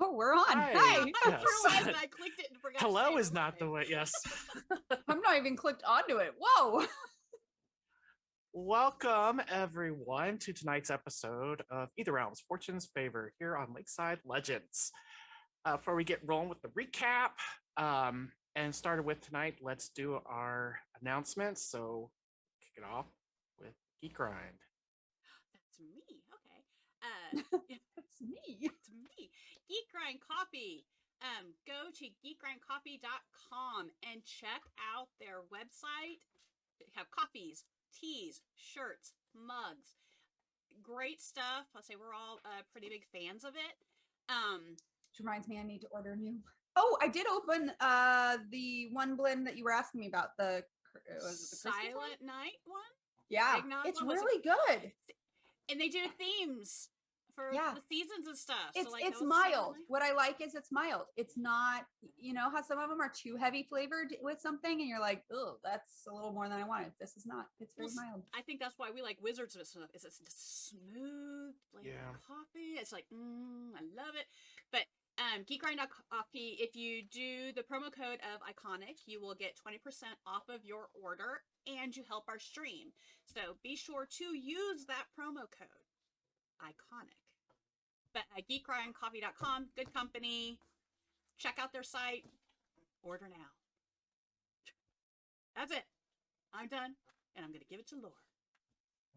Oh, we're on. Hi. Hi. Yes. I clicked it and forgot. Hello is not the way. Yes. I'm not even clicked onto it. Whoa. Welcome everyone to tonight's episode of Ætherealms Fortune's Favor here on Lakeside Legendz. Before we get rolling with the recap and started with tonight, let's do our announcements. So kick it off with Geek Grind. That's me. Okay. That's me. It's me. Geek Grind Coffee. Go to geekgrindcoffee.com and check out their website. They have coffees, teas, shirts, mugs. Great stuff. I'll say we're all pretty big fans of it. Which reminds me, I need to order new. Oh, I did open the one blend that you were asking me about. The Silent Night one? Yeah, Eggnog it's one? really good. And they do themes for the seasons and stuff. It's so, like, it's mild. What I like is it's mild. It's not, you know how some of them are too heavy flavored with something and you're like, oh, that's a little more than I wanted. This is not. It's very mild. I think that's why we like Wizards of stuff. It's smooth coffee. It's like, I love it. But geekgrind.coffee, if you do the promo code of Iconic, you will get 20% off of your order and you help our stream. So be sure to use that promo code, Iconic. But geekgrindcoffee.com, good company. Check out their site. Order now. That's it. I'm done, and I'm going to give it to Laura.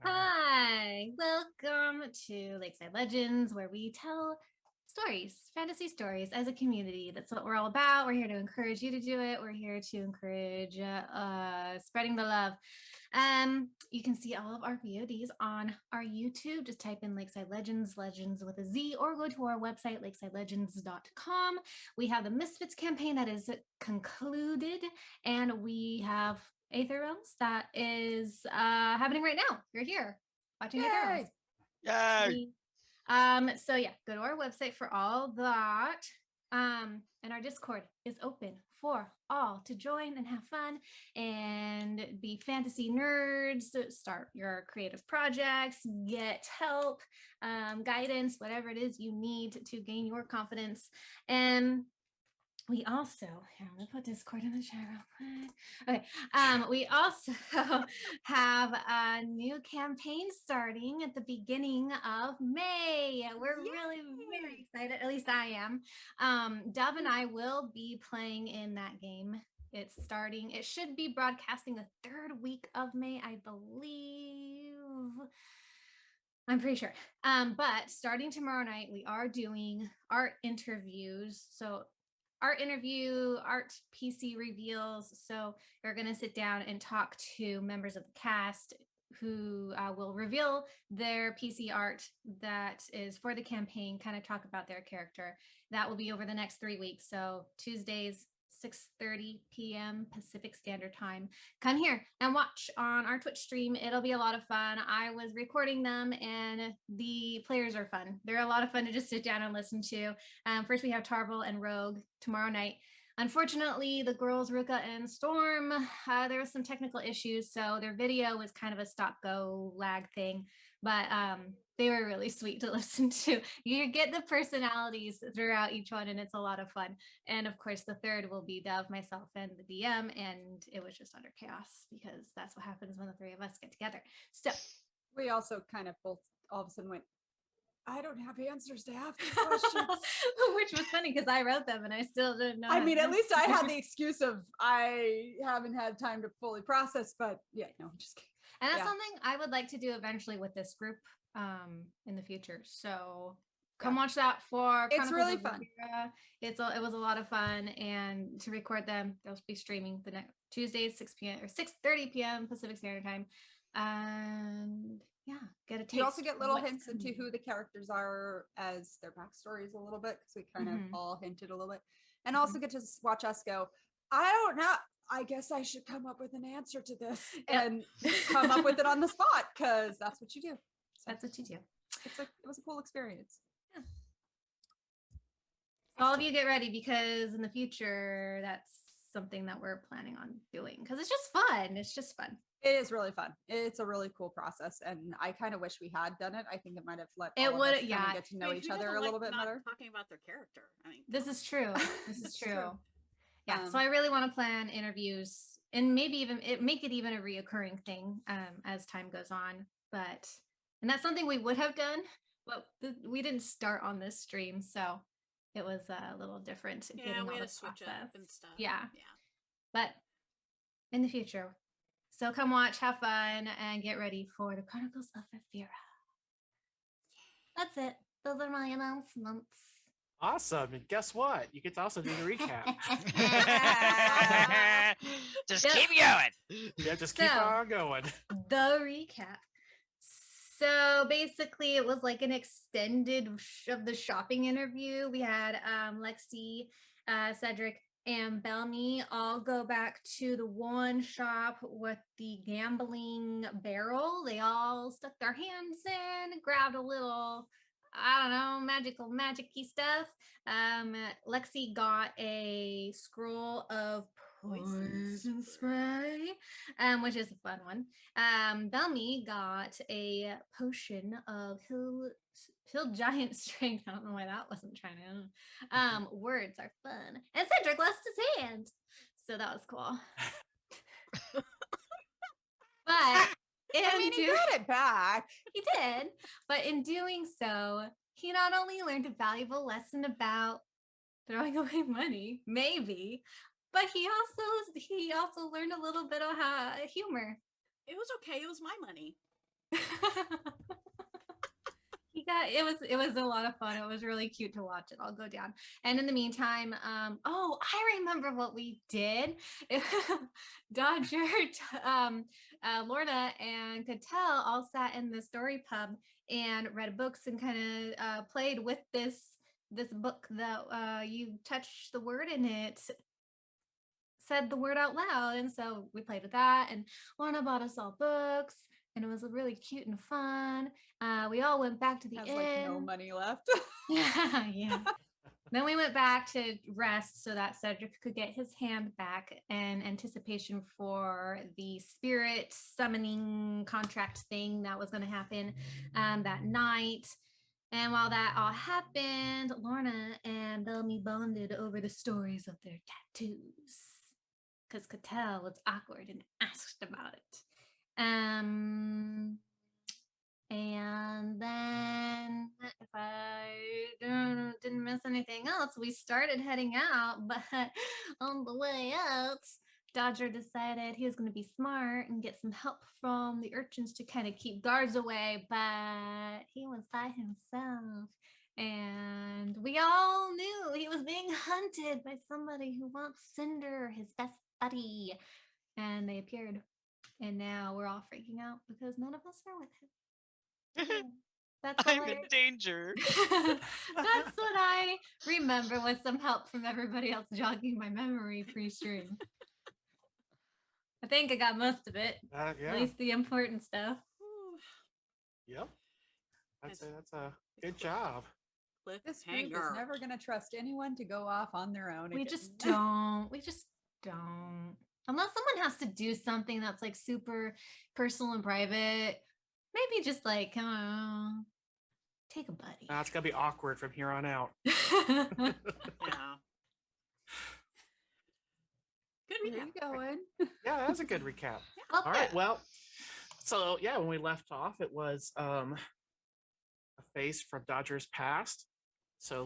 Hi, welcome to Lakeside Legendz, where we tell stories, fantasy stories as a community. That's what we're all about. We're here to encourage you to do it. We're here to encourage spreading the love. You can see all of our VODs on our YouTube. Just type in Lakeside Legendz, Legendz with a Z, or go to our website, lakesidelegends.com. We have the Misfits campaign that is concluded, and we have Ætherealms that is happening right now. You're here watching Ætherealms. Yay! So yeah, go to our website for all that. And our Discord is open for all to join and have fun and be fantasy nerds, start your creative projects, get help, guidance, whatever it is you need to gain your confidence. And we also, here, I'm gonna put Discord in the chat real quick. Okay, we also have a new campaign starting at the beginning of May. We're really very excited, at least I am. Dove and I will be playing in that game. It's starting, it should be broadcasting the third week of May, I believe. I'm pretty sure. But starting tomorrow night, we are doing art interviews. So art interview, art PC reveals. So we're going to sit down and talk to members of the cast who will reveal their PC art that is for the campaign, kind of talk about their character. That will be over the next 3 weeks. So Tuesdays, 6:30 p.m. Pacific Standard Time. Come here and watch on our Twitch stream. It'll be a lot of fun. I was recording them and the players are fun. They're a lot of fun to just sit down and listen to. First we have Tarble and Rogue tomorrow night. Unfortunately, the girls, Ruka and Storm, there was some technical issues, so their video was kind of a stop-go lag thing, but they were really sweet to listen to. You get the personalities throughout each one, and it's a lot of fun. And of course, the third will be Dove, myself, and the DM, and it was just utter chaos because that's what happens when the three of us get together. So we also kind of both all of a sudden went, I don't have answers to half these questions. Which was funny because I wrote them and I still didn't know. I mean, at least I had the excuse of I haven't had time to fully process, but yeah, no, I'm just kidding. And that's something I would like to do eventually with this group in the future. So come watch that for it's really fun. It was a lot of fun, and to record them, they'll be streaming the next Tuesdays, 6 p.m. or 6:30 p.m. Pacific Standard Time. And get a taste. You also get little hints into who the characters are as their backstories a little bit, because we kind of all hinted a little bit, and also get to watch us go, I don't know, I guess I should come up with an answer to this and come up with it on the spot, because that's what you do. So that's what you do. It was a cool experience. Yeah. All of you get ready, because in the future, that's something that we're planning on doing because it's just fun. It's just fun. It is really fun. It's a really cool process, and I kind of wish we had done it. I think it might have let It all of would- us kind yeah. of get to know Wait, each who other doesn't a little like bit not better. talking about their character. I mean, This is true. This is It's true. true. Yeah. So I really want to plan interviews and maybe even make it even a reoccurring thing as time goes on. And that's something we would have done, but we didn't start on this stream, so it was a little different. yeah, getting we all had the to switch process. up and stuff. Yeah. Yeah. But in the future. So come watch, have fun, and get ready for the Chronicles of Ætherealms. That's it. Those are my announcements. Awesome. And guess what? You get to also do the recap. Just Yep. keep going. Yeah, just keep So- on going. The recap. So basically, it was like an extended of the shopping interview. We had Lexxi, Cedric, and Bellamy all go back to the one shop with the gambling barrel. They all stuck their hands in, grabbed a little, I don't know, magic-y stuff. Lexxi got a scroll of poison spray, which is a fun one. Bellamy got a potion of hill giant strength. I don't know why that wasn't trying to. Words are fun. And Cedric lost his hand, so that was cool. But I mean, he got it back. he did, but in doing so, he not only learned a valuable lesson about throwing away money, maybe, but he also learned a little bit of humor. It was okay. It was my money. It was a lot of fun. It was really cute to watch it all go down. And in the meantime, I remember what we did. Dodger, Lorna, and Cattell all sat in the story pub and read books and kind of played with this book that you touch the word in it said the word out loud. And so we played with that, and Lorna bought us all books, and it was really cute and fun. We all went back to the Has inn. like no money left. Yeah. Then we went back to rest so that Cedric could get his hand back in anticipation for the spirit summoning contract thing that was going to happen that night. And while that all happened, Lorna and Bellamy bonded over the stories of their tattoos because Cattell was awkward and asked about it. And then, if I didn't miss anything else, we started heading out, but on the way out, Dodger decided he was going to be smart and get some help from the urchins to kind of keep guards away, but he was by himself. And we all knew he was being hunted by somebody who wants Cinder, his best buddy. And they appeared. And now we're all freaking out because none of us are with him. Yeah, that's all I'm in danger. That's what I remember with some help from everybody else jogging my memory pre-stream. I think I got most of it. Yeah. At least the important stuff. Yep. I'd say It's- that's a good job. This group is Cliffhanger. never going to trust anyone to go off on their own. We again. just don't. We just don't. Unless someone has to do something that's like super personal and private. Maybe just like, take a buddy. It's gonna be awkward from here on out. Yeah. Good Where are recap. you going? Yeah, that's a good recap. Well, All right. Well, so yeah, when we left off, it was a face from Dodger's past. So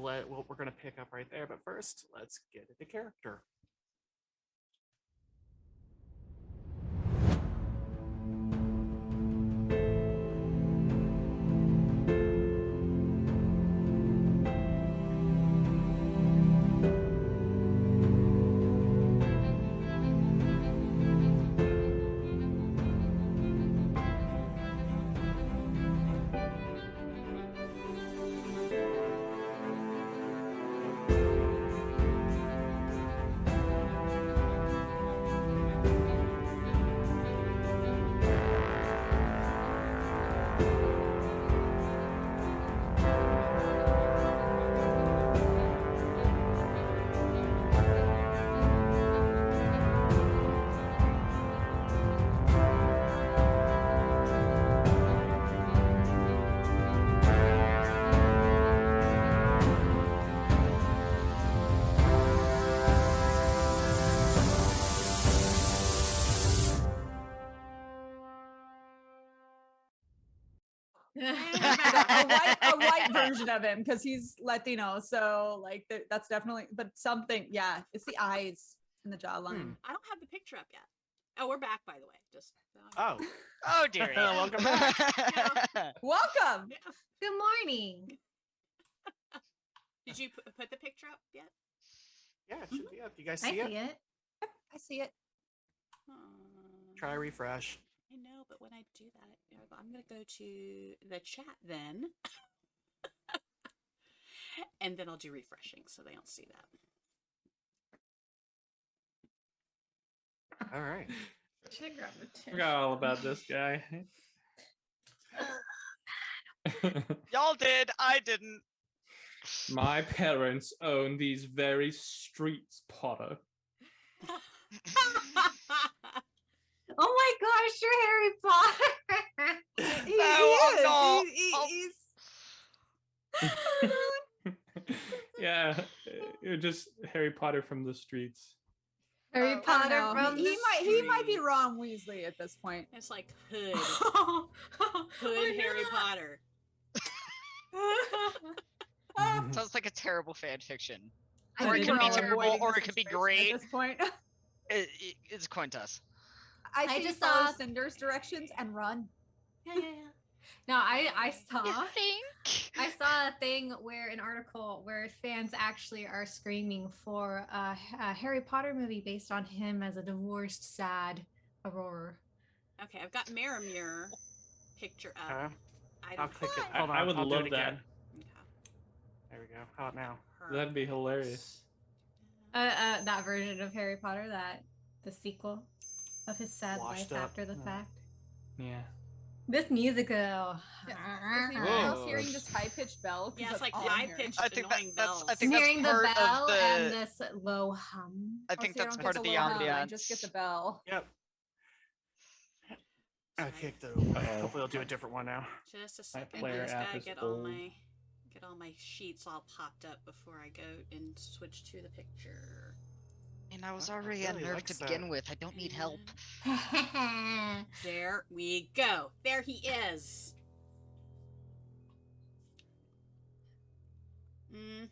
we're gonna pick up right there. But first, let's get into character. a white version of him because he's Latino. So like that's definitely, but something. Yeah, it's the eyes and the jawline. I don't have the picture up yet. Oh, we're back, by the way. Just Oh, Oh dear. Welcome back. Welcome. Yeah. Good morning. Did you put the picture up yet? Yeah, it should be up. You guys I see see it? it. I see it. Try refresh. I know, but when I do that, I'm going to go to the chat then. And then I'll do refreshing so they don't see that. All right. Should grab the tissue. Forgot all about this guy. Y'all did. I didn't. My parents own these very streets, Potter. Oh my gosh, you're Harry Potter. He I'm is. not. He's Yeah, you're just Harry Potter from the streets. Harry I don't Potter know. from He might be Ron Weasley at this point. It's like Hood Harry Potter. Sounds like a terrible fan fiction. I Or it think could we're be all terrible, avoiding or this it could be situation great. at this point. It's a coin toss. I I say just follow saw- Cinder's directions and run. Yeah. No, I saw. You think? I saw a thing where an article where fans actually are screaming for a Harry Potter movie based on him as a divorced, sad Aurora. Okay, I've got Mirror picture up. Okay. I I'll don't click it. I- Hold on. I would I'll do love it that. again. Okay. There we go. How about now? That'd be hilarious. That version of Harry Potter, the sequel of his sad Washed life up. after the Yeah. fact. Yeah. This musical. Is anyone Whoa. else hearing this high pitched bell? 'Cause Yeah, it's that's like all I'm high hearing. pitched I think annoying bells. I I'm think that's hearing the part of bell the- and this low hum. I think see, I that's don't part get of the little hum, I ambiance. just get the bell. Yep. I Sorry. kicked it. Uh-oh. Hopefully, I'll do a different one now. Just a My second. I player just app gotta is get old. all my sheets all popped up before I go and switch to the picture. And I was I already really unnerved likes to begin that. with. I don't need help. There we go. There he is.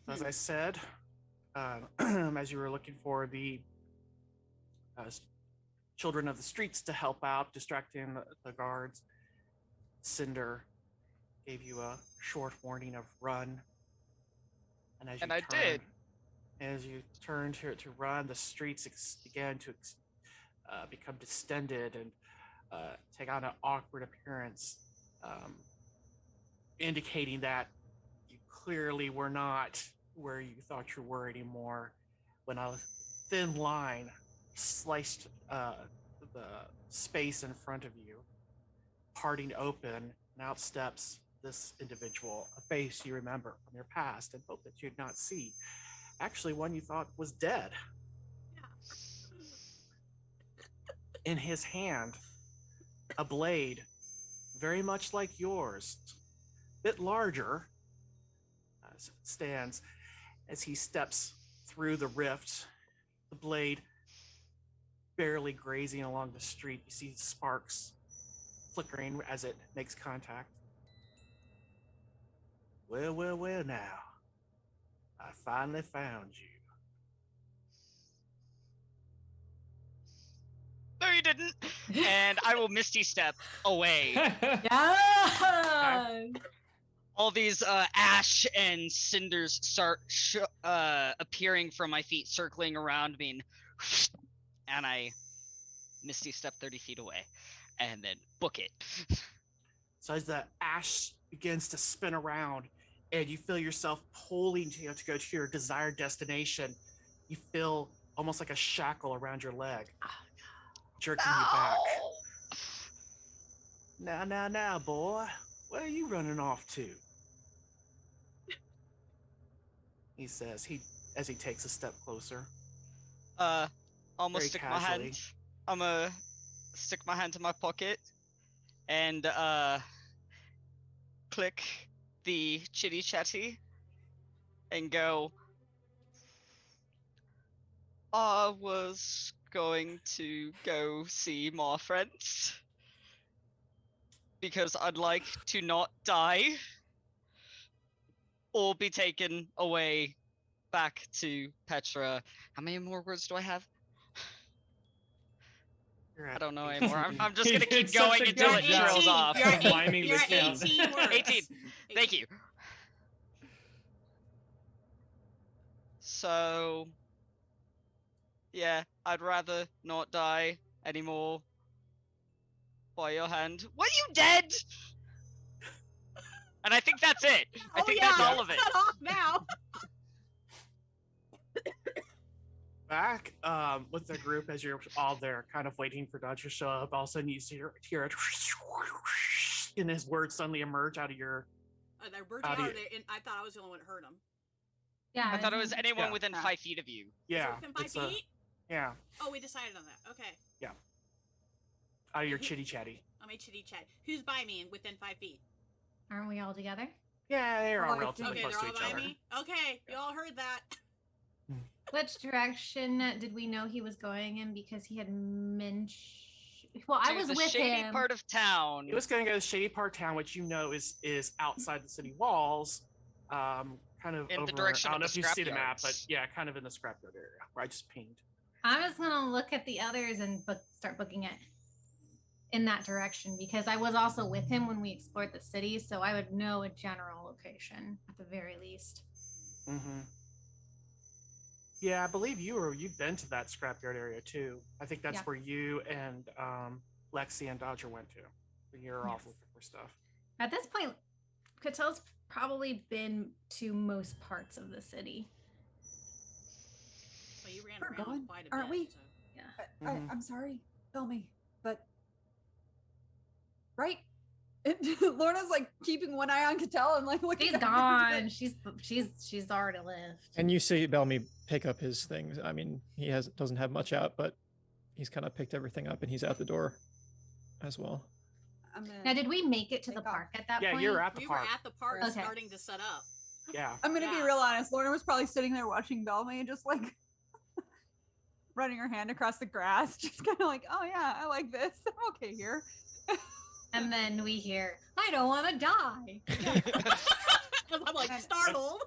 As I said, as you were looking for the children of the streets to help out, distracting the guards, Cinder gave you a short warning of run. And as And you I did. As you turned to run, the streets began to become distended and take on an awkward appearance, indicating that you clearly were not where you thought you were anymore. When a thin line sliced the space in front of you, parting open, and out steps this individual, a face you remember from your past and hope that you'd not see. Actually, one you thought was dead. In his hand, a blade, very much like yours, a bit larger, stands as he steps through the rift. The blade barely grazing along the street. You see sparks flickering as it makes contact. Well now. I finally found you. No, you didn't. And I will Misty Step away. Yeah. All these ash and cinders start appearing from my feet, circling around me, and I Misty Step 30 feet away, and then book it. So as the ash begins to spin around and you feel yourself pulling to go to your desired destination, you feel almost like a shackle around your leg, jerking you back. Now, boy, where are you running off to? He says, as he takes a step closer. Almost Very stick casually. my hand. I'ma stick my hand to my pocket and click the chitty-chatty and go, I was going to go see my friends. because I'd like to not die or be taken away back to Petra. How many more words do I have? You're I at don't know 18. anymore. I'm just He gonna did keep going such a until good it job trails off. You're at miming you're the at count. 18 words. 18. Thank you. So, yeah, I'd rather not die anymore. By your hand. What, you dead? And I think that's it. I think that's all of it. Cut off now. Back with the group as you're all there, kind of waiting for Dodge to show up. All of a sudden, you hear it, and his words suddenly emerge out of your. They're birds out there, and I thought I was the only one that heard them. Yeah. I thought it was anyone Yeah. within 5 feet of you. Yeah, Within 5 it's feet? yeah, Oh, we decided on that. Okay. out of your chitty-chatty. I'm a chitty chat. Who's by me and within 5 feet? Aren't we all together? Yeah, they're Oh, all I relatively Okay, close they're to all each by other. me. Okay, you all heard that. Which direction did we know he was going in? Because he had mentioned. Well, I To was the with shady him. part of town. He was going to go to shady part of town, which you know is outside the city walls, kind of In the over. direction I of don't know the if you see the map, but scrapyards. yeah, kind of in the scrapyard area where I just pinged. I was gonna look at the others and start booking it in that direction because I was also with him when we explored the city, so I would know a general location at the very least. Mm-hmm. Yeah, I believe you've been to that scrapyard area too. I think that's Yeah. where you and Lexxi and Dodger went to. You're off Yes. looking for stuff. At this point, Catel's probably been to most parts of the city. Well, you ran We're around going, quite a aren't bit. we? So. Mhm. I'm sorry, Belmy, but right? Lorna's like keeping one eye on Cattell and like looking. She's at gone. She's already left. And you see Bellamy pick up his things. I mean, he doesn't have much out, but he's kind of picked everything up and he's out the door as well. Now, did we make it to the Take off. park at that Yeah, point? you're at the We park. were at the park Okay. starting to set up. Yeah. I'm gonna be Yeah. real honest. Lorna was probably sitting there watching Belmy and just like running her hand across the grass, just kind of like, oh yeah, I like this. I'm okay here. And then we hear, I don't want to die. I'm like And- startled.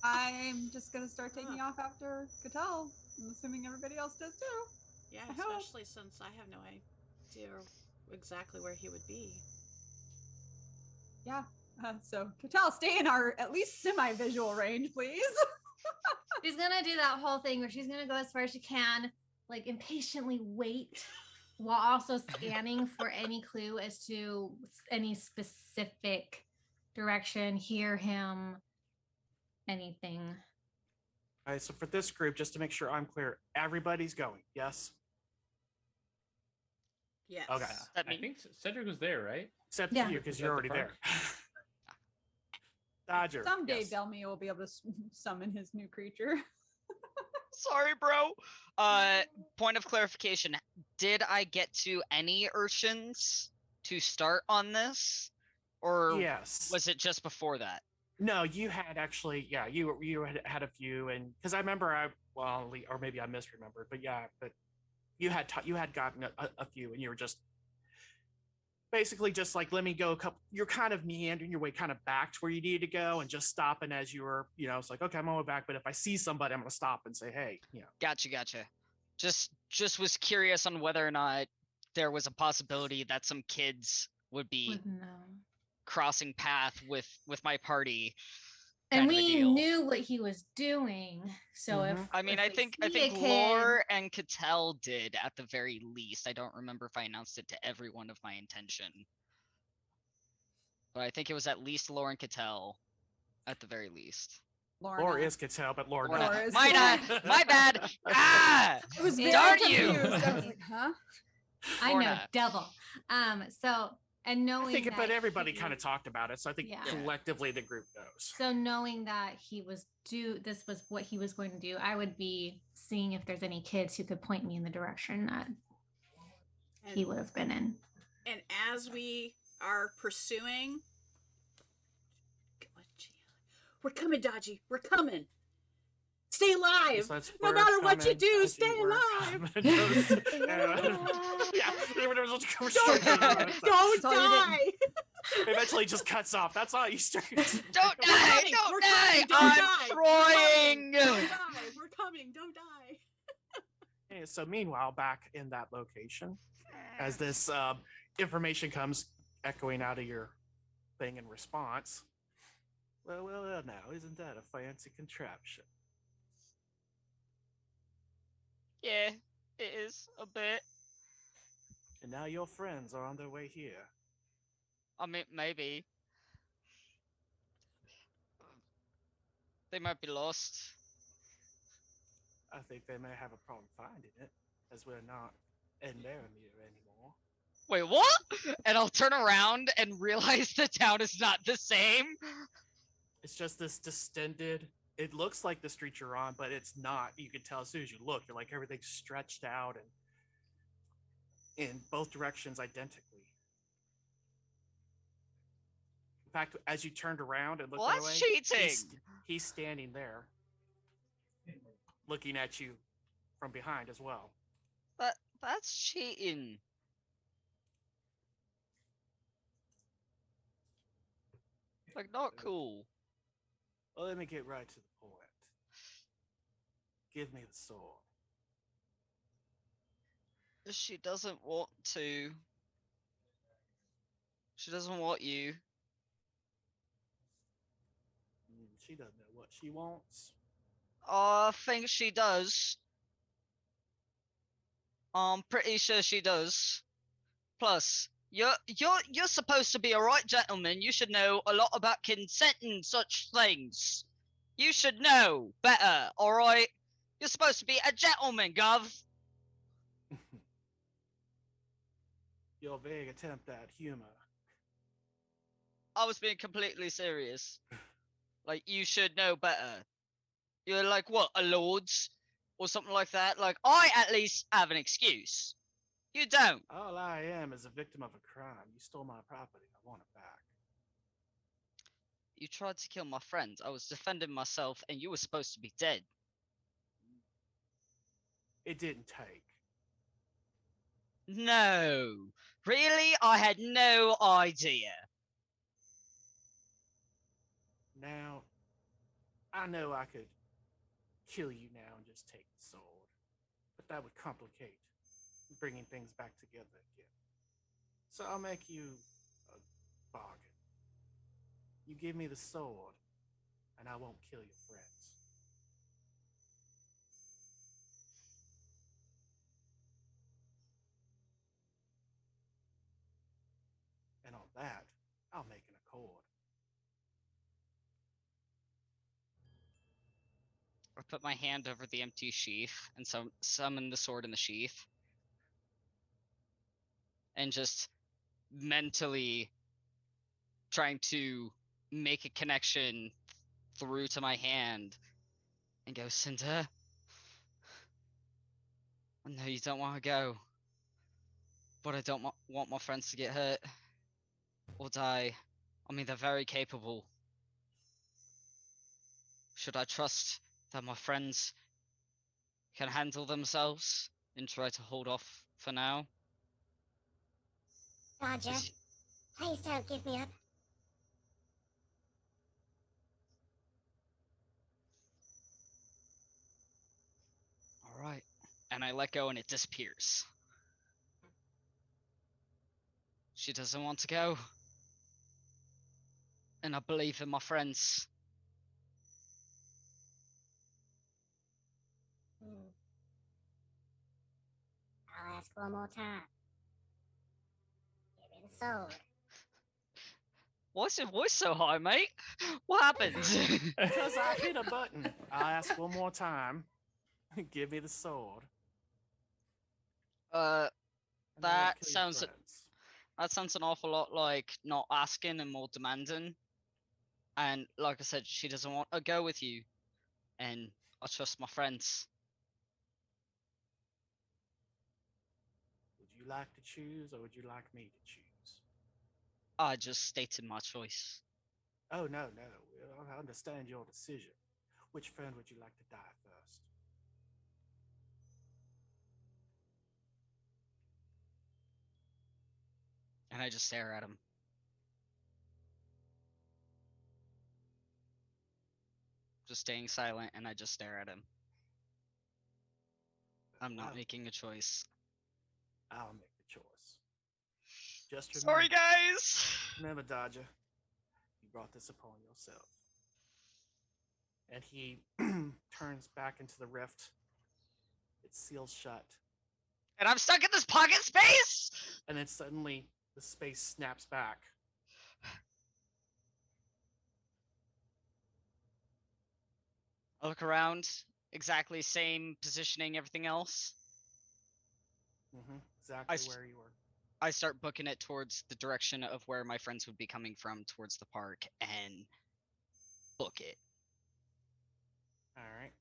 I'm just gonna start taking off after Cattell. I'm assuming everybody else does too. Yeah, I hope. especially since I have no idea exactly where he would be. Yeah. So Cattell, stay in our at least semi-visual range, please. She's gonna do that whole thing where she's gonna go as far as she can, like impatiently wait while also scanning for any clue as to any specific direction, hear him, anything. All right, so for this group, just to make sure I'm clear, everybody's going. Yes. Yes. Okay. That I mean- think Cedric was there, right? Except Yeah. you, because Is you're that already the there. park? Dodger. Someday yes. Belmy will be able to summon his new creature. Sorry, bro. Point of clarification. Did I get to any urchins to start on this? Or Yes. was it just before that? No, you had actually, yeah, you had a few, and because I remember or maybe I misremembered, but yeah, but you had gotten a few, and you were just basically just like, let me go a couple. You're kind of meandering your way kind of back to where you needed to go, and just stopping as you were, it's like, okay, I'm on my way back, but if I see somebody, I'm gonna stop and say, hey, Gotcha. Just was curious on whether or not there was a possibility that some kids would be No. crossing path with my party. And kind of a we deal. knew what he was doing. So if I mean, if I we think see a kid- Lore and Cattell did at the very least. I don't remember if I announced it to everyone of my intention, but I think it was at least Lore and Cattell, at the very least. Lore is Cattell, but Lore Lorna. not. Lore is- My bad. Ah, I was very darn confused. you. I was like, huh? I know Lorna. double. So and knowing I think, that but everybody he- kind of talked about it, so I think Yeah. collectively the group knows. So knowing that this was what he was going to do, I would be seeing if there's any kids who could point me in the direction that he would have been in. And as we are pursuing, we're coming, Dodgy. We're coming. stay alive. Such No birds matter what you coming, do, as stay were alive. coming. Yeah, even if it's just Don't die. Don't all you didn't- die. eventually just cuts off. That's all you start. Don't We're die! coming, Don't we're die! coming, don't I'm die. trying! Don't die. We're coming. Don't die. Okay, so meanwhile, back in that location, as this information comes echoing out of your thing in response. Well, now, isn't that a fancy contraption? Yeah, it is a bit. And now your friends are on their way here. I mean, maybe. They might be lost. I think they may have a problem finding it, as we're not in Laramere anymore. Wait, what? And I'll turn around and realize the town is not the same. It's just this distended. It looks like the street you're on, but it's not. You can tell as soon as you look. You're like everything's stretched out and in both directions identically. In fact, as you turned around and looked Well, that that's way, cheating. he's standing there, looking at you from behind as well. That's cheating. Like, not cool. Well, let me get right to the point. Give me the sword. She doesn't want to. She doesn't want you. She doesn't know what she wants. I think she does. I'm pretty sure she does. Plus, you're supposed to be a right gentleman. You should know a lot about consent and such things. You should know better, alright? You're supposed to be a gentleman, Gov. Your vague attempt at humor. I was being completely serious. Like, you should know better. You're like, what, a lord's? Or something like that? Like, I at least have an excuse. You don't. All I am is a victim of a crime. You stole my property. I want it back. You tried to kill my friend. I was defending myself, and you were supposed to be dead. It didn't take. No. Really? I had no idea. Now, I know I could kill you now and just take the sword, but that would complicate bringing things back together again. So I'll make you a bargain. You give me the sword, and I won't kill your friends. And on that, I'll make an accord. I put my hand over the empty sheath and summon the sword in the sheath. And just mentally trying to make a connection through to my hand and go, Cinder, I know you don't want to go, but I don't want my friends to get hurt or die. I mean, they're very capable. Should I trust that my friends can handle themselves and try to hold off for now? Roger. Please don't give me up. Alright. And I let go and it disappears. She doesn't want to go. And I believe in my friends. I'll ask one more time. Give me the sword. Why's your voice so high, mate? What happened? Because I hit a button. I'll ask one more time. Give me the sword. and I won't That kill your sounds friends. that sounds an awful lot like not asking and more demanding. And like I said, she doesn't want to go with you. And I trust my friends. Would you like to choose, or would you like me to choose? I just stated my choice. Oh, no. I understand your decision. Which friend would you like to die first? And I just stare at him. Just staying silent, and I just stare at him. I'm not making a choice. I'll make the choice. Just Sorry, remember, guys! remember, Dodger, you brought this upon yourself. And he turns back into the rift. It seals shut. And I'm stuck in this pocket space! And then suddenly the space snaps back. I look around, exactly same positioning, everything else. Exactly where you were. I start booking it towards the direction of where my friends would be coming from, towards the park, and book it. All right.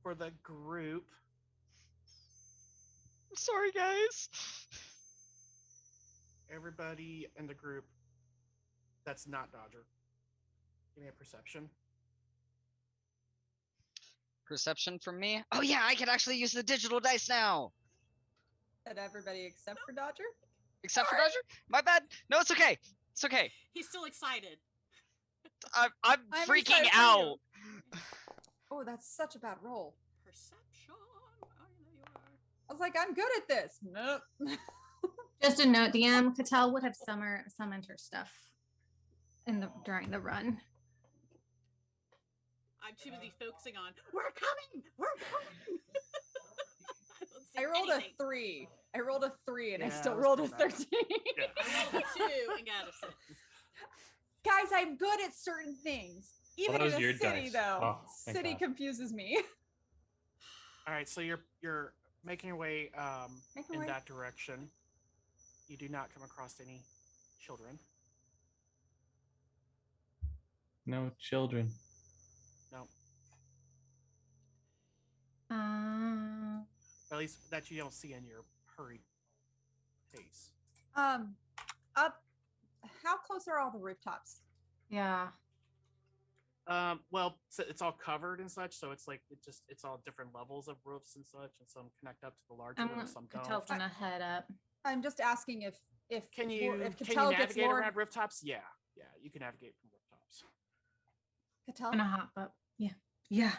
For the group. I'm sorry, guys. Everybody in the group that's not Dodger, give me a perception. Perception from me? Oh yeah, I can actually use the digital dice now. Said everybody except for Dodger? Except for Dodger? My bad. No, it's okay. It's okay. He's still excited. I'm freaking excited for out. you. Oh, that's such a bad roll. Perception. Oh, there you are. I was like, I'm good at this. Nope. Just a note, DM Cattell would have summoned her stuff during the run. I'm too busy focusing on, we're coming! We're coming! I rolled anything. a 3. I rolled a 3 and I Yeah, still that's rolled a pretty bad. 13. I rolled a 2 and got a 6. Guys, I'm good at certain things. Even that in was a your city, dice. though. Oh, thank City God. confuses me. All right, so you're making your way Making in way. that direction. You do not come across any children. No children. No, at least that you don't see in your hurried pace. Up. How close are all the rooftops? Yeah. Well, it's all covered and such, so it's like it's all different levels of roofs and such, and some connect up to the larger ones, some Cattell's don't. gonna head up. I'm just asking if Can you Cattell gets navigate Lord around rooftops? Yeah, you can navigate from rooftops. Cattell, Gonna hop up. Yeah. Yeah.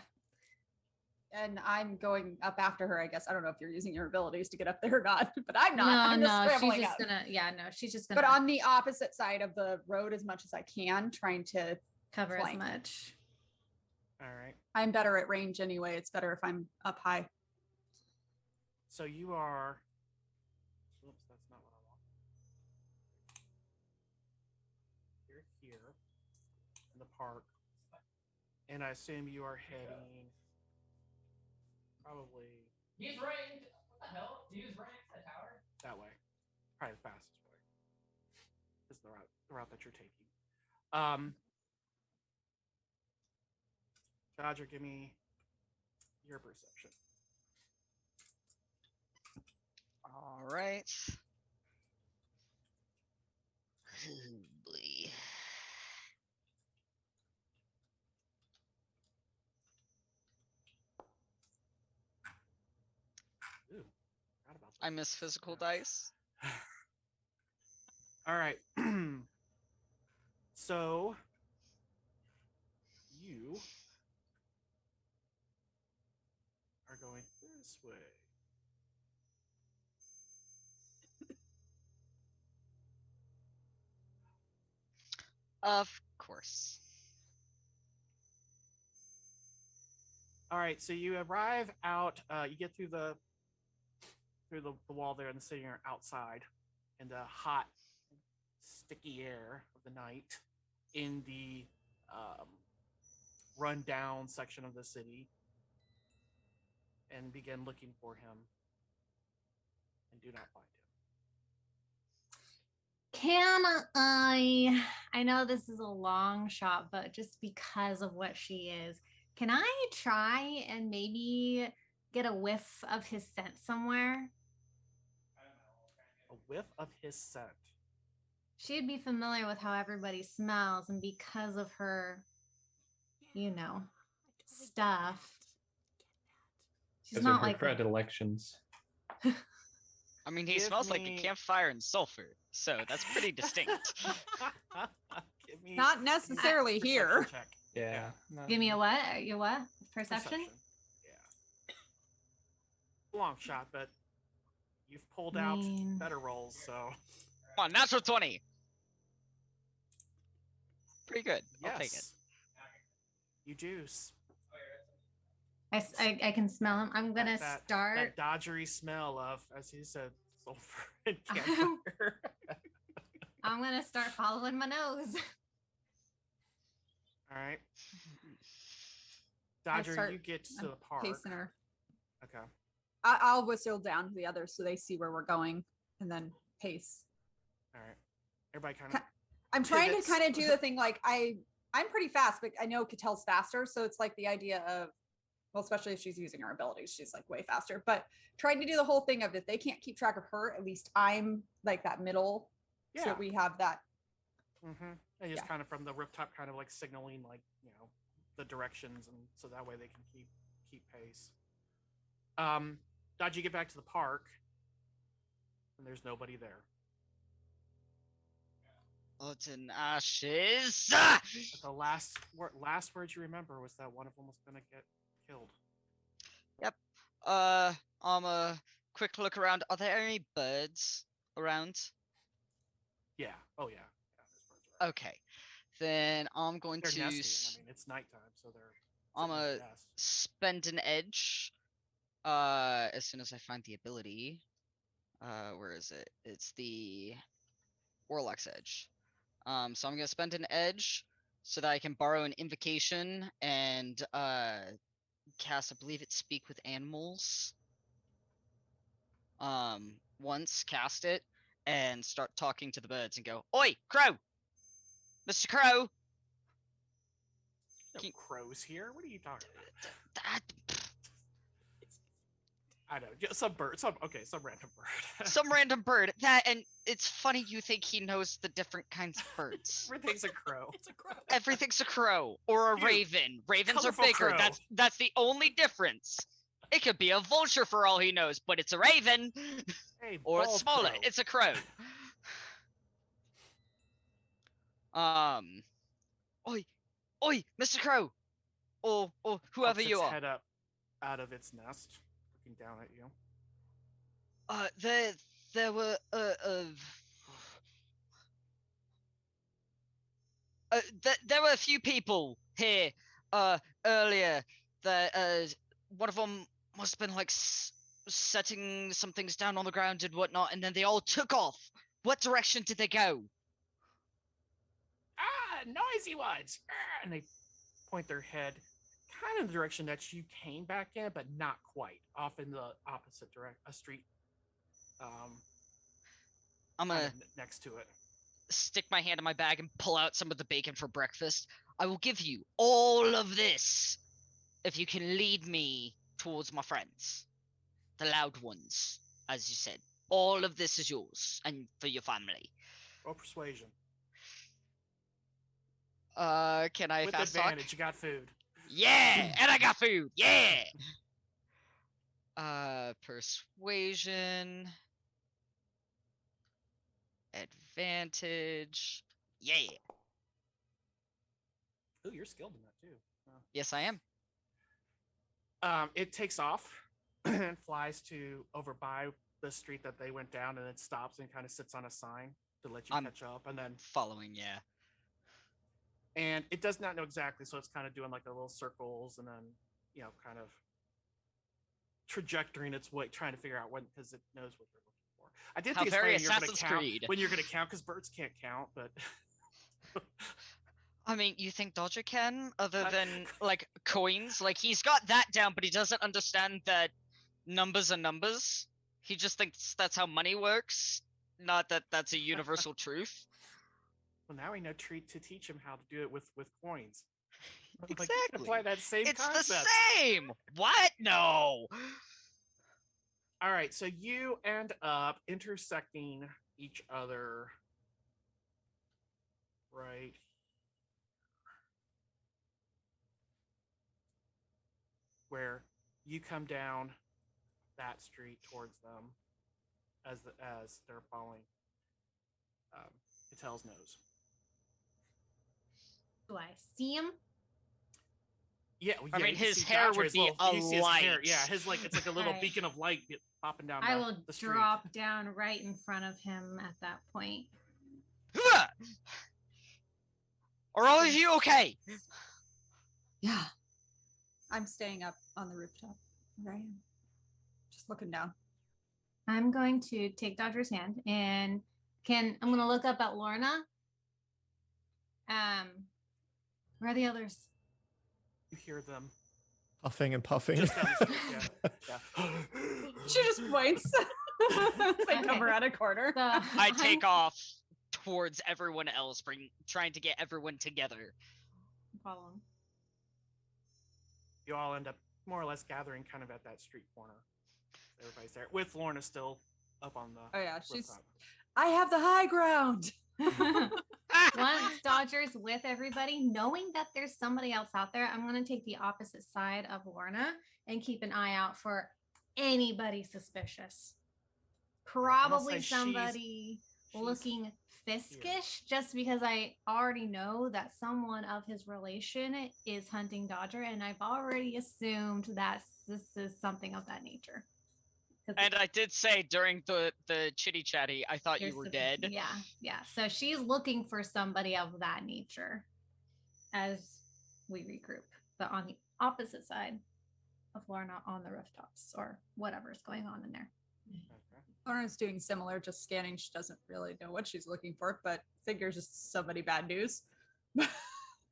and I'm going up after her. I guess I don't know if you're using your abilities to get up there or not, but I'm not. I'm just No, she's scrambling just up. gonna. Yeah, no, she's just gonna. But on the opposite side of the road as much as I can, trying to cover as flank. much. All right. I'm better at range anyway. It's better if I'm up high. So you are. Oops, that's not what I want. You're here in the park, and I assume you are heading probably. Use range. What the hell? Use range the tower. That way, probably the fastest way. Is the route that you're taking. Dodger, give me your perception. All right. Boy. Ooh, forgot about I those. miss physical dice. All right. So you are going this way. Of course. All right, so you arrive out. You get through the wall there in the city. You're outside in the hot, sticky air of the night in the run-down section of the city, and begin looking for him, and do not find him. Can I know this is a long shot, but just because of what she is, can I try and maybe get a whiff of his scent somewhere? A whiff of his scent. she'd be familiar with how everybody smells, and because of her, you know, stuff. She's Those are not her like predilections. I mean, he Give smells like a me- campfire and sulfur, so that's pretty distinct. Give me Not necessarily perception here. check. Yeah. Give me a what? Your what? Perception? Yeah. Long shot, but you've pulled out Mean. better rolls, so Come on, natural 20. Pretty good. I'll take it. yes. You juice. I can smell him. I'm gonna That start. dodgery smell of, as he said, sulfur and campfire. I'm gonna start following my nose. All right. I Dodger, start- you get to I'm the park. Pacing her. Okay. I'll whistle down to the others so they see where we're going, and then pace. All right. Everybody kind of. I'm trying to Pivots. kind of do the thing like I'm pretty fast, but I know Catel's faster, so it's like the idea of, well, especially if she's using her abilities, she's like way faster. But trying to do the whole thing of if they can't keep track of her, at least I'm like that middle, so Yeah. we have that. Mm-hmm. And just Yeah. kind of from the rooftop, kind of like signaling, like, you know, the directions, and so that way they can keep pace. Dodge, you get back to the park, and there's nobody there. Blood and ashes. Ah! But the last word you remember was that one of them was gonna get killed. I'm a quick look around. Are there any birds around? Yeah. Oh yeah. Yeah. There's birds around. Okay, then I'm going They're to. nesting. I mean, it's nighttime, so they're. I'm sitting in a their nest. spend an edge. As soon as I find the ability. Where is it? It's the Warlock's Edge. So I'm gonna spend an edge so that I can borrow an invocation and cast, I believe it's Speak with Animals. Once cast it and start talking to the birds and go, "Oi, crow! Mr. Crow!" No Can- crows here. What are you talking about? That I know. Yeah, some bird. Some random bird. some random bird. That, and it's funny you think he knows the different kinds of birds. Everything's a crow. It's a crow. Everything's a crow or a You raven. Ravens are colorful bigger. crow. That's the only difference. It could be a vulture for all he knows, but it's a raven. Hey, Or it's bald smaller. crow. It's a crow. Oi, oi, Mr. Crow, or whoever Pops you its are. head up out of its nest, looking down at you. There were there were a few people here earlier that one of them must have been like setting some things down on the ground and whatnot, and then they all took off. What direction did they go? Ah, noisy ones! Ah, and they point their head kind of the direction that you came back in, but not quite. Off in the opposite direction, a street. I'm Kind gonna of next to it. stick my hand in my bag and pull out some of the bacon for breakfast. I will give you all of this if you can lead me towards my friends, the loud ones, as you said. All of this is yours and for your family. Roll persuasion. Can I With fast talk? advantage, you got food. Yeah, and I got food. Yeah. Persuasion. Advantage. Yeah. Ooh, you're skilled in that too. Yes, I am. It takes off and flies to over by the street that they went down, and it stops and kind of sits on a sign to let you I'm- catch up, and then Following, yeah. and it does not know exactly, so it's kind of doing like a little circles, and then kind of trajectorying its way, trying to figure out when, because it knows what they're looking for. I did How think it's very funny you're gonna Assassin's count Creed. when you're gonna count, because birds can't count, but I mean, you think Dodger can, other I- than like coins? Like he's got that down, but he doesn't understand that numbers are numbers. He just thinks that's how money works, not that that's a universal truth. well, now we know to teach him how to do it with coins. Like, you can Exactly. apply that same It's concept. the same. What? No. All right, so you end up intersecting each other right where you come down that street towards them as they're following Catel's nose. Do I see him? Yeah, I mean, you can his see hair Dodger, would his be little- a you see his hair. light. Yeah, it's like a little Alright. beacon of light popping down I will the street. drop down right in front of him at that point. Are all of you okay? Yeah. I'm staying up on the rooftop. There I am. Just looking down. I'm going to take Dodger's hand and I'm going to look up at Lorna. Where are the others? You hear them Puffing and puffing. just down the street. Yeah. She just points. They come Okay. around a corner. So I take off towards everyone else, trying to get everyone together. Follow him. You all end up more or less gathering kind of at that street corner. Everybody's there with Lorna still up on the Oh yeah, she's. rooftop. I have the high ground. Once Dodger's with everybody, knowing that there's somebody else out there, I'm going to take the opposite side of Lorna and keep an eye out for anybody suspicious. Probably she's- somebody she's looking Fiskish, just because I already know that someone of his relation is hunting Dodger, and I've already assumed that this is something of that nature. 'Cause And I did say during the chitty-chatty, I thought you there's were some- dead. Yeah. So she's looking for somebody of that nature as we regroup, but on the opposite side of Lorna on the rooftops or whatever's going on in there. Okay. Lorna's doing similar, just scanning. She doesn't really know what she's looking for, but figures just somebody bad news. All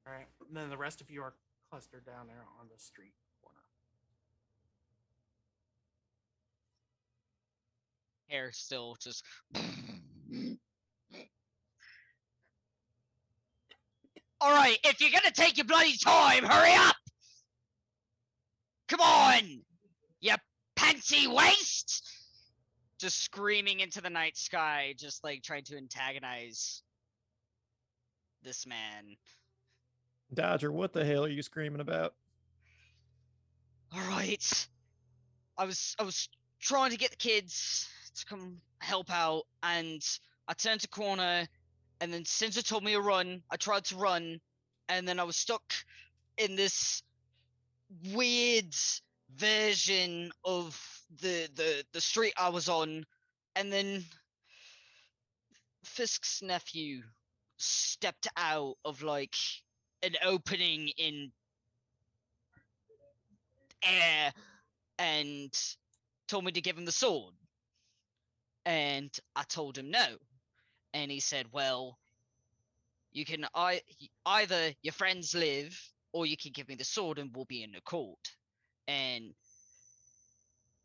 right. And then the rest of you are clustered down there on the street corner. Hair still just. All right, if you're gonna take your bloody time, hurry up! Come on, you pantsy waste! Just screaming into the night sky, just like trying to antagonize this man. Dodger, what the hell are you screaming about? All right, I was trying to get the kids to come help out, and I turned a corner, and then Cinder told me to run. I tried to run, and then I was stuck in this weird version of the street I was on, and then Fisk's nephew stepped out of like an opening in air and told me to give him the sword. And I told him no. And he said, well, you can either your friends live or you can give me the sword and we'll be in the court. And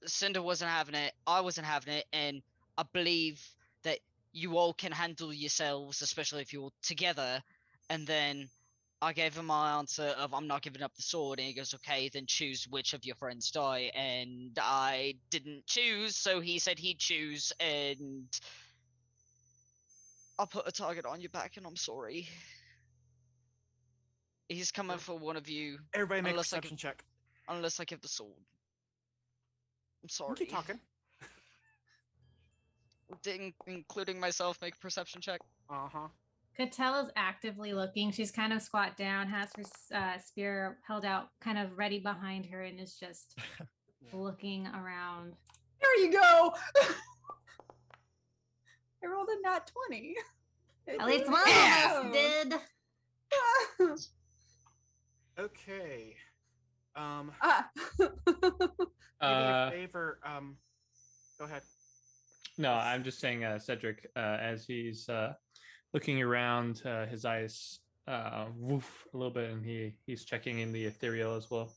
Cinder wasn't having it, I wasn't having it, and I believe that you all can handle yourselves, especially if you're together. And then I gave him my answer of I'm not giving up the sword, and he goes, okay, then choose which of your friends die. And I didn't choose, so he said he'd choose, and I'll put a target on your back, and I'm sorry. He's coming for one of you, Everybody make a Unless I perception check. unless I give the sword. I'm sorry. Keep talking. Including myself, make a perception check. Uh-huh. Catella's actively looking. She's kind of squat down, has her spear held out, kind of ready behind her, and is just looking around. There you go. I rolled a nat 20. At least one Yeah. of us did. Okay. Ah. Do me a favor. Go ahead. No, I'm just saying, Cedric, as he's looking around, his eyes woof a little bit, and he's checking in the ethereal as well.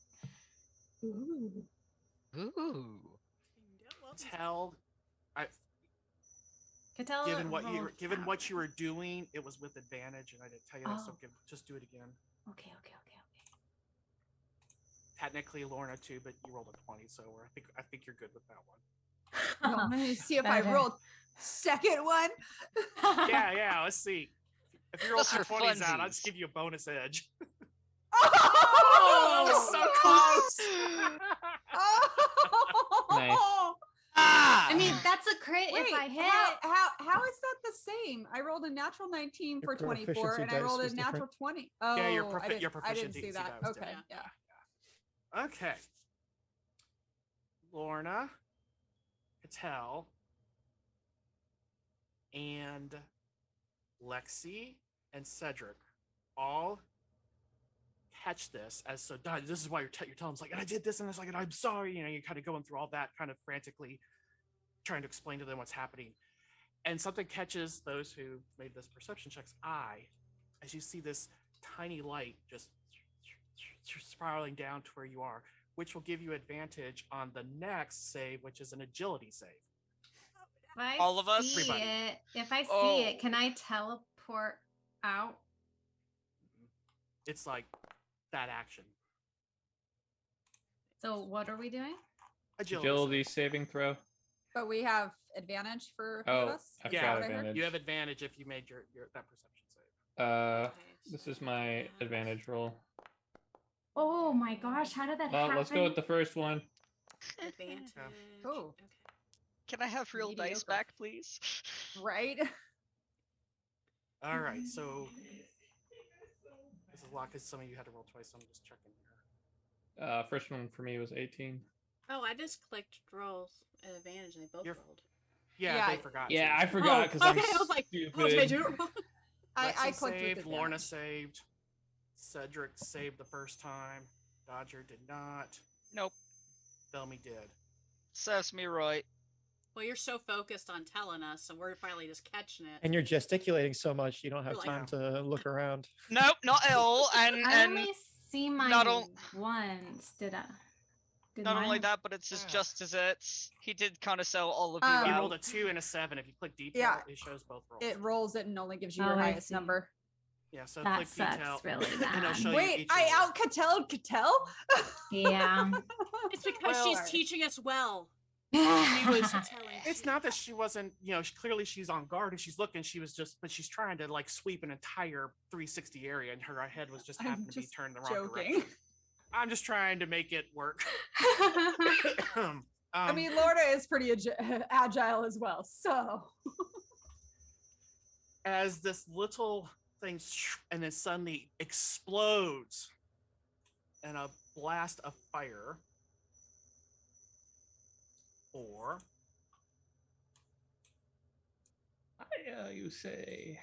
Ooh. Tell. Catella Given what rolled out. you were doing, it was with advantage, and I didn't tell you that. So just do it again. Okay. Technically, Lorna too, but you rolled a 20, so I think you're good with that one. I'm gonna see if I Better. rolled second one. Yeah. Let's see. If you roll Those are 20s out, I'll funsies. just give you a bonus edge. Oh, so close. Nice. Ah! I mean, that's a crit Wait, if I hit. how is that the same? I rolled a natural 19 for Your 24 proficiency and I dice rolled a was different. natural 20. Oh, Yeah, your I profi- didn't, your I didn't see proficiency that. die was Okay, different. yeah. Okay. Lorna, Patel, and Lexxi and Cedric all catch this as so. "Dad, this is why you're telling them, like, and I did this, and it's like, and I'm sorry. You know, you're kind of going through all that, kind of frantically trying to explain to them what's happening. And something catches those who made this perception check's eye as you see this tiny light just spiraling down to where you are, which will give you advantage on the next save, which is an agility save. If I All of us? see Everybody. it, if I see Oh. it, can I teleport out? It's like that action. So what are we doing? Agility saving throw. But we have advantage for Oh, us. I Is Yeah, that forgot what I heard? advantage. You have advantage if you made your that perception save. Uh, Okay, this so is my advantage roll. Oh my gosh, how did that Well, happen? let's go with the first one. Advantage. Oh. Okay. Can I have real dice Mediocre. back, please? Right? All right, so this is a lot because some of you had to roll twice. So I'm just checking here. First one for me was 18. Oh, I just clicked rolls at advantage and they both You're- rolled. Yeah, Yeah, they forgot. Yeah, to. I forgot because I'm okay, I was like, stupid. oh, did I do it wrong? I Lexi clicked saved, with Lorna advantage. saved, Cedric saved the first time, Dodger did not, Nope. Belmy did. Serves me right. Well, you're so focused on telling us, so we're finally just catching it. And you're gesticulating so much, you don't have You're like- time to look around. Nope, not at all. And I and only see mine not on- once. Did I? Did not only mine- that, but it's his Yeah. just desserts. He did kind of sell all of you Um, He out. rolled a 2 and a 7. If you click detail, Yeah. it shows both rolls. It rolls it and only gives you Oh, your I highest see. number. Yeah, so That click sucks detail, really and it'll bad. show you Wait, each I roll. out Cattelled? Yeah. It's because Well, she's I- teaching us well. He was. Telling It's not that she wasn't, clearly she's on guard and she's looking. She was just, but she's trying to like sweep an entire 360 area, and her head was just I'm happened to be just turned the wrong joking. direction. I'm just trying to make it work. I mean, Lorna is pretty agile as well, so. as this little thing and then suddenly explodes in a blast of fire. Or You say.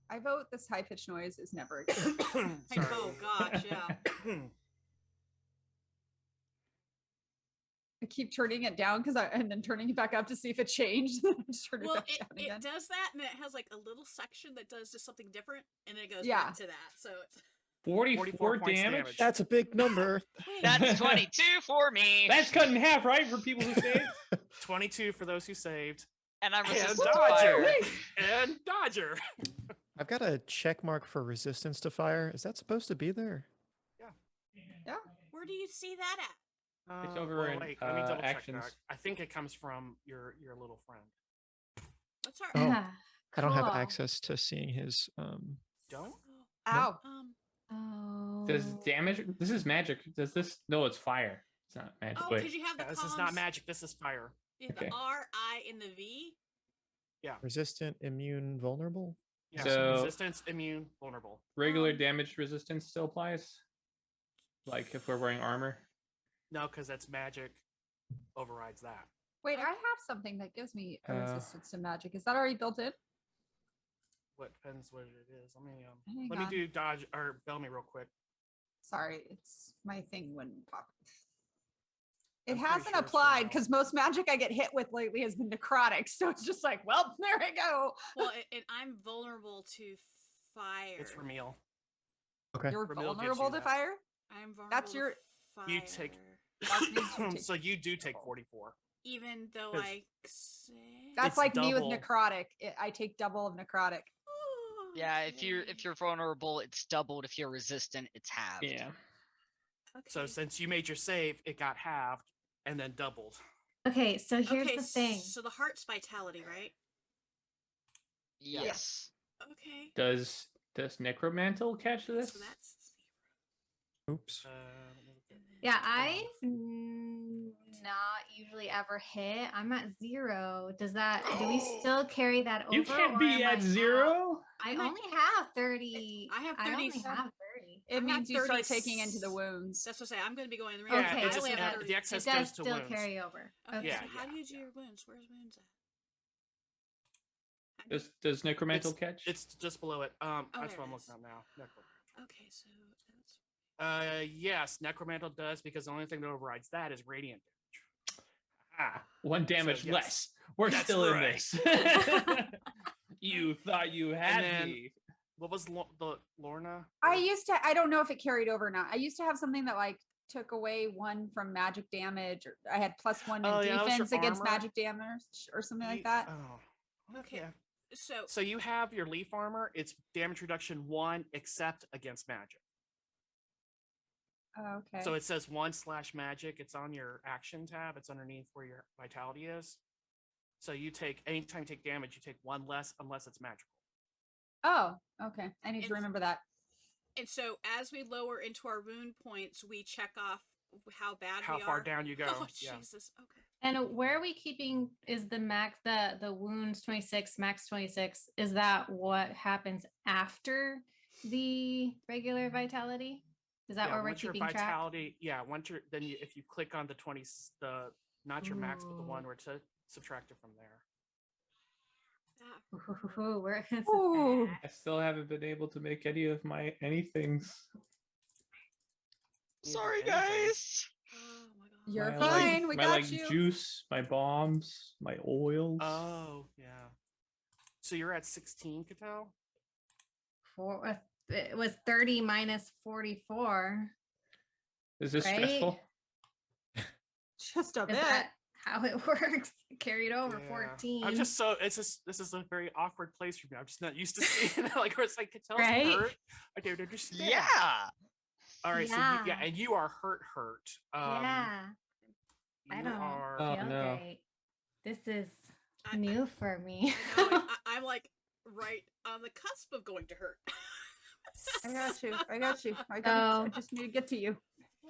I vote this high pitched noise is never a good. sorry. Oh gosh, yeah. I keep turning it down and then turning it back up to see if it changed. Just turn it Well, back it, down it again. does that, and it has like a little section that does just something different, and then it goes Yeah. back to that. So it's 44 points damage? damage. That's a big number. wait, That's 22 for me. That's cut in half, right? For people who saved? 22 for those who saved. And I'm And resistant to Dodger. fire. And Dodger. I've got a check mark for resistance to fire. Is that supposed to be there? where do you see that at? It's over in, let me double check actions. that. I think it comes from your little friend. What's our Oh. I don't have Cool. access to seeing his Don't? Ow. Oh. Does damage? This is magic. Does this? No, it's fire. It's not magic. Oh, Wait. because you have the This is not comms- magic. This is fire. You have Okay. the R, I, and the V. resistant, immune, vulnerable. Yeah, So- resistance, immune, vulnerable. Regular damage resistance still applies? Like if we're wearing armor? No, because that's magic overrides that. Wait, I have something that gives me a Uh, resistance to magic. Is that already built in? What depends what it is. Hang Let me on. do Dodge or Bellamy real quick. Sorry, it's my thing wouldn't pop. It I'm pretty hasn't sure it's applied remote. because most magic I get hit with lately has been necrotic. So it's just like, well, there we go. Well, and I'm vulnerable to fire. It's for meal. Okay. You're Ramil gives vulnerable you to that. fire. I'm vulnerable. That's to your- fire. You take- That means you take- So you do take 44. Even though 'Cause I say. That's It's like me with double. necrotic. I take double of necrotic. Yeah, if you're vulnerable, it's doubled. If you're resistant, it's halved. Yeah. So Okay. since you made your save, it got halved and then doubled. Okay, so here's Okay, the thing. so the heart's vitality, right? Yes. Okay. Does Necromantle catch this? So that's Oops. Yeah, I've not usually ever hit. I'm at 0. Does that? Do we still carry that over? You can't or be am I at out? 0. I only have 30. I have I 30. only have 30. It I'm means at you start 30. taking into the wounds. That's what I say. I'm going to be going in the Yeah, ring. Okay, it I just only have yeah, 30. the excess It does goes to still wounds. carry over. Okay, Okay. Yeah, so how yeah, do you do your wounds? Where's wounds at? Does Necromantle catch? It's just below it. That's there what it I'm is. looking at now. Necromantle. Okay, so that's Yes, Necromantle does because the only thing that overrides that is radiant damage. One damage yes. less. We're That's still in right. this. You thought you had then- me. What was the Lorna? I don't know if it carried over or not. I used to have something that like took away 1 from magic damage, or I had +1 in Oh, yeah, that was your defense against armor. magic damage or something like that. Oh, Okay. yeah. so So you have your leaf armor. It's damage reduction 1, except against magic. Oh, okay. So it says 1/magic. It's on your action tab. It's underneath where your vitality is. So you take anytime you take damage, you take 1 less unless it's magical. Oh, okay. I need to And- remember that. and so as we lower into our wound points, we check off how bad How we far are. down you go? Oh Yeah. Jesus. Okay. And where are we keeping is the max the wounds 26, max 26? Is that what happens after the regular vitality? Is that Yeah, where we're once your keeping track? vitality, yeah, once you're then you, if you click on the 20, the not your max, but the Ooh. one where to subtract it from there. That- Ooh, we're Ooh. I still haven't been able to make any of my anythings. Sorry, Anything. guys. oh my god. You're My, fine. We my got you. juice, my bombs, my oils. Oh, yeah. So you're at 16, Cattell? it was 30 minus 44. Is this right? stressful? Just a Is bit. that how it works? Carried over Yeah. 14. I'm just so this is a very awkward place for me. I'm just not used to seeing it. Like where it's like Cattell's Right? hurt. I don't understand. Yeah. All right. So Yeah. and you are hurt. Yeah. I You don't are. Oh, feel no. great. This is I- new for me. I know. I'm like right on the cusp of going to hurt. I got you. I So- just need to get to you.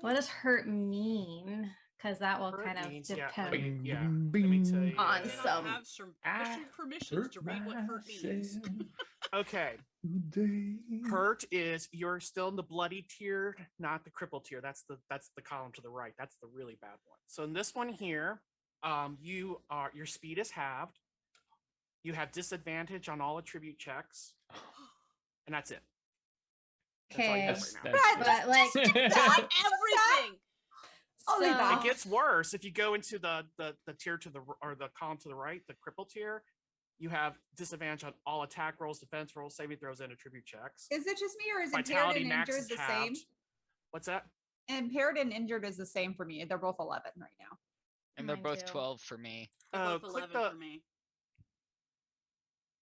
What does hurt mean? Because that will Hurt kind of means, depend. yeah, let me tell you. On I some- have some I special permissions to read what hurt means. Okay. Hurt is you're still in the bloody tier, not the crippled tier. That's the column to the right. That's the really bad one. So in this one here, your speed is halved. You have disadvantage on all attribute checks, and that's it. That's all you have Okay. right now. But like, Not everything. Only So- that. It gets worse if you go into the tier to the or the column to the right, the crippled tier. You have disadvantage on all attack rolls, defense rolls, saving throws, and attribute checks. Is it just me or is impaired Vitality and max injured is the same? halved. What's that? Impaired and injured is the same for me. They're both 11 right now. And they're Mine both too. 12 for me. They're both Click 11 for me.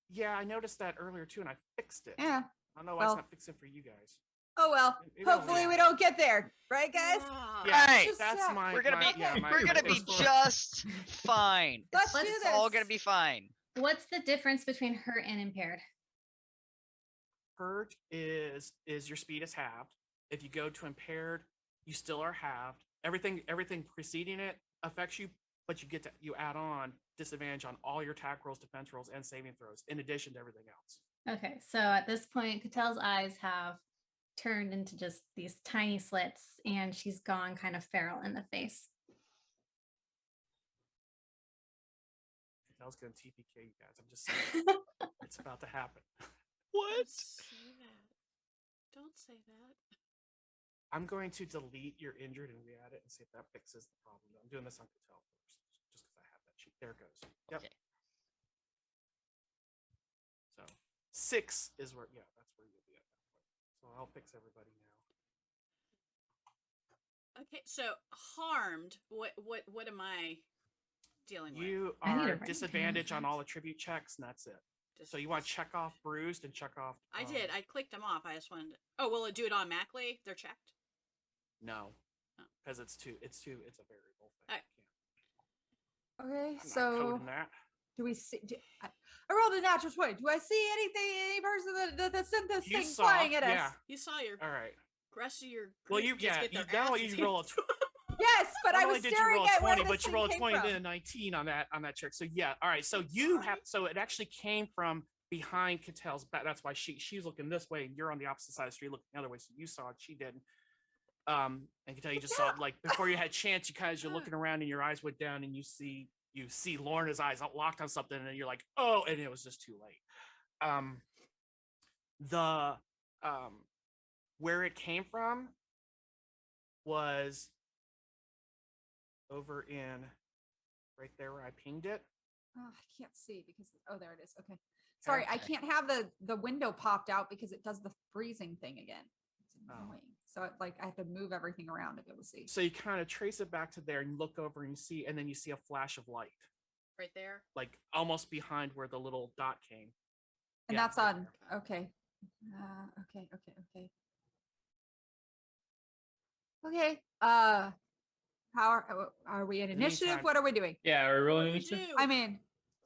Yeah, I noticed that earlier too, and I fixed it. Yeah. I don't know why Well. it's not fixing for you guys. Oh well. Maybe I'll Hopefully leave we it. don't get there, right, guys? Yeah. Yeah, Alright. Just that's check. my. We're gonna my- be yeah, my- we're gonna my be first one. just fine. Let's do It's all this. gonna be fine. what's the difference between hurt and impaired? Hurt is your speed is halved. If you go to impaired, you still are halved. Everything preceding it affects you, but you add on disadvantage on all your attack rolls, defense rolls, and saving throws, in addition to everything else. Okay, so at this point, Catelle's eyes have turned into just these tiny slits, and she's gone kind of feral in the face. I was gonna TPK you guys. I'm just saying it's about to happen. Don't say that. Don't say that. I'm going to delete your injured and re-add it and see if that fixes the problem. I'm doing this on Cattell first, just because I have that sheet. There it goes. Yep. Okay. So 6 is where, yeah, that's where you'll be at that point. So I'll fix everybody now. Okay, so harmed. What am I dealing with? You I need to are write down disadvantage on that. all attribute checks, and that's it. Just- So you want to check off bruised and check off. I did. I clicked them off. I just wanted. Oh, will it do it automatically? They're checked. No, Oh. because it's a variable thing. Alright. I can't- Okay, I'm not so coding that. do we see? I rolled a natural 20. Do I see any person that sent this You thing saw, flying at yeah. us? You saw your All right. rest of your Well, group you just get their not only asses you roll a handed to Yes, but not I only was did you staring roll at a where 20, this but you thing rolled a came 20 from. and a 19 on that trick. So yeah, all right. So you have so it actually came from behind Catel's back. That's why she's looking this way and you're on the opposite side of the street looking the other way. So you saw it, she didn't. And Catel, you just saw it like before you had chance, you're looking around and your eyes went down and you see Lorna's eyes locked on something and you're like, oh, and it was just too late. Where it came from was over in right there where I pinged it. Oh, I can't see because there it is. Okay. Sorry, I can't have the window popped out because it does the freezing thing again. It's annoying. So I have to move everything around to be able to see. So you kind of trace it back to there and you look over and then you see a flash of light. right there. Like almost behind where the little dot came. And Yeah, that's right on. there. Okay. Okay. How are we in In the initiative? meantime- What are we doing? Yeah, are we rolling What do initiative? we do? I mean,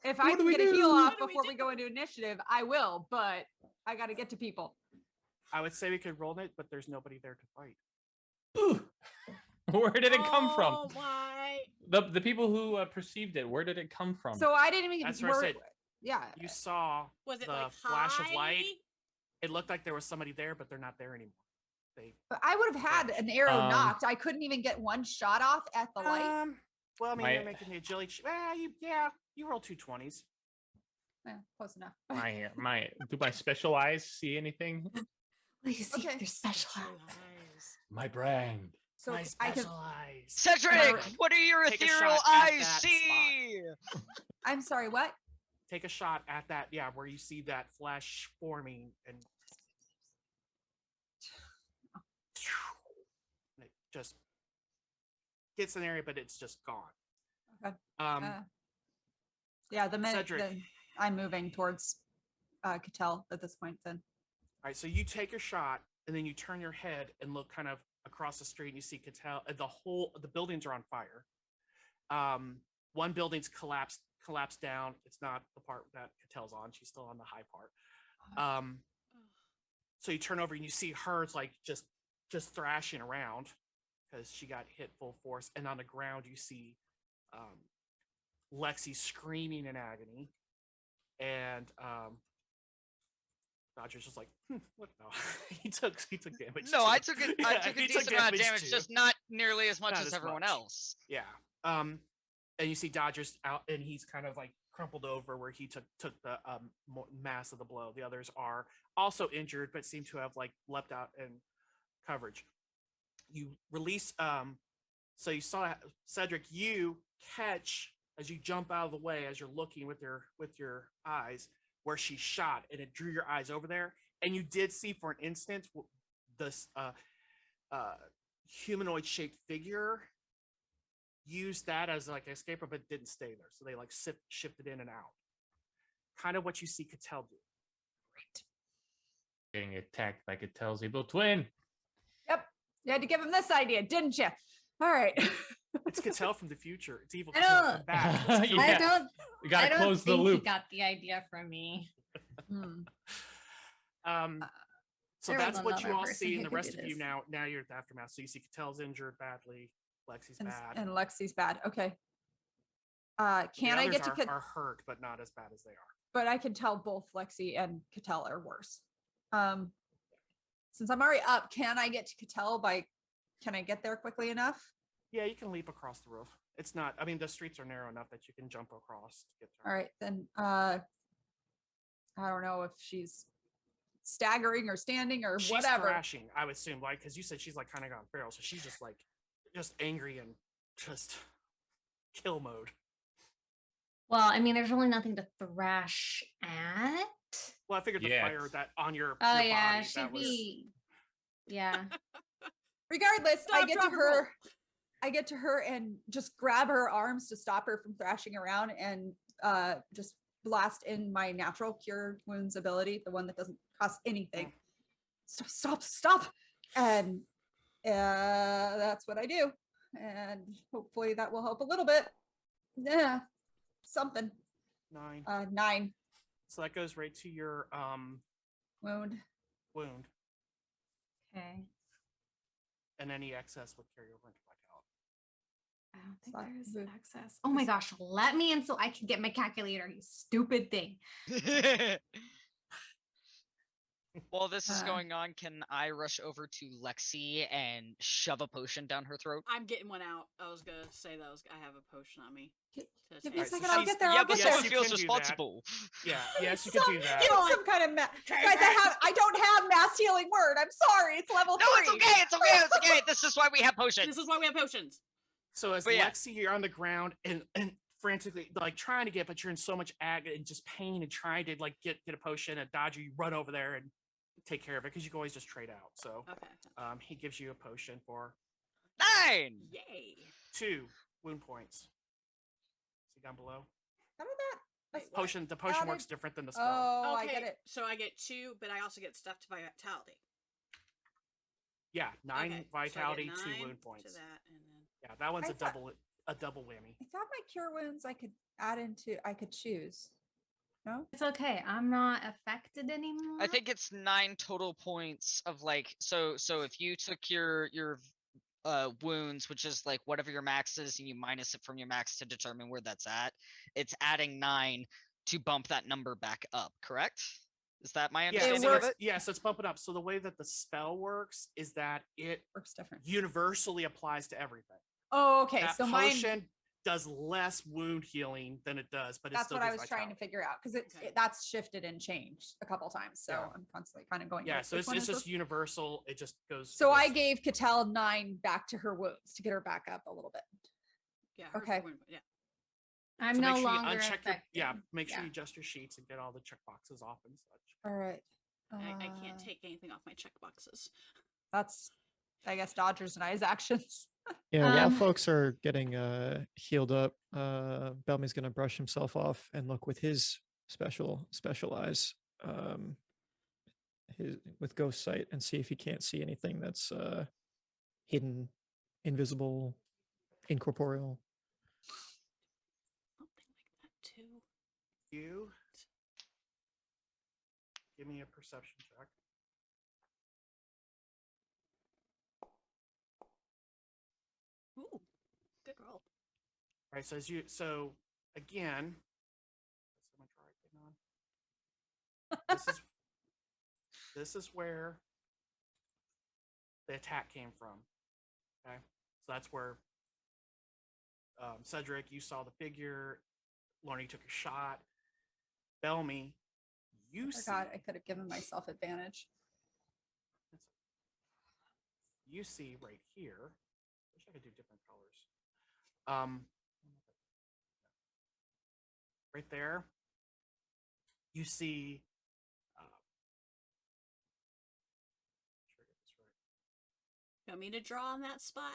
if I What do can we get a heal do? off What do we before we do? go into initiative, I will, but I got to get to people. I would say we could roll it, but there's nobody there to fight. Ooh. Where did it come from? Oh my! The people who perceived it, where did it come from? So I didn't even. That's what I said. Yeah. You saw Was it the like flash of high? light. It looked like there was somebody there, but they're not there anymore. But I would have had an arrow Um, knocked. I couldn't even get one shot off at the light. Well, I mean, My- you're making the agility. You roll 2 20s. Close enough. Do my special eyes see anything? Will you see Okay. your special Eyes. My brand. So My I can. special eyes. Cedric, what do your Take a ethereal shot at eyes that see? I'm sorry. What? Take a shot at that. Yeah, where you see that flash forming and it just gets an area, but it's just gone. Okay. Yeah. The minute Cedric. I'm moving towards Catel at this point. Then. All right, so you take your shot and then you turn your head and look kind of across the street and you see Catel. The buildings are on fire. One building's collapsed down. It's not the part that Catel's on. She's still on the high part. So you turn over and you see her like just thrashing around because she got hit full force. And on the ground you see Lexxi screaming in agony, and Dodger's just like, what the? he took damage. No, too. I took a Yeah, took a he decent amount of damage, too. just not nearly as much Not as as everyone much. else. Yeah. And you see Dodger's out, and he's kind of like crumpled over where he took the mass of the blow. The others are also injured, but seem to have like leapt out in coverage. You release. So you saw Cedric. You catch as you jump out of the way as you're looking with your eyes where she shot, and it drew your eyes over there, and you did see for an instant this humanoid shaped figure used that as like an escape, but it didn't stay there. So they like shifted in and out. Kind of what you see Catel do. Getting attacked by Catel's evil twin. Yep. You had to give him this idea, didn't you? All right. It's Catel from the future. It's evil I Catel don't- from back. It's Yeah. Catel. I don't. We gotta I don't close the think loop. He got the idea from me. So There was that's what you another all person see, and who the could rest do of you this. now you're at the aftermath. So you see Catel's injured badly, Lexi's bad. And Lexi's bad. Okay. The Can I others get to are hurt, but not as bad as they are. but I can tell both Lexi and Catel are worse. Since I'm already up, can I get to Catel can I get there quickly enough? Yeah, you can leap across the roof. It's not, I mean, the streets are narrow enough that you can jump across to get to her. All right, then I don't know if she's staggering or standing or She's whatever. thrashing, I would assume, like, because you said she's like kind of gone feral, so she's just like angry and just kill mode. Well, I mean, there's really nothing to thrash at. Well, I figured the Yeah. fire that on your Oh your yeah, body, she'd that was, be. Yeah. Regardless, I Stop, get to drop, and her. roll. I get to her and just grab her arms to stop her from thrashing around and just blast in my natural cure wounds ability, the one that doesn't cost anything. Stop. And that's what I do. And hopefully that will help a little bit. Yeah, something. 9. 9. So that goes right to your Wound. wound, Okay. and any excess would carry over into vitality. I don't think Slot there's move. access. Oh my gosh, let me in so I can get my calculator, you stupid thing. While this is Uh. going on, can I rush over to Lexxi and shove a potion down her throat? I'm getting one out. I was gonna say that I have a potion on me. Give To me a take. so second, I'll she's- get there. Yeah, I'll but get yes, there. you someone feels can do that. responsible. Yeah, yes, you could do that. Give him some kind of guys. I don't have mass healing word. I'm sorry. It's level No, 3. it's okay. It's okay. It's okay. This is why we have potions. This is why we have potions. So as But yeah. Lexi, you're on the ground and frantically like trying to get, but you're in so much agony and just pain and trying to like get a potion and dodge you run over there and take care of it because you can always just trade out. So Okay. he gives you a potion for 9. Yay. 2 wound points. See down below. How did that? Wait, what? Potion. The potion How works did- different than the spell. Oh, Okay, I get it. So I get 2, but I also get stuff to vitality. Yeah, 9 Okay, so I get vitality, 9 2 wound to points. that, and then Yeah, that one's I a thought- double whammy. I thought my cure wounds I could add into. I could choose. No. It's okay. I'm not affected anymore. I think it's 9 total points of like so if you took your wounds, which is like whatever your max is, and you minus it from your max to determine where that's at, it's adding 9 to bump that number back up, correct? Is that my Yeah, understanding so of it? yeah, so it's bumping up. So the way that the spell works is that it Works different. universally applies to everything. Oh, okay. That So mine. potion does less wound healing than it does, but it That's still what I gives was trying to vitality. figure out because Okay. that's shifted and changed a couple times. So Yeah. I'm constantly kind of going. Yeah, "Wait, so which it's one is just this?" universal. It just goes. So it I goes- gave Cattell 9 back to her wounds to get her back up a little bit. yeah. her Okay. wound- Yeah. I'm so no make sure you longer uncheck affected. yeah, make sure Yeah. you adjust your sheets and get all the check boxes off and such. All right. I can't take anything off my checkboxes. That's, I guess, Dodgers and I's actions. Yeah, while Um, folks are getting healed up, Bellamy's gonna brush himself off and look with his special eyes, his with ghost sight, and see if he can't see anything that's hidden, invisible, incorporeal. Something like that too. You give me a perception check. Ooh, good roll. All right, so again, someone try again on. This is where the attack came from. Okay, so that's where Cedric, you saw the figure. Lorne took a shot. Bellamy, you I see. forgot I could have given myself advantage. You see right here. Wish I could do different colors. Right there. You see. Sure I get this right. You want me to draw on that spot?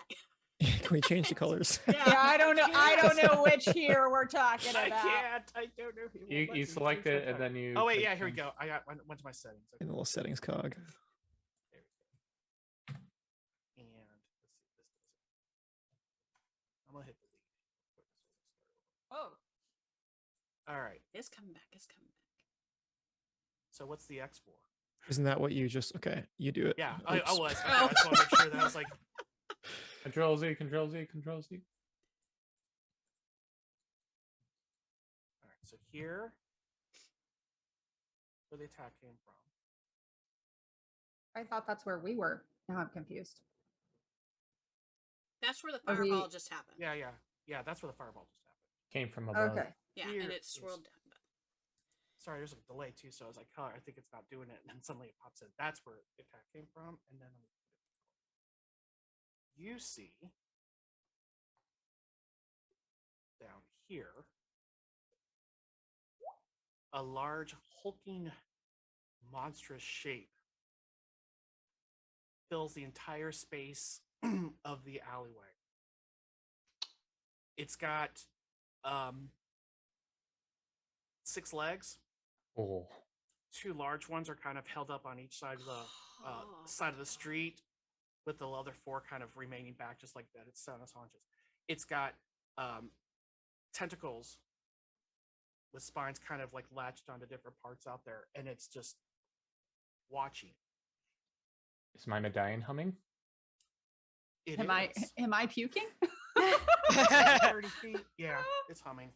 Can we change the colors? Yeah, I don't know. I don't know which here we're talking I about. can't. I don't know. He won't let You me select choose it the and then you. Oh wait, click yeah. Here we change. go. went to my settings. In the little settings cog. There we go. And let's see if this does it. I'm gonna hit delete. Oh, All right. It's coming back. It's coming back. So what's the X for? Isn't that what you just? Okay, you do it. Yeah, I Oops. was. Okay, I just want to make sure that I was like. Control Z, Control Z, Control Z. All right. So here, where the attack came from. I thought that's where we were. Now I'm confused. That's where the Are we- fireball just happened. Yeah. That's where the fireball just happened. Came from above. Okay. Yeah, Here and it is- swirled down. Sorry, there's a delay too, so I was like, "Oh, I think it's not doing it," and then suddenly it pops in. That's where the attack came from, and then you see down here a large hulking monstrous shape fills the entire space of the alleyway. It's got 6 legs. Oh. 2 large ones are kind of held up on each side of the side of the street, with the other 4 kind of remaining back, just like that. It's on its haunches. It's got tentacles with spines kind of like latched onto different parts out there, and it's just watching. Is my medallion humming? It Am is. I puking? 30 feet. Yeah, it's humming.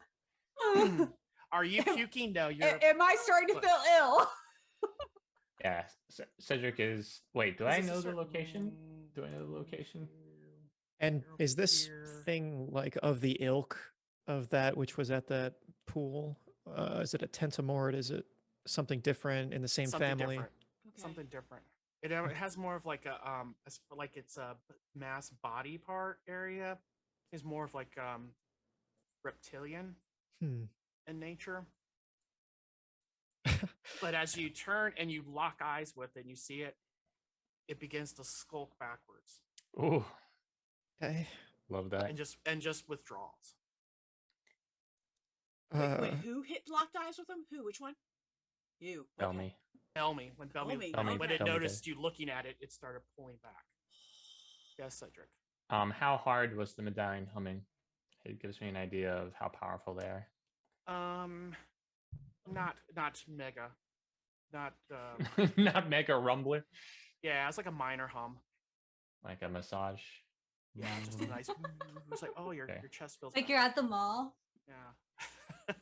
Are you puking? No, you're. Am I starting to feel ill? Yeah, Cedric is. Wait, do Is I this a know the certain- location? Do I know the location? And You're is this here. thing like of the ilk of that which was at that pool? Is it a tentamort? Is it something different in the same Something family? different. Something different. It has more of like a like it's a mass body part area. Is more of like reptilian Hmm. in nature. But as you turn and you lock eyes with it and you see it, it begins to skulk backwards Ooh, Okay. love that. and just withdraws. Wait, who hit locked eyes with him? Who? Which one? You. Tell Okay. me. Belmy, when Belmy, Belmy, when okay. it Belmy noticed did. you looking at it, it started pulling back. Yes, Cedric. How hard was the medallion humming? It gives me an idea of how powerful they are. Not mega, not Not mega rumbler, yeah, it's like a minor hum. like a massage. Yeah, just a nice. It's like, oh, your Okay. your chest feels Like better. you're at the mall. Yeah.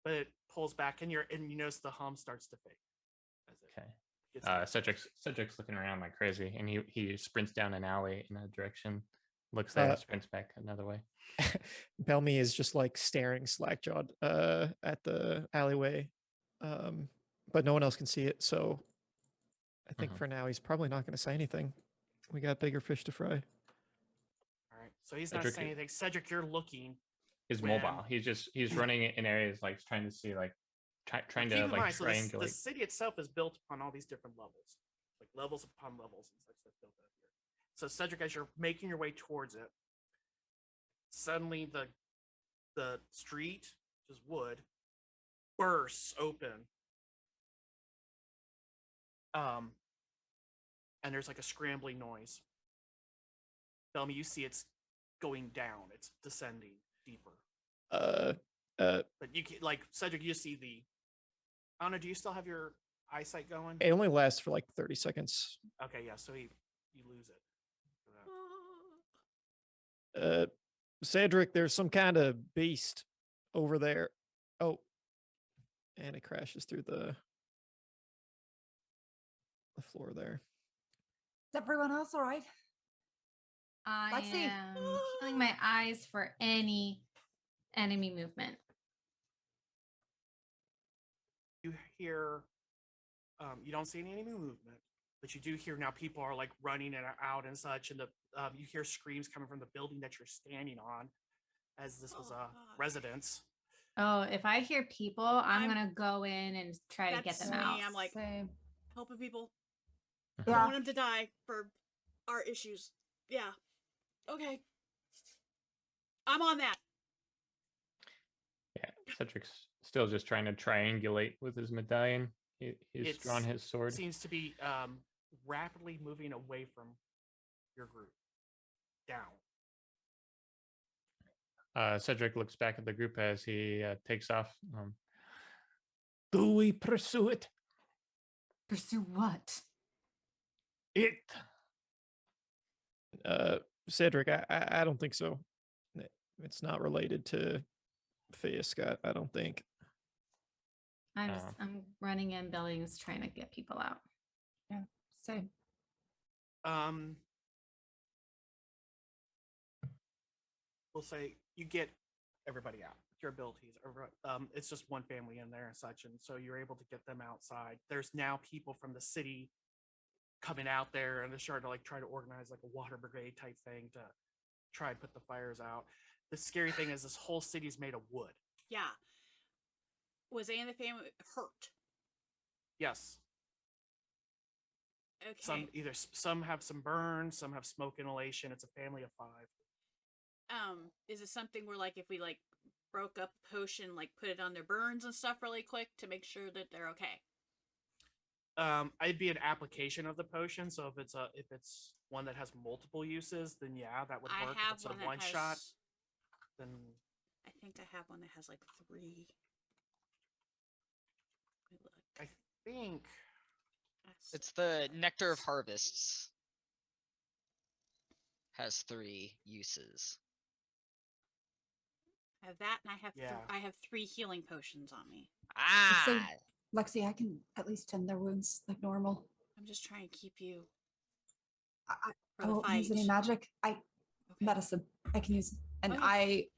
But it pulls back, and you notice the hum starts to fade. As it Okay. gets down. Cedric's looking around like crazy, and he sprints down an alley in a direction, looks there, sprints back another way. Belmy is just like staring slack-jawed at the alleyway, but no one else can see it. So I think Mhm. for now he's probably not going to say anything. We got bigger fish to fry. All right, so he's not Cedric- saying anything. Cedric, you're looking. He's When- mobile. He's running in areas like trying to see like trying Keep to in like mind, so the triangulate. city itself is built upon all these different levels, like levels upon levels and such that's built out here. So Cedric, as you're making your way towards it, suddenly the street, which is wood, bursts open. And there's like a scrambling noise. Belmy, you see it's going down. It's descending deeper. But you can, like Cedric, you see the. Anna, do you still have your eyesight going? It only lasts for like 30 seconds. Okay, yeah. So you lose it. For that. Cedric, there's some kind of beast over there. Oh, and it crashes through the floor there. Is everyone else all right? I Lexxi. am peeling my eyes for any enemy movement. You hear. You don't see any enemy movement, but you do hear now people are like running and out and such, and you hear screams coming from the building that you're standing on, as this was Oh, a God. residence. Oh, if I hear people, I'm I'm- gonna go in and try to get That's them me. out. I'm like Same. helping people. Mhm. Don't Yeah. want them to die for our issues. Yeah. Okay. I'm on that. Yeah, Cedric's still just trying to triangulate with his medallion. He's drawn his sword. Seems to be rapidly moving away from your group. Down. Cedric looks back at the group as he takes off. Do we pursue it? Pursue what? It. Cedric, I don't think so. It's not related to Fisk, I don't think. I'm running in buildings trying to get people out. Yeah. Same. We'll say you get everybody out. Your abilities. It's just one family in there and such, and so you're able to get them outside. There's now people from the city coming out there, and they're starting to like try to organize like a water brigade type thing to try and put the fires out. The scary thing is this whole city is made of wood. Yeah. Was any of the family hurt? Yes. Okay. Some have some burns, some have smoke inhalation. It's a family of 5. Is it something where like if we like broke up a potion, like put it on their burns and stuff really quick to make sure that they're okay? I'd be an application of the potion. So if it's one that has multiple uses, then yeah, that would I work. have If it's one a that one shot, has- then I think I have one that has like 3. Let me look. I think It's the Nectar of Harvests. Has 3 uses. I have that, and I have Yeah. I have 3 healing potions on me. Ah, Lexi, I can at least tend their wounds like normal. I'm just trying to keep you I for the won't fight. use any magic. Okay. Medicine I can use, and Okay.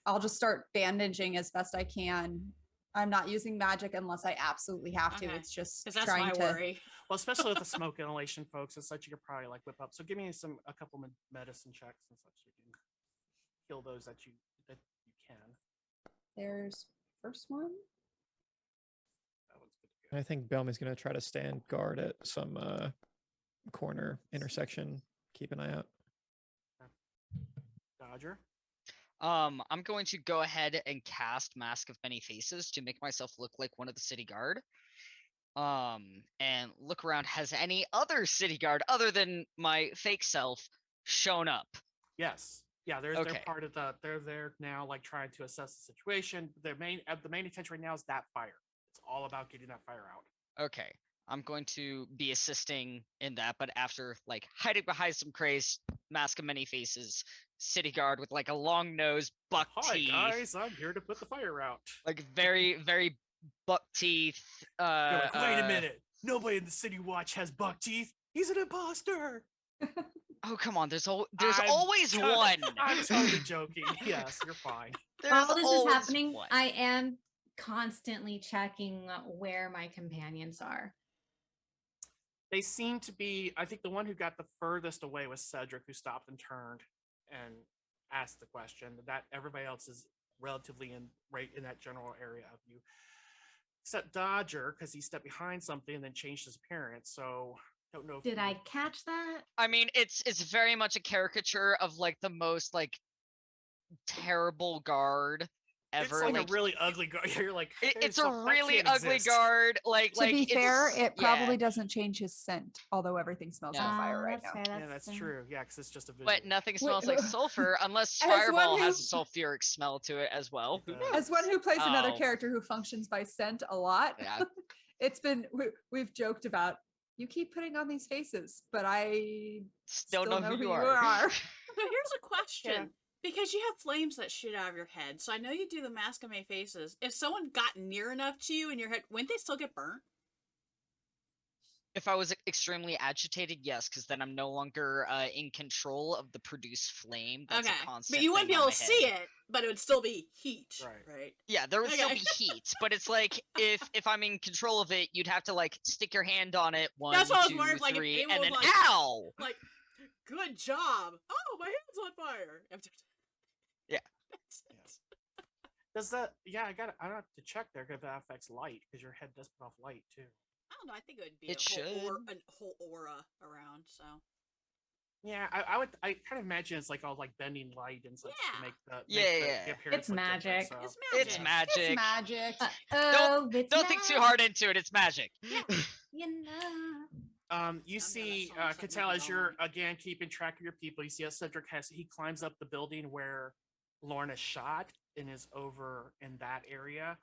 I'll just start bandaging as best I can. I'm not using magic unless I absolutely have to. Okay. It's just Because that's trying my to. worry. well, especially with the smoke inhalation, folks, and such, you could probably like whip up. So give me a couple medicine checks and such. You can heal those that you can. There's first one. That one's good to go. I think Belmy's gonna try to stand guard at some corner intersection. Keep an eye out. Dodger. I'm going to go ahead and cast Mask of Many Faces to make myself look like one of the city guard. And look around. Has any other city guard other than my fake self shown up? Yes. Yeah, they're part of they're there now, like trying to assess the situation. The main attention right now is that fire. It's all about getting that fire out. Okay. I'm going to be assisting in that, but after like hiding behind some craze, Mask of Many Faces, city guard with like a long nose, buck teeth. Hi guys, I'm here to put the fire out. Like very, very buck teeth. You're like, wait a minute. Nobody in the city watch has buck teeth. He's an imposter. Oh come on, there's I'm always one. I'm totally joking. Yes, you're fine. While this is always happening, one. I am constantly checking where my companions are. They seem to be. I think the one who got the furthest away was Cedric, who stopped and turned and asked the question. That everybody else is relatively right in that general area of you, except Dodger, because he stepped behind something and then changed his appearance. So don't know. Did I catch that? I mean, it's very much a caricature of like the most like terrible guard ever. It's like a really ugly guard. You're like, it's a really ugly guard. To be fair, it's- it probably doesn't change his scent, although everything smells Yeah. like fire right now. Fair, Yeah, that's fair. true. Yeah, because it's just a visual. But nothing smells like sulfur unless As one Fireball has who- a sulfuric smell to it as well. As one who plays another Oh. character who functions by scent a lot, Yeah. it's been we've joked about. You keep putting on these faces, but I Still know who you are. But here's a question. Because you have flames that shoot out of your head, so I know you do the Mask of Many Faces. If someone got near enough to you in your head, wouldn't they still get burnt? If I was extremely agitated, yes, because then I'm no longer in control of the produced flame. That's Okay, a constant but you wouldn't be thing able on to my see head. it, but it would still be heat, Right. right? Yeah, there would still Okay. be heat, but it's like if I'm in control of it, you'd have to like stick your hand on it. One, That's what I was two, wondering, like, if three, anyone and then was like- ow! Like, good job. Oh, my hand's on fire. Yeah. Does that? Yeah, I don't have to check there because that affects light because your head does put off light too. I don't know. I think it would be It a whole aura around. So Yeah, I kind of imagine it's like all like bending light and such to make the Yeah. appearance It's look different, magic. so. It's magic. It's magic. It's Don't think too hard into it. It's magic. You know. You see, song something Cattell, as about you're it. again keeping track of your people, you see how Cedric he climbs up the building where Lorna shot and is over in that area.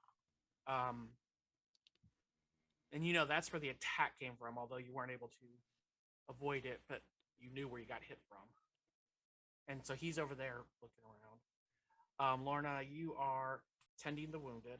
And you know that's where the attack came from, although you weren't able to avoid it, but you knew where you got hit from. And so he's over there looking around. Lorna, you are tending the wounded.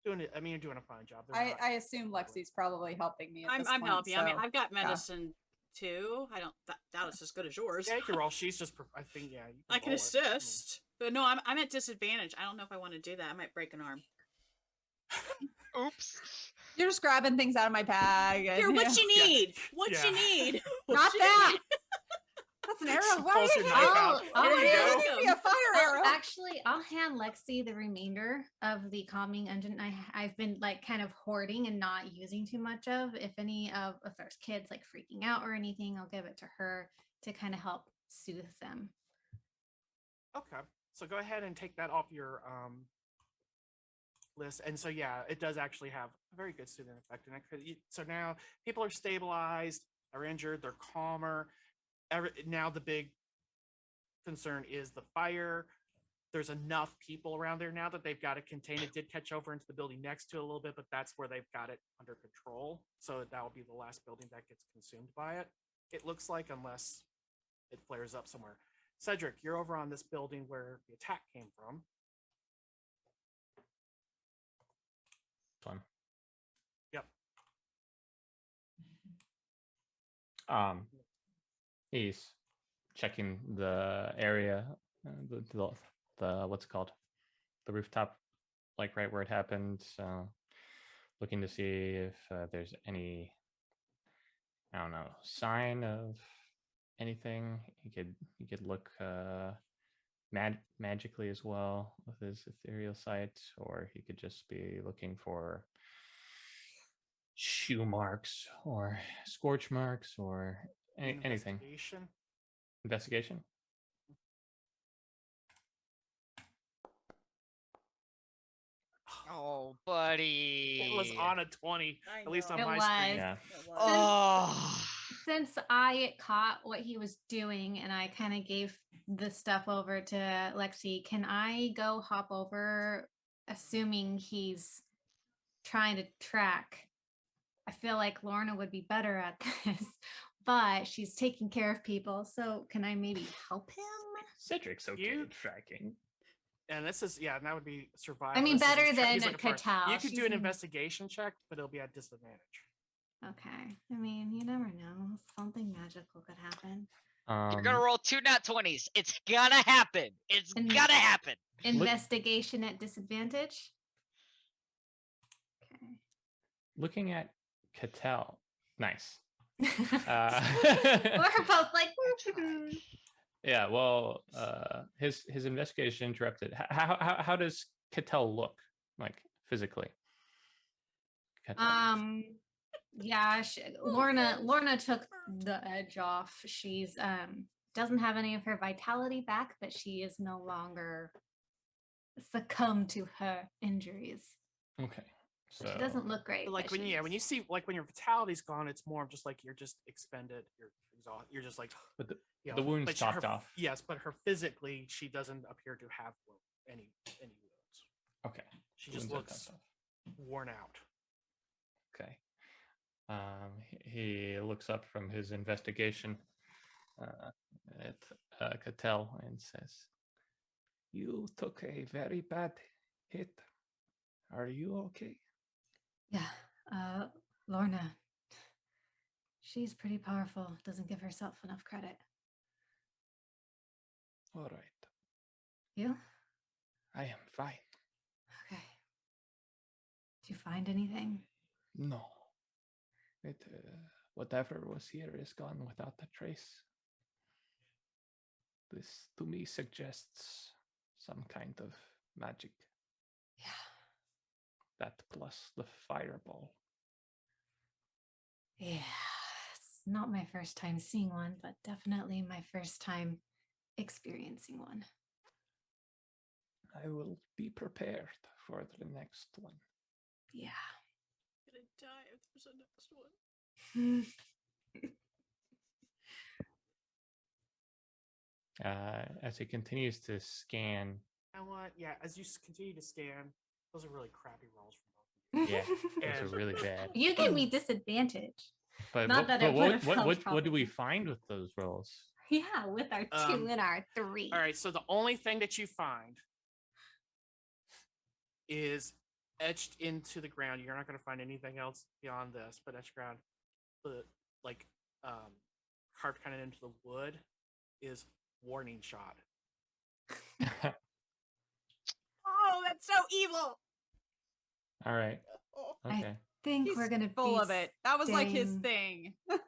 Doing it. I mean, you're doing a fine job. They're not- I assume Lexi's probably helping me. At I'm this point, helping you. I mean, so, I've got yeah. medicine too. I don't. That was as good as yours. Yeah, you can roll. She's just. I think. Yeah. You I can roll it. I mean, assist, but no, I'm at disadvantage. I don't know if I want to do that. I might break an arm. Oops. You're just grabbing things out of my bag. And, Here, what yeah. you need? What Yeah. you need? Not What you that. need? That's an arrow. She Why pulls are her you knife here? out. I'll There you hand- go. Give me a fire arrow. Actually, I'll hand Lexi the remainder of the calming engine I've been like kind of hoarding and not using too much of. If there's kids like freaking out or anything, I'll give it to her to kind of help soothe them. Okay, so go ahead and take that off your list. And so yeah, it does actually have a very good soothing effect. And so now people are stabilized, are injured, they're calmer. Now the big concern is the fire. There's enough people around there now that they've got it contained. It did catch over into the building next to it a little bit, but that's where they've got it under control. So that will be the last building that gets consumed by it. It looks like, unless it flares up somewhere. Cedric, you're over on this building where the attack came from. Fun. Yep. He's checking the area, the what's it called, the rooftop, like right where it happened. Looking to see if there's any, I don't know, sign of anything. He could look magically as well with his ethereal sight, or he could just be looking for shoe marks or scorch marks or anything. Investigation. Oh, buddy. It was on a 20, at least on It my was. screen. Yeah. Oh. Since I caught what he was doing and I kind of gave the stuff over to Lexi, can I go hop over, assuming he's trying to track? I feel like Lorna would be better at this, but she's taking care of people. So can I maybe help him? Cedric's okay at tracking. And this is, yeah, and that would be survival. I mean, This is better his than he's looking for- Catal. You could do She's an in- investigation check, but it'll be at disadvantage. Okay. I mean, you never know. Something magical could happen. You're gonna roll 2 nat 20s. It's gonna happen. It's And- gonna happen. Investigation at disadvantage. Okay. Looking at Catal, nice. We're both like, Yeah, well, his investigation interrupted. How does Catal look like physically? Catal. Yeah, Lorna took the edge off. She's doesn't have any of her vitality back, but she is no longer succumbed to her injuries. Okay, so She doesn't look great. Like but when she's- you see, like when your vitality's gone, it's more of just like you're just expended, you're exhausted, you're just like, but you know, the wound's but chopped her- off. Yes, but her physically, she doesn't appear to have any wounds. Okay, She just wounds are looks chopped worn out. Okay. He looks up from his investigation at Catal and says, "You took a very bad hit. Are you okay?" Yeah, Lorna. She's pretty powerful. Doesn't give herself enough credit. All right. You? I am fine. Okay. Did you find anything? No. It whatever was here is gone without a trace. This to me suggests some kind of magic. Yeah. That plus the fireball. Yeah. It's not my first time seeing one, but definitely my first time experiencing one. I will be prepared for the next one. Yeah. I'm gonna die if there's a next one. As he continues to scan, You know what? Yeah, as you continue to scan, those are really crappy rolls from both. yeah, those And- are really bad. You give me disadvantage. But Not what, that but it would've helped what do we probably. find with those rolls? Yeah, with our 2 and our 3. All right, so the only thing that you find is etched into the ground. You're not going to find anything else beyond this, but etched ground, but like carved kind of into the wood is warning shot. Oh, that's so evil. All right. Oh. Okay. Think He's we're gonna full be of it. That was like his staying- thing.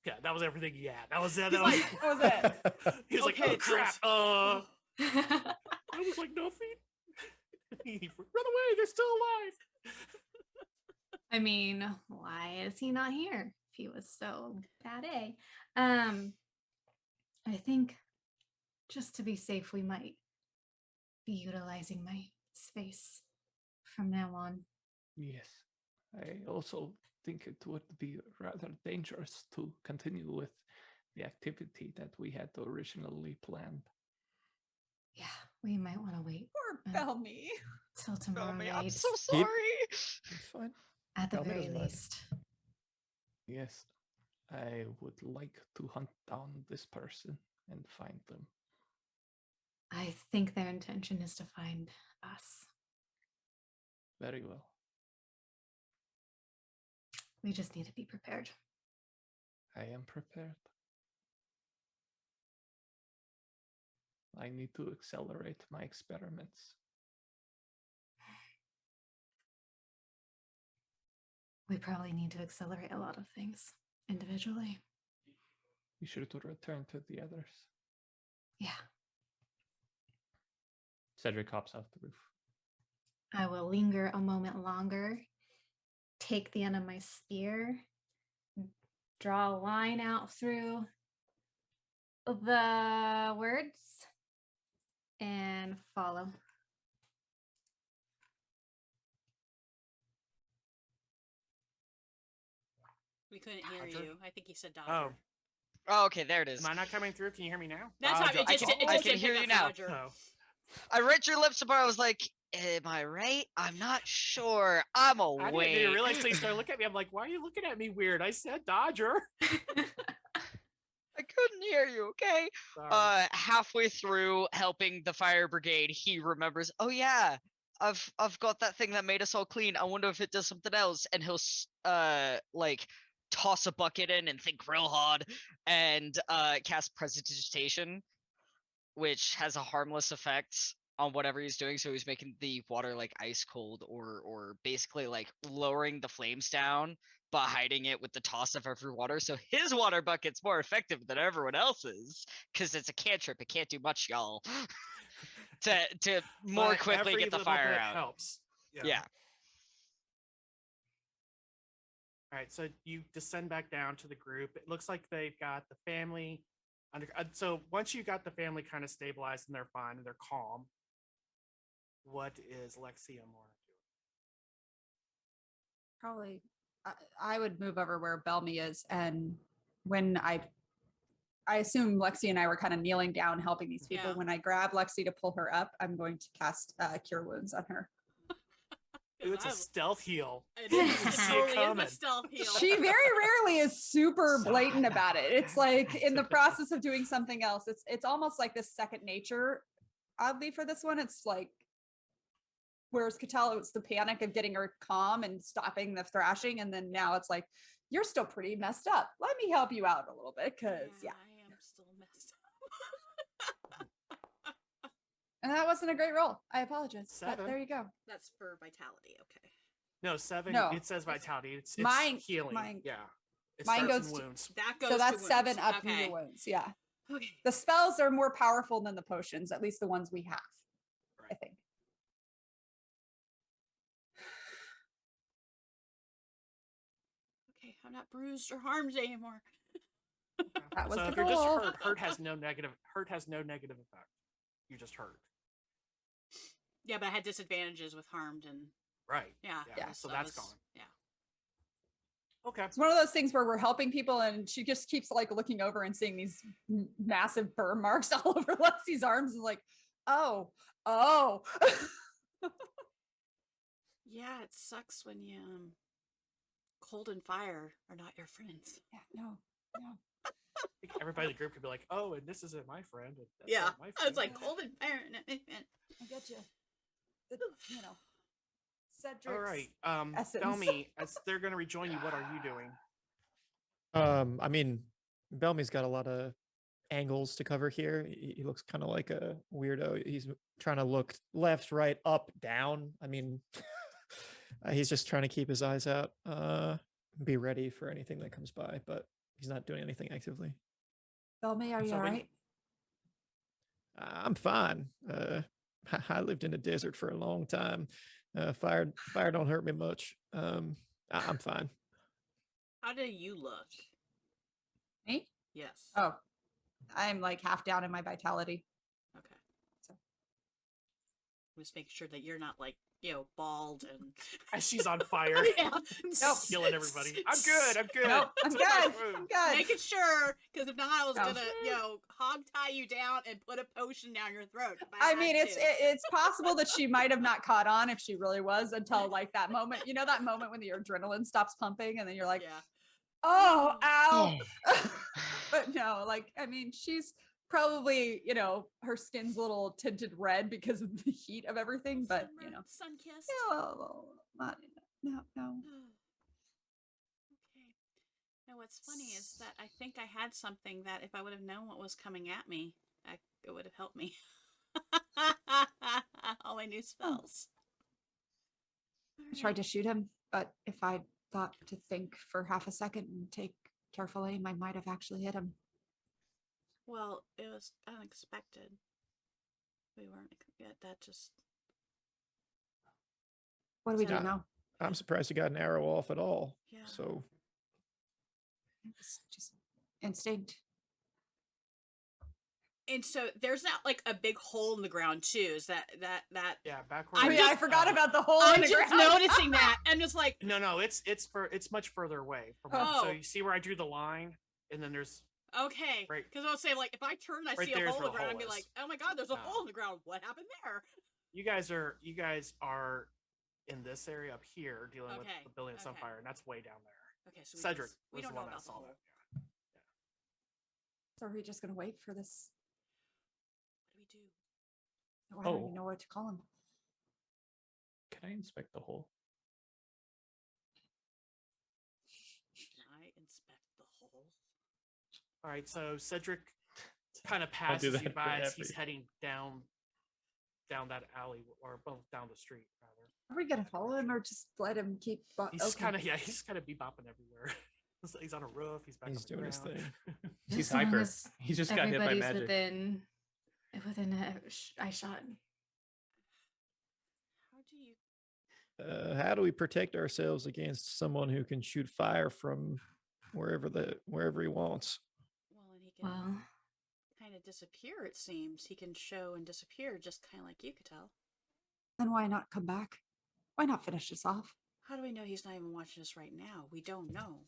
Yeah, that was everything. Yeah, that was it. He's like, that was it. He was like, Okay, oh crap. I was like, nothing. Run away! They're still alive. I mean, why is he not here if he was so bad? I think just to be safe, we might be utilizing my space from now on. Yes. I also think it would be rather dangerous to continue with the activity that we had originally planned. We might want to wait Poor Uh, Belmy. till tomorrow Bellamy, night. I'm so Keep- sorry. It's fine. At the Belmy very doesn't mind. least. Yes, I would like to hunt down this person and find them. I think their intention is to find us. Very well. We just need to be prepared. I am prepared. I need to accelerate my experiments. We probably need to accelerate a lot of things individually. Be sure to return to the others. Yeah. Cedric hops off the roof. I will linger a moment longer, take the end of my spear, draw a line out through the words, and follow. We couldn't hear Dodger? you. I think he said Oh, Dodger. Oh, okay, there it is. am I not coming through? Can you hear me now? That's how it I just, can- it I just can didn't hear pick you up now. Dodger. Oh. I read your lips apart. I was like, am I right? I'm not sure. I'm I didn't away. even realize till you started looking at me. I'm like, why are you looking at me weird? I said Dodger. I couldn't hear you, okay? Sorry. Halfway through helping the fire brigade, he remembers, oh yeah, I've got that thing that made us all clean. I wonder if it does something else. And he'll like toss a bucket in and think real hard and cast prestidigitation, which has a harmless effect on whatever he's doing. So he's making the water like ice cold or basically like lowering the flames down by hiding it with the toss of every water. So his water bucket's more effective than everyone else's because it's a cantrip. It can't do much, y'all. to more But quickly every get the little fire bit out. helps. Yeah. All right, so you descend back down to the group. It looks like they've got the family under. So once you got the family kind of stabilized and they're fine and they're calm, what is Lexi and Laura doing? Probably, I would move over where Belmy is, and when I assume Lexi and I were kind of kneeling down helping these people. Yeah. When I grab Lexi to pull her up, I'm going to cast Cure Wounds on her. Ooh, it's a stealth heal. It is. It See it totally is coming. a stealth heal. She very rarely is super blatant about it. It's like in the process of doing something else. It's almost like this second nature. Oddly, for this one, it's like whereas Catella, it's the panic of getting her calm and stopping the thrashing, and then now it's like you're still pretty messed up. Let me help you out a little bit, because yeah. I am still messed up. And that wasn't a great roll. I apologize. But 7. there you go. That's for vitality. Okay. No, 7. No. It says vitality. It's Mine- healing. mine- Yeah. It mine starts goes in to- wounds. That goes So that's to 7 wounds. up Okay. your wounds. Yeah. Okay. The spells are more powerful than the potions, at least the ones we have. I Right. think. Okay. I'm not bruised or harmed anymore. That was So the if you're just goal. hurt has no negative effect. You just hurt. Yeah, but I had disadvantages with harmed and Right. yeah. Yeah. So that's gone. Yeah. Okay. It's one of those things where we're helping people, and she just keeps like looking over and seeing these massive burn marks all over Lexi's arms, and like, oh. Yeah, it sucks when you cold and fire are not your friends. Yeah, no. I think everybody in the group could be like, oh, and this isn't my friend. And that's Yeah. not my I friend. was like cold and fire. I get you. Cedric's All right. essence. Tell me, as they're going to rejoin you, what are you doing? I mean, Belmy's got a lot of angles to cover here. He looks kind of like a weirdo. He's trying to look left, right, up, down. I mean, he's just trying to keep his eyes out, be ready for anything that comes by, but he's not doing anything actively. Belmy, are you So all when- right? I'm fine. I lived in the desert for a long time. Fire don't hurt me much. I'm fine. How do you look? Me? Yes. Oh, I'm like half down in my vitality. Okay. just making sure that you're not like, bald and As she's on fire. yeah. Nope. Killing everybody. I'm good. I'm good. Nope, I'm It's good. my food. I'm good. Making sure, because if not, I was Oh. gonna, hog tie you down and put a potion down your throat. if I had mean, to. it's possible that she might have not caught on if she really was until like that moment. You know, that moment when your adrenaline stops pumping and then you're like, yeah. oh, ow. But no, like, I mean, she's probably, her skin's a little tinted red because of the heat of everything, but sun kissed. no. Okay. Now, what's funny is that I think I had something that if I would have known what was coming at me, it would have helped me. All my new spells. I tried to shoot him, but if I thought to think for half a second and take careful aim, I might have actually hit him. Well, it was unexpected. We weren't. That just. What do we do Yeah. now? I'm surprised you got an arrow off at all. Yeah. So It's just instinct. And so there's not like a big hole in the ground too. Is that? Yeah, back I'm where Oh, yeah, I forgot about the hole I'm in the just ground. noticing that. I'm just like, No, it's much further away from Oh. So you see where I drew the line, and then there's okay, Right. because I'll say like if I turn and I Right see a there's hole in where the the ground, I'd hole be is. like, oh my god, there's a No. hole in the ground. What happened there? you guys are in this area up here dealing with Okay, the building okay. Sunfire, and that's way down there. Okay, so Cedric we was don't the know one that about the saw hole. that. So are we just gonna wait for this? What do we do? Oh, I don't Oh. even know what to call him. Can I inspect the hole? Can I inspect the hole? All right, so Cedric kind of I'll do passes you that for by as he's every- heading down that alley, or both down the street rather. Are we gonna follow him or just let him keep? He's just kind of he's kind of bebopping everywhere. He's on a roof. He's back. he's on the doing his ground. thing. He's As long hyper. as He just got hit by everybody's magic. within a eye shot. How do you? How do we protect ourselves against someone who can shoot fire from wherever he wants? Well, and he can Well, kind of disappear. It seems he can show and disappear, just kind of like you could tell. Then why not come back? Why not finish this off? How do we know he's not even watching us right now? We don't know.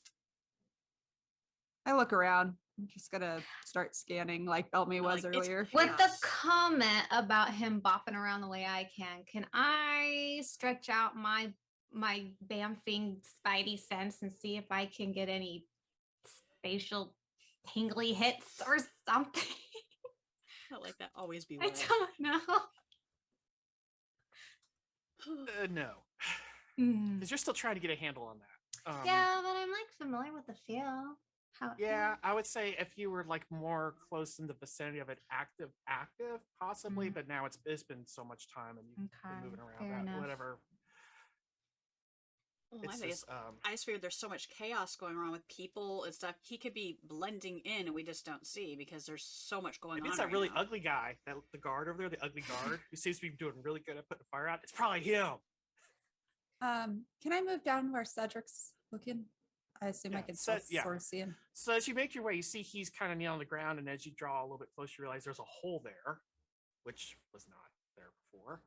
I look around. I'm just gonna start scanning like Belmy was Like, it's earlier. chaos. with the comment about him bopping around the way I can I stretch out my bamfing spidey sense and see if I can get any spatial tingly hits or something? Not like that. Always be. I don't know. No, Hmm. because you're still trying to get a handle on that. Yeah, but I'm like familiar with the feel. How it Yeah, feels. I would say if you were like more close in the vicinity of it, active, possibly. Mm. But now it's been so much time, and you've been Okay, moving around. fair enough. Whatever. Well, my It's thing just is, I just figured there's so much chaos going on with people and stuff. He could be blending in, and we just don't see because there's so much going maybe on. it's that right really now. ugly guy, the guard over there, the ugly guard who seems to be doing really good at putting fire out. It's probably him. Can I move down where Cedric's looking? I assume I Yeah, can still yeah. sort of see him. So as you make your way, you see he's kind of kneeling on the ground, and as you draw a little bit closer, you realize there's a hole there, which was not there before.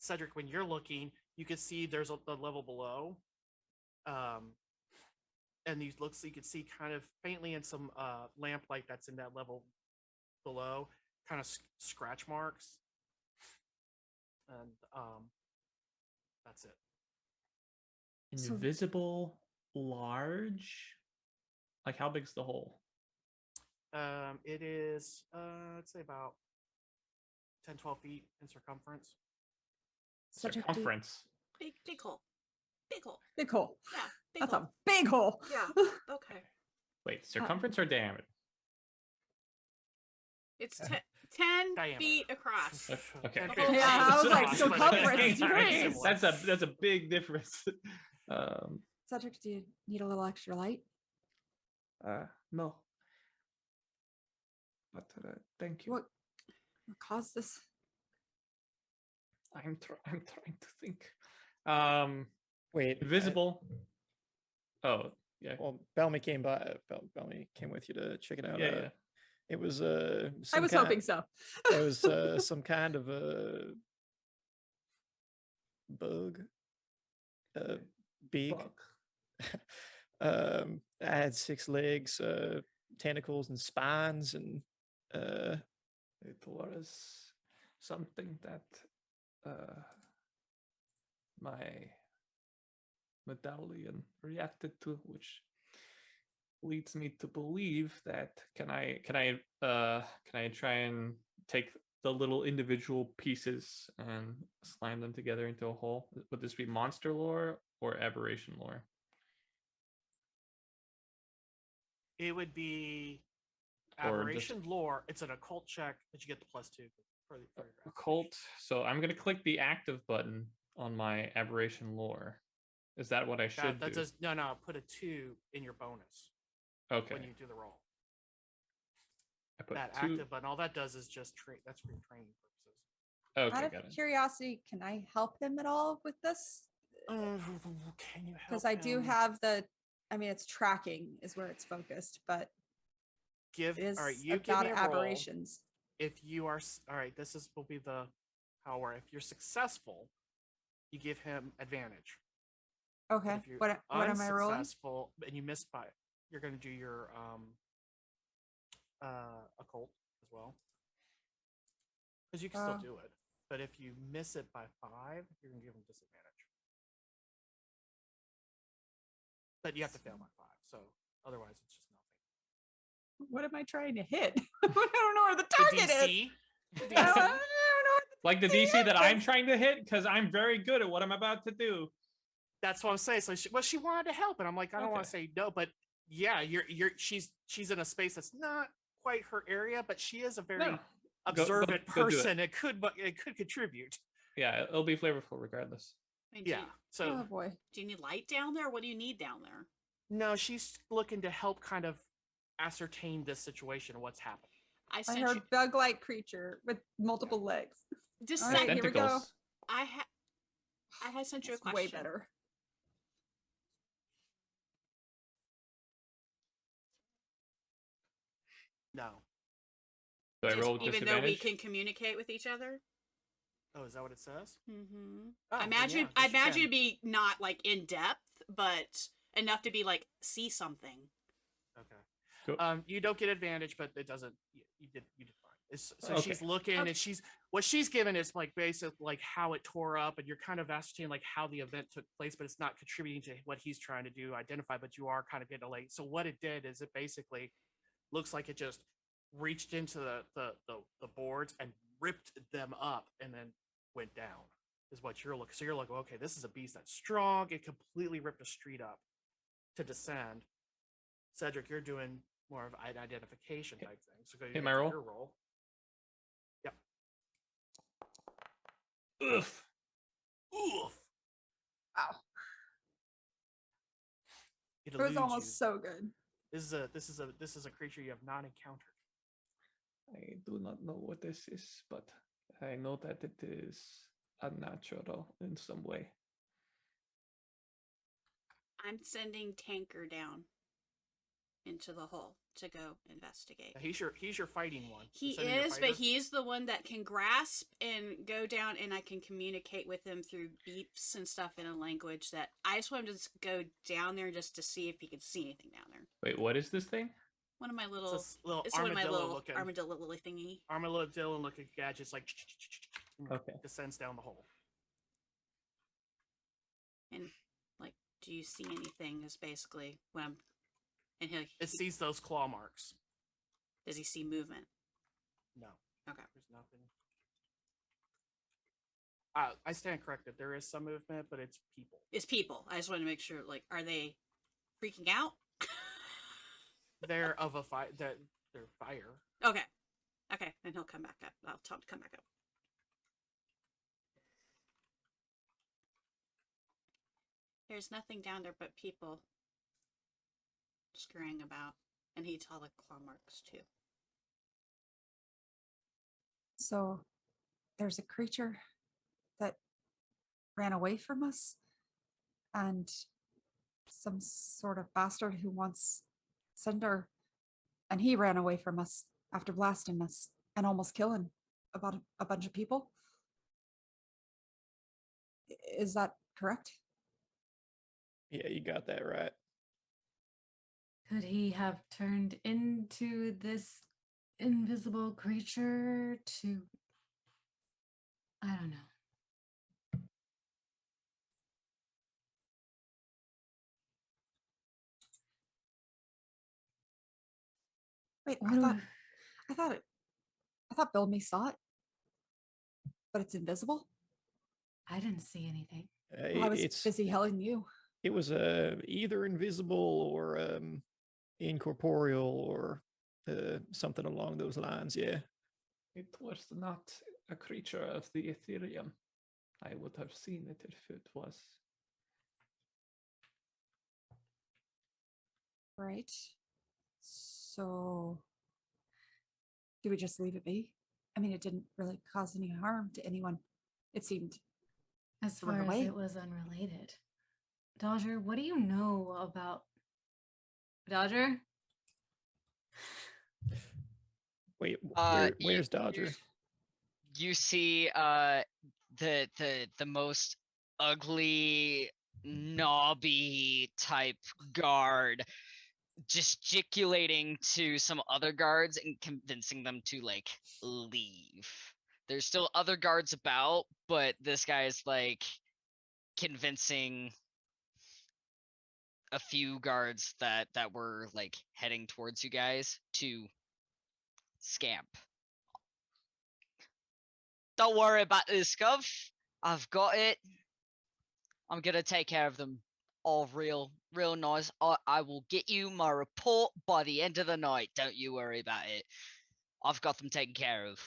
Cedric, when you're looking, you can see there's the level below, and you look so you can see kind of faintly in some lamplight that's in that level below, kind of scratch marks, and that's it. So- Invisible, large. Like how big's the hole? It is, let's say about 10-12 feet in circumference. Cedric, do- Circumference. Big hole. Big hole. Big hole. Yeah. Big That's hole. a big hole. Yeah. Okay. Wait, circumference or diameter? It's 10 Diameter. feet across. Okay. The whole Yeah, I was like, But circumference, very jeez. similar. That's a big difference. Cedric, do you need a little extra light? No. But thank you. What caused this? I'm trying to think. Wait, Invisible. Oh, yeah. well, Belmy came by. Belmy came with you to check it out. Yeah, It was I some was kind, hoping so. it was some kind of a bug, beak. I had 6 legs, tentacles, and spines, and It was something that my medallion reacted to, which leads me to believe that can I try and take the little individual pieces and slime them together into a whole? Would this be monster lore or aberration lore? It would be Or just aberration lore. It's an occult check that you get the +2 for your occult. So I'm gonna click the active button on my aberration lore. Is that what I should that do? does no. Put a 2 in your bonus Okay. when you do the roll. I put That 2. active button. All that does is just that's for your training purposes. Okay, Out of got it. curiosity, can I help him at all with this? Can you help? Because I do have I mean, it's tracking is where it's focused, but give. it is All right, you give about me a roll. aberrations. If you are all right, will be the how. If you're successful, you give him advantage. Okay. If you're What am I rolling? unsuccessful and you miss by, you're going to do your occult as well, because you can still do it. But if you miss it by 5, you're going to give him disadvantage. But you have to fail by 5, so otherwise it's just nothing. What am I trying to hit? I don't know where the target The is. DC? I don't know. Like the DC that I'm trying to hit, because I'm very good at what I'm about to do. That's what I'm saying. So she wanted to help, and I'm like, I don't want to say no, but yeah, she's in a space that's not quite her area, but she is a very observant person. It could contribute. Yeah, it'll be flavorful regardless. Yeah. So Oh boy. Do you need light down there? What do you need down there? No, she's looking to help kind of ascertain this situation and what's happening. I heard bug-like creature with multiple legs. Just all right, here we go. I had sent you a question. Way better. No. Do I roll with even though we disadvantage? can communicate with each other? Oh, is that what it says? Mm-hmm. Oh, I imagine it'd be not like in depth, but enough to be like see something. Okay. Cool. You don't get advantage, but it doesn't. You did fine. So Okay. she's looking, and what she's given is like basically like how it tore up, and you're kind of ascertaining like how the event took place, but it's not contributing to what he's trying to do, identify. But you are kind of getting late. So what it did is it basically looks like it just reached into the boards and ripped them up, and then went down. Is what you're looking. So you're like, okay, this is a beast that's strong. It completely ripped a street up to descend. Cedric, you're doing more of an identification type thing. So go Hit my roll. your roll. Yep. Oof. Oof. Wow. It was almost so good. This is a creature you have not encountered. I do not know what this is, but I know that it is unnatural in some way. I'm sending Tanker down into the hole to go investigate. He's your fighting one. He is, but he's the one that can grasp and go down, and I can communicate with him through beeps and stuff in a language that I just want him to just go down there just to see if he can see anything down there. Wait, what is this thing? One of my little, it's one of my little looking, armadillo thingy. Armadillo looking gadgets like okay, descends down the hole. And like, do you see anything? Is basically when I'm. And it sees those claw marks. Does he see movement? No. Okay. There's nothing. I stand corrected. There is some movement, but it's people. It's people. I just want to make sure. Like, are they freaking out? They're of a fire. They're fire. Okay. Okay. Then he'll come back up. I'll tell him to come back up. There's nothing down there but people scurrying about, and he saw the claw marks too. So there's a creature that ran away from us, and some sort of bastard who wants Cinder, and he ran away from us, after blasting us and almost killing about a bunch of people. Is that correct? Yeah, you got that right. Could he have turned into this invisible creature to... I don't know. Wait, What I do thought Bill me saw it, but it's invisible. I didn't see anything. Well, I was It's busy yelling you. it was either invisible or incorporeal or something along those lines. Yeah. It was not a creature of the Ætherealm. I would have seen it if it was. Right. So, do we just leave it be? I mean, it didn't really cause any harm to anyone. It seemed. As to run far as away. it was unrelated. Dodger, what do you know about... Dodger? Wait, You- where's Dodger? You see the most ugly knobby type guard gesticulating to some other guards and convincing them to like leave. There's still other guards about, but this guy is like convincing a few guards that were like heading towards you guys to scamp. Don't worry about this, Gov. I've got it. I'm gonna take care of them all real nice. I will get you my report by the end of the night. Don't you worry about it. I've got them taken care of.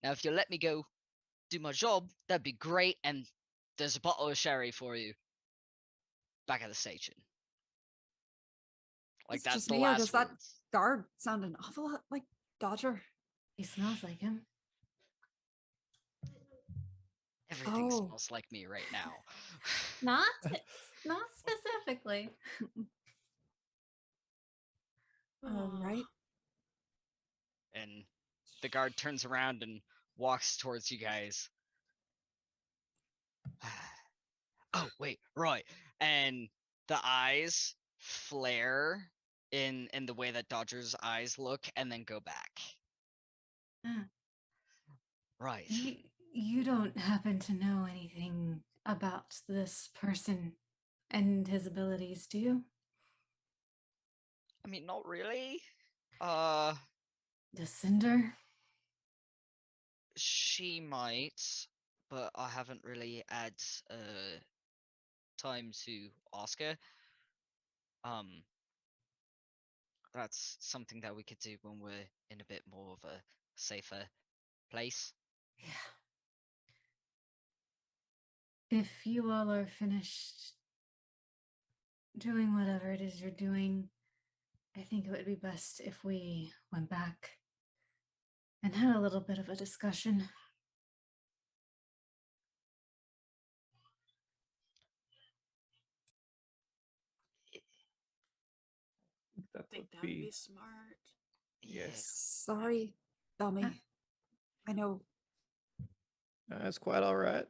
Now, if you let me go do my job, that'd be great. And there's a bottle of sherry for you back at the station. Like, Is it that's just the me, or last does that words. guard sound an awful lot like Dodger? He smells like him. Everything Oh. smells like me right now. Not specifically. Right. And the guard turns around and walks towards you guys. Oh, wait, right. And the eyes flare in the way that Dodger's eyes look and then go back. Right. You don't happen to know anything about this person and his abilities, do you? I mean, not really. The Cinder? She might, but I haven't really had time to ask her. That's something that we could do when we're in a bit more of a safer place. Yeah. If you all are finished doing whatever it is you're doing, I think it would be best if we went back and had a little bit of a discussion. That I think would that would be be smart. yes. Sorry, Belmy. I know. That's quite all right.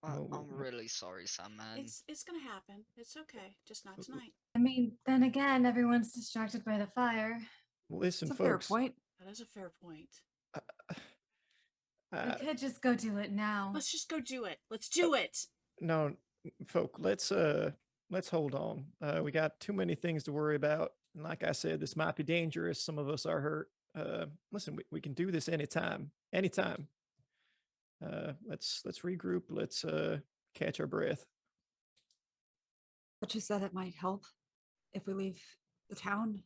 Well, I'm really sorry, Sam, man. It's gonna happen. It's okay. Just not tonight. I mean, then again, everyone's distracted by the fire. Listen, It's a fair folks. point. That is a fair point. We could just go do it now. Let's just go do it. Let's do it. No, folk, let's hold on. We got too many things to worry about. And like I said, this might be dangerous. Some of us are hurt. Listen, we can do this anytime. Anytime. Let's regroup. Let's catch our breath. But you said it might help if we leave the town.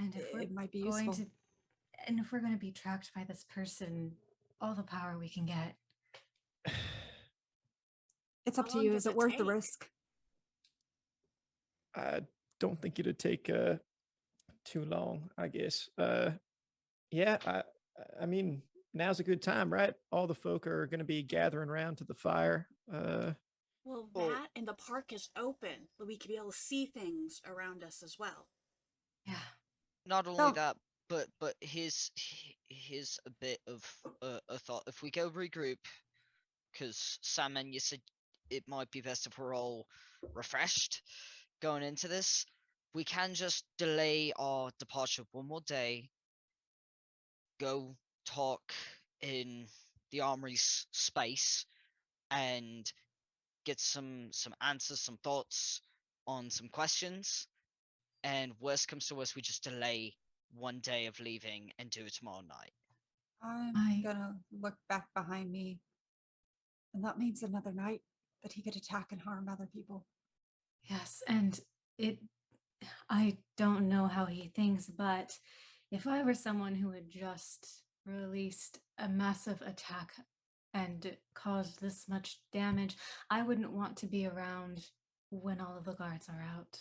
And if we're It might be going useful. and if we're going to be tracked by this person, all the power we can get. It's up How to long you. does Is it it worth the take? risk? I don't think it'd take too long, I guess. Yeah, I mean, now's a good time, right? All the folk are going to be gathering around to the fire. Well, that and the park is open, but we could be able to see things around us as well. Yeah. Not only Oh. that, but here's a bit of a thought. If we go regroup, because Sam and you said it might be best if we're all refreshed going into this, we can just delay our departure one more day, go talk in the armory's space, and get some answers, some thoughts on some questions. And worst comes to worst, we just delay one day of leaving and do it tomorrow night. I'm gonna look back behind me, and that means another night that he could attack and harm other people. Yes, and I don't know how he thinks, but if I were someone who had just released a massive attack and caused this much damage, I wouldn't want to be around when all of the guards are out,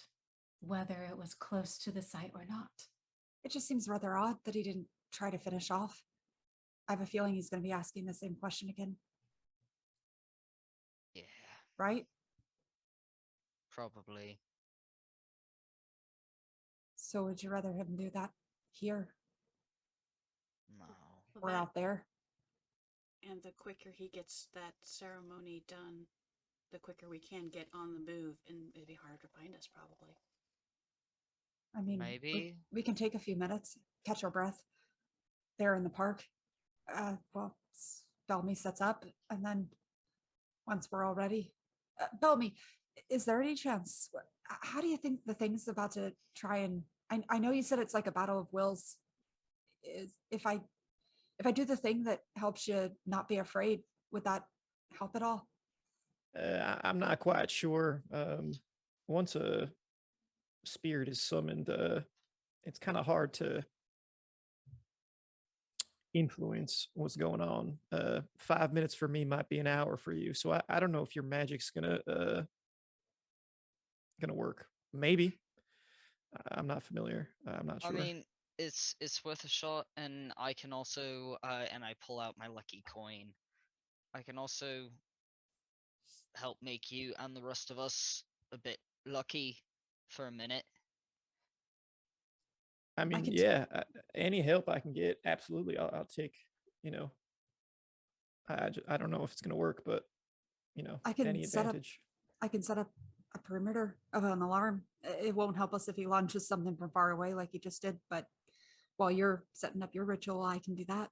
whether it was close to the site or not. It just seems rather odd that he didn't try to finish off. I have a feeling he's going to be asking the same question again. Yeah, Right? probably. So would you rather him do that here No. or out there? And the quicker he gets that ceremony done, the quicker we can get on the move, and it'd be harder to find us, probably. I mean, Maybe. we can take a few minutes, catch our breath there in the park. Well, Bellamy sets up, and then once we're all ready, Bellamy, is there any chance? How do you think the thing's about to try and? I know you said it's like a battle of wills. If I do the thing that helps you not be afraid, would that help at all? I'm not quite sure. Once a spirit is summoned, it's kind of hard to influence what's going on. 5 minutes for me might be an hour for you. So I don't know if your magic's gonna work. Maybe. I'm not familiar. I'm not sure. I mean, it's worth a shot, and I can also and I pull out my lucky coin. I can also help make you and the rest of us a bit lucky for a minute. I mean, can yeah, any help I can get, absolutely. I'll take. You know, I don't know if it's gonna work, but you know, I can any set up. advantage. I can set up a perimeter of an alarm. It won't help us if he launches something from far away like he just did, but while you're setting up your ritual, I can do that.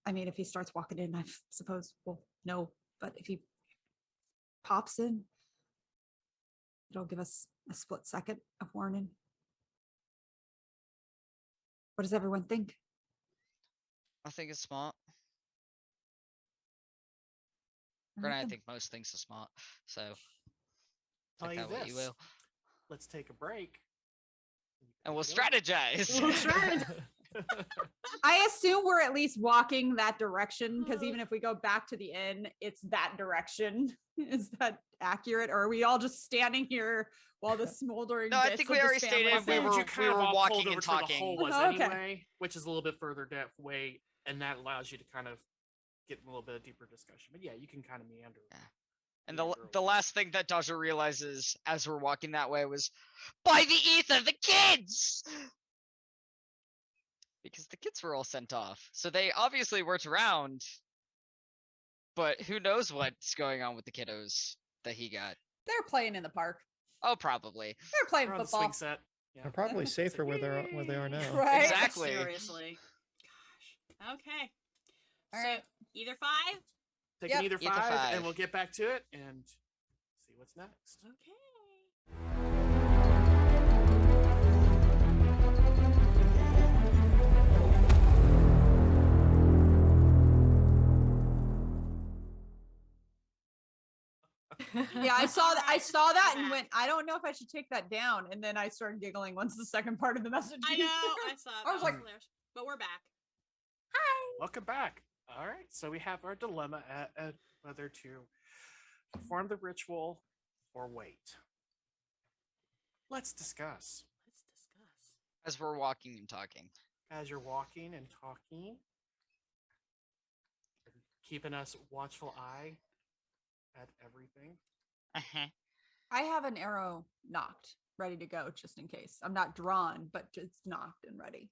I mean, if he starts walking in, I suppose we'll know, but if he pops in, it'll give us a split second of warning. What does everyone think? I think it's smart. All Granted, right, I then. think most things are smart, so Tell take you that what you this. will. Let's take a break. And we'll Take it over. strategize. We'll strategize. I assume we're at least walking that direction, because even if we go back to the inn, it's that direction. Is that accurate? Or are we all just standing here while the smoldering No, I bits think of we this already family stated are we burning? were- You kind of were all walking pulled and over to where the talking. hole was Okay. anyway, which is a little bit further depth way, and that allows you to kind of get a little bit of deeper discussion. But yeah, you can kind of meander. Yeah. And the meander the away. last thing that Dodger realizes as we're walking that way was, by the ether, the kids! Because the kids were all sent off. So they obviously weren't around. But who knows what's going on with the kiddos that he got. They're playing in the park. Oh, probably. They're playing They're on the football. swing set. Yeah. They're probably It's safer like, where they are now. Right? Exactly. Seriously. Gosh. Okay. All So right. either 5? Taking Yep. either Either five, five. and we'll get back to it and see what's next. Okay. Yeah, I saw that. I Alright, saw that we're and back. went, I don't know if I should take that down. And then I started giggling once the second part of the message. I came know. through. I saw it. I That was was like, hilarious. But we're back. Welcome back. All right, so we have our dilemma at whether to perform the ritual or wait. Let's discuss. Let's discuss. As we're walking and talking. As you're walking and talking, keeping us watchful eye at everything. Uh-huh. I have an arrow knocked, ready to go just in case. I'm not drawn, but it's knocked and ready.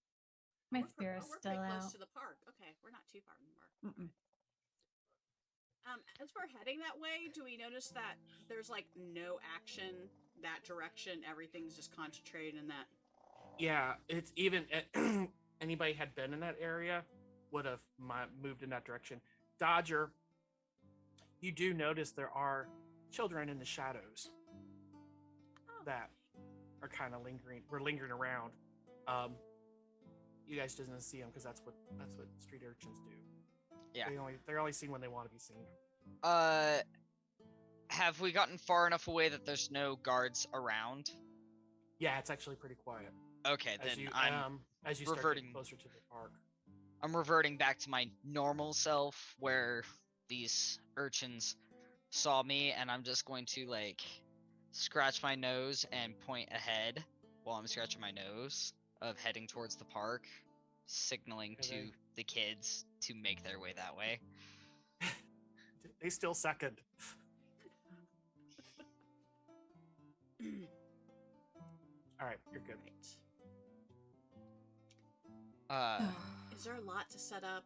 My We're spirit's we're still pretty out. close to the park. Okay, we're not too far from the park. Mm-mm. As we're heading that way, do we notice that there's like no action that direction? Everything's just concentrated in that. Yeah, it's even anybody had been in that area would have moved in that direction. Dodger, you do notice there are children in the shadows that are kind of lingering. We're lingering around. You guys doesn't see them because that's what street urchins do. Yeah. They're only seen when they want to be seen. Have we gotten far enough away that there's no guards around? Yeah, it's actually pretty quiet. Okay, As then you, I'm as you start reverting getting closer to the park. I'm reverting back to my normal self where these urchins saw me, and I'm just going to like scratch my nose and point ahead while I'm scratching my nose of heading towards the park, signaling Okay, to the kids to make their way that way. They still second. All right, you're good. Is there a lot to set up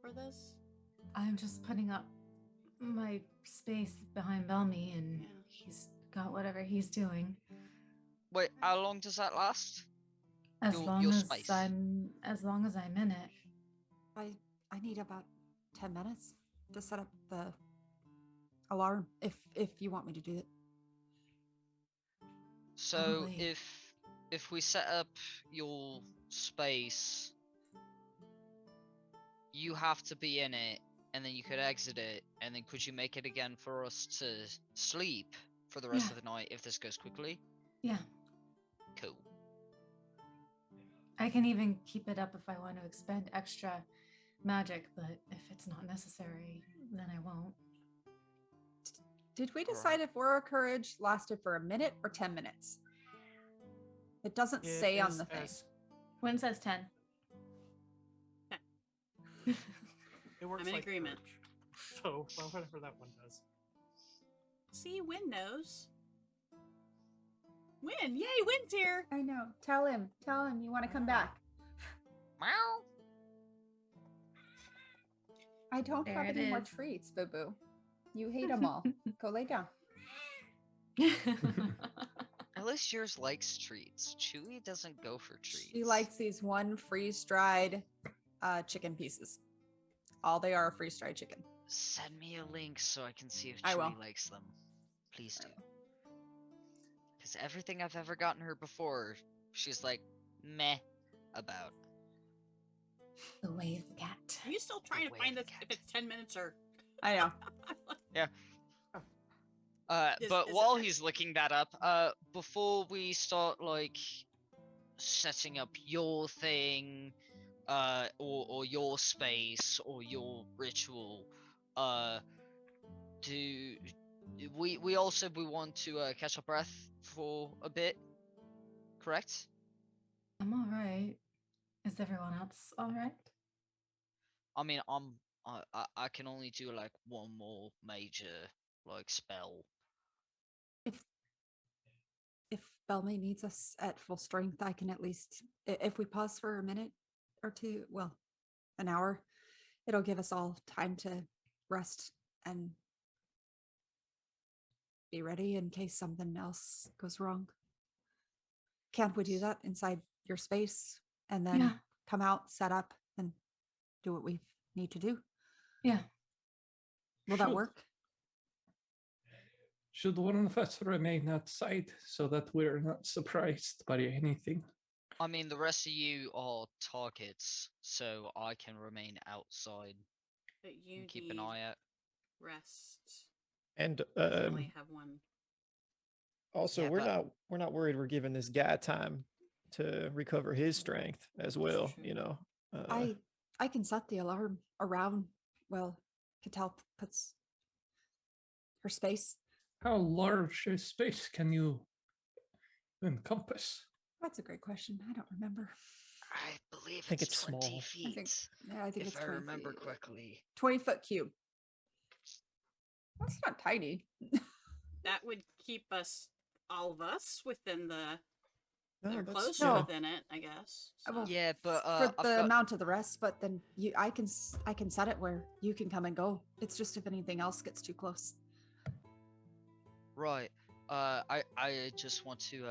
for this? I'm just putting up my space behind Belmy, and Yeah. he's got whatever he's doing. Wait, how long does that last? As Your- long your as space. I'm in it. I need about 10 minutes to set up the alarm if you want me to do it. So Probably. if we set up your space, you have to be in it, and then you could exit it, and then could you make it again for us to sleep for the rest Yeah. of the night if this goes quickly? Yeah. Cool. I can even keep it up if I want to expend extra magic, but if it's not necessary, then I won't. Did we Alright. decide if Aura Courage lasted for a minute or 10 minutes? It doesn't say on the thing. When says 10. It works I'm in like agreement. Purge. So well, whatever that one does. See, Win knows. Win! Yay, Win's here! I know. Tell him you want to come back. Meow. I don't There have it any more is. treats, Boo Boo. You hate them all. Go lay down. At least yours likes treats. Chewy doesn't go for treats. She likes these one freeze-dried chicken pieces. All they are freeze-dried chicken. Send me a link so I can see if I will. Chewy likes them. Please do. Because everything I've ever gotten her before, she's like, meh about. The way of the cat. Are you still trying to way find of this the if it's 10 minutes or... I know. But is while it- he's looking that up, before we start like setting up your thing, or your space or your ritual, do we all said we want to catch our breath for a bit, correct? I'm all right. Is everyone else all right? I mean, I can only do like one more major like spell. If Belmy needs us at full strength, I can at least, if we pause for a minute or two, well, an hour, it'll give us all time to rest and be ready in case something else goes wrong. Can't we do that inside your space and then Yeah. come out, set up, and do what we need to do? Yeah. Will that Should- work? Should one of us remain outside so that we're not surprised by anything? I mean, the rest of you are targets, so I can remain outside But you and keep an need eye out. rest. And You only have one. also Yeah, we're but- not worried we're giving this guy time to recover his strength as well, true. you know. I can set the alarm around, well, Catel puts her space. How large a space can you encompass? That's a great question. I don't remember. I believe think it's it's 20 small. feet. Yeah, I think If it's I 20 remember feet. correctly. 20-foot cube. That's not tiny. That would keep us all of us within the. No, They're that's- closer No. within it, I guess. Well, so. Yeah, but for I've the got... amount of the rest, but then I can set it where you can come and go. It's just if anything else gets too close. Right. I just want to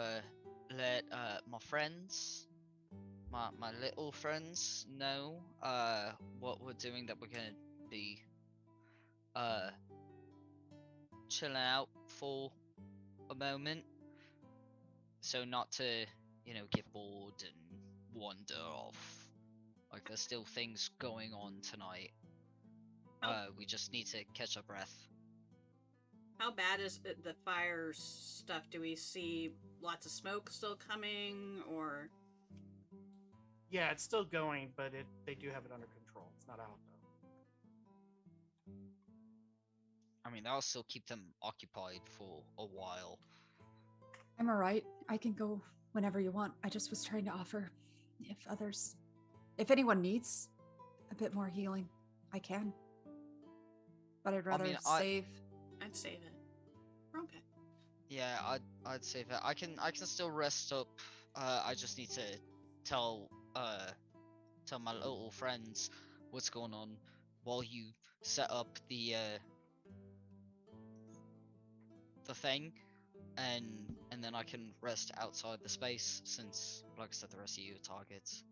let my friends, my little friends, know what we're doing. That we're gonna be chilling out for a moment, so not to get bored and wander off. Like there's still things going on tonight. We just need to catch our breath. How bad is the fire stuff? Do we see lots of smoke still coming, or? Yeah, it's still going, but they do have it under control. It's not out though. I mean, that'll still keep them occupied for a while. I'm alright. I can go whenever you want. I just was trying to offer if anyone needs a bit more healing, I can. But I'd rather save. I'd save it. We're okay. Yeah, I'd save it. I can still rest up. I just need to tell my little friends what's going on while you set up the thing, and then I can rest outside the space since, like I said, the rest of you are targets.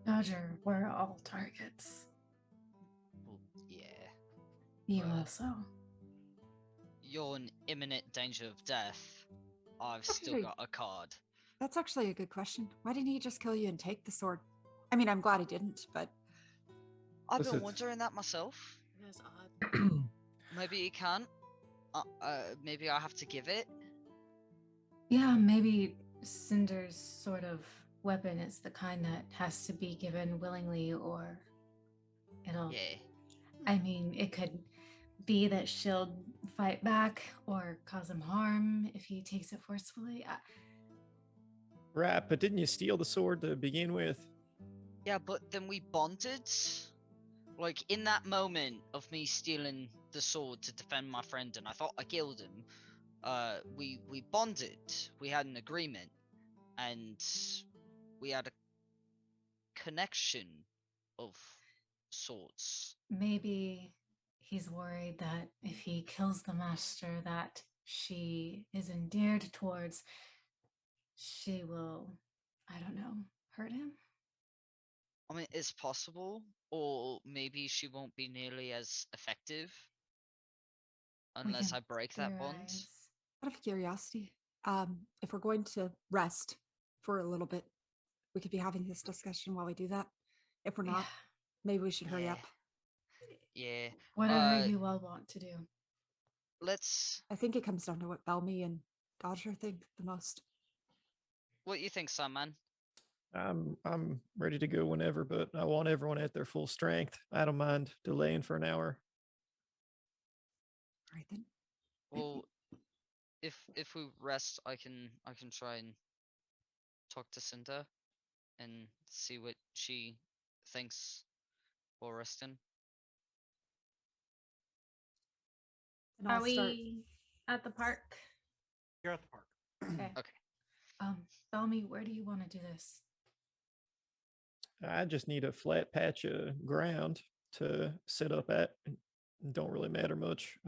Dodger, we're all targets. Well, yeah. You also. You're in imminent danger of death. I've still Okay. got a card. That's actually a good question. Why didn't he just kill you and take the sword? I mean, I'm glad he didn't, but I've This been is- wondering that myself. That is odd. Maybe he can't. Maybe I have to give it. Yeah, maybe Cinder's sort of weapon is the kind that has to be given willingly, or it'll. Yeah. I mean, it could be that she'll fight back or cause him harm if he takes it forcefully. Right, but didn't you steal the sword to begin with? Yeah, but then we bonded. Like, in that moment of me stealing the sword to defend my friend and I thought I killed him, we bonded. We had an agreement. And we had a connection of sorts. Maybe he's worried that if he kills the master that she is endeared towards, she will, I don't know, hurt him. I mean, it's possible, or maybe she won't be nearly as effective unless can I break that bond. theorize. out of curiosity, if we're going to rest for a little bit, we could be having this discussion while we do that. If we're not, Yeah. maybe we should hurry Yeah. up. Yeah. Whatever you all want to do. Let's. I think it comes down to what Belmy and Dodger think the most. What you think, Sunman? I'm ready to go whenever, but I want everyone at their full strength. I don't mind delaying for an hour. All right then. Well, if we rest, I can try and talk to Cinda and see what she thinks while resting. And Are I'll start. we at the park? You're at the park. Okay. Okay. Belmy, where do you want to do this? I just need a flat patch of ground to sit up at. Don't really matter much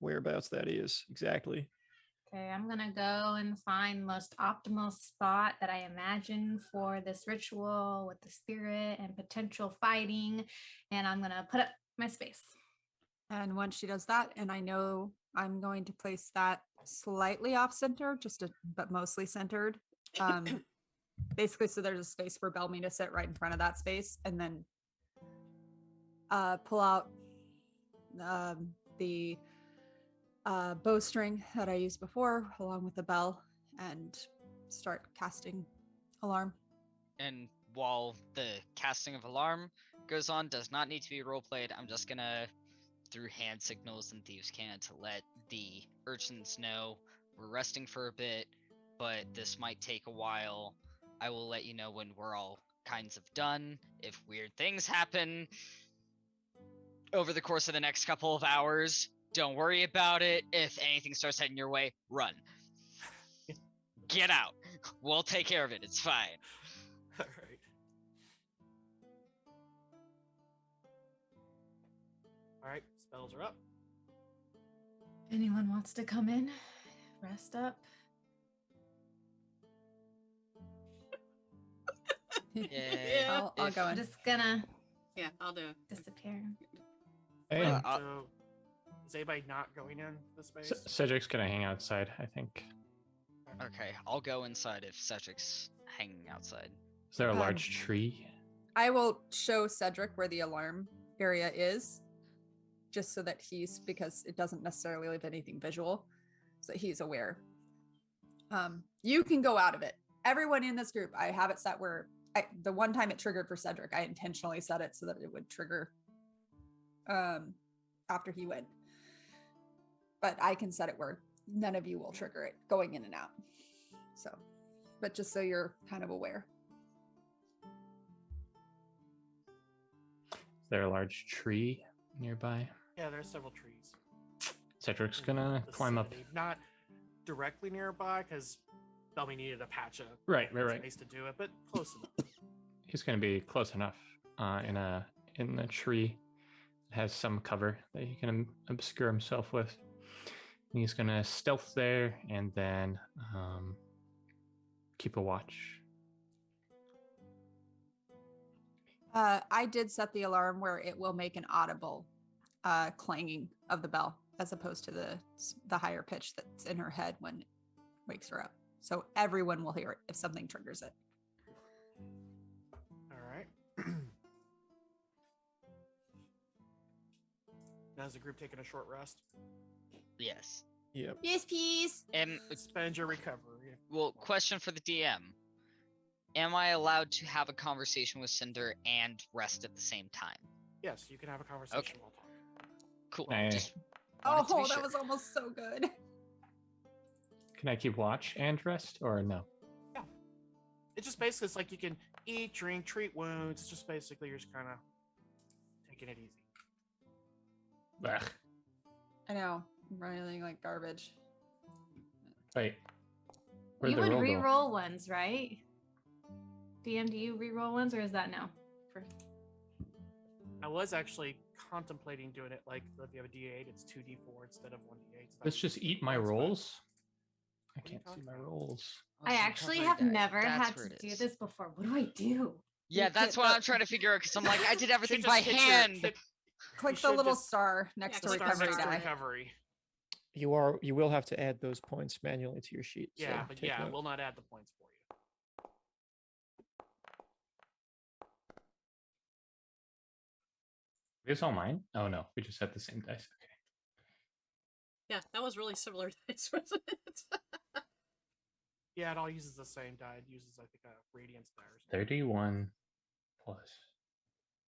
whereabouts that is exactly. Okay, I'm gonna go and find the most optimal spot that I imagine for this ritual with the spirit and potential fighting, and I'm gonna put up my space. And once she does that, and I know I'm going to place that slightly off center, but mostly centered. Basically, so there's a space for Belmy to sit right in front of that space, and then pull out the bowstring that I used before, along with the bell, and start casting alarm. And while the casting of alarm goes on, does not need to be roleplayed. I'm just gonna, through hand signals and thieves' cant, to let the urchins know we're resting for a bit, but this might take a while. I will let you know when we're all kinds of done. If weird things happen over the course of the next couple of hours, Don't worry about it. If anything starts heading your way, run. Get out. We'll take care of it. It's fine. All right. All right, spells are up. Anyone wants to come in? Rest up. Yeah. I'll go I'm in. just gonna Yeah, I'll do it. disappear. Hey, So, is anybody not going in the space? Cedric's gonna hang outside, I think. Okay, I'll go inside if Cedric's hanging outside. Is there a large tree? I will show Cedric where the alarm area is, just so that because it doesn't necessarily leave anything visual, so that he's aware. You can go out of it. Everyone in this group, I have it set where the one time it triggered for Cedric, I intentionally set it so that it would trigger after he went. But I can set it where none of you will trigger it going in and out. So, but just so you're kind of aware. Is there a large tree nearby? Yeah, there's several trees. Cedric's in gonna the climb up. vicinity. Not directly nearby, because Belmy needed a patch of Right. space to do it, but close enough. He's gonna be close enough in a tree that has some cover that he can obscure himself with. And he's gonna stealth there and then keep a watch. I did set the alarm where it will make an audible clanging of the bell, as opposed to the higher pitch that's in her head when it wakes her up. So everyone will hear it if something triggers it. All right. Now is the group taking a short rest? Yes. Yep. Yes, please. Spend your recovery. Well, question for the DM. Am I allowed to have a conversation with Cinder and rest at the same time? Yes, you can have a conversation Okay. while talking. Cool. Hey. Just wanted to be Oh, that sure. was almost so good. Can I keep watch and rest or no? It's just basically, it's like you can eat, drink, treat wounds. It's just basically you're just kind of taking it easy. Ugh. I know. I'm running like garbage. Wait. Where'd You the would roll go? re-roll ones, right? DM, do you re-roll ones, or is that no? I was actually contemplating doing it like if you have a D8, it's 2D4 instead of 1D8. So Let's just eat my that's fine. rolls. I What are you can't see talking my about? rolls. I actually have never had to do this before. What do I do? Yeah, You that's hit what the- I'm trying to figure out because I'm like, I did everything Should by just hit hand. Click You the should little just- star next to click the recovery star. die. recovery. You will have to add those points manually to your sheet. Yeah, so but take yeah, note. we'll not add the points for you. Is all mine? Oh no, we just had the same dice. Okay. Yeah, that was really similar to this, wasn't it? Yeah, it all uses the same die. It uses, I think, a radiance die or something. 31 plus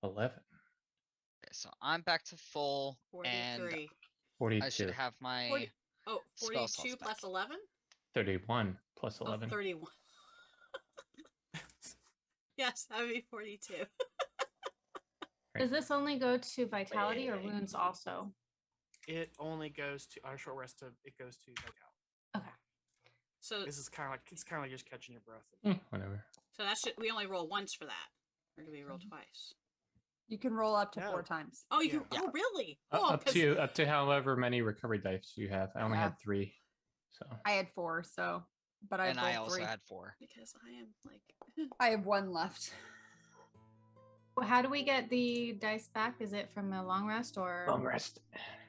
11. Okay, so I'm back to full, and 43. 42. I should have my 40, oh, spell 42 slots plus back. 11? 31 plus Oh, 11. 31. Yes, that would be 42. Does this only go to vitality or wounds also? It only goes to on a short rest. It goes to vitality. Okay. So, This is kind of like just catching your breath. Whatever. so that should we only roll once for that, or do we roll twice? You can roll up to No. 4 times. Oh, you Yeah. can. Oh, really? Up- Oh, up 'cause- to up to however many recovery dice you have. I only Yeah. had 3. So I had 4, so but I and I rolled also 3. had 4. because I am like. I have 1 left. Well, how do we get the dice back? Is it from a long rest or? long rest.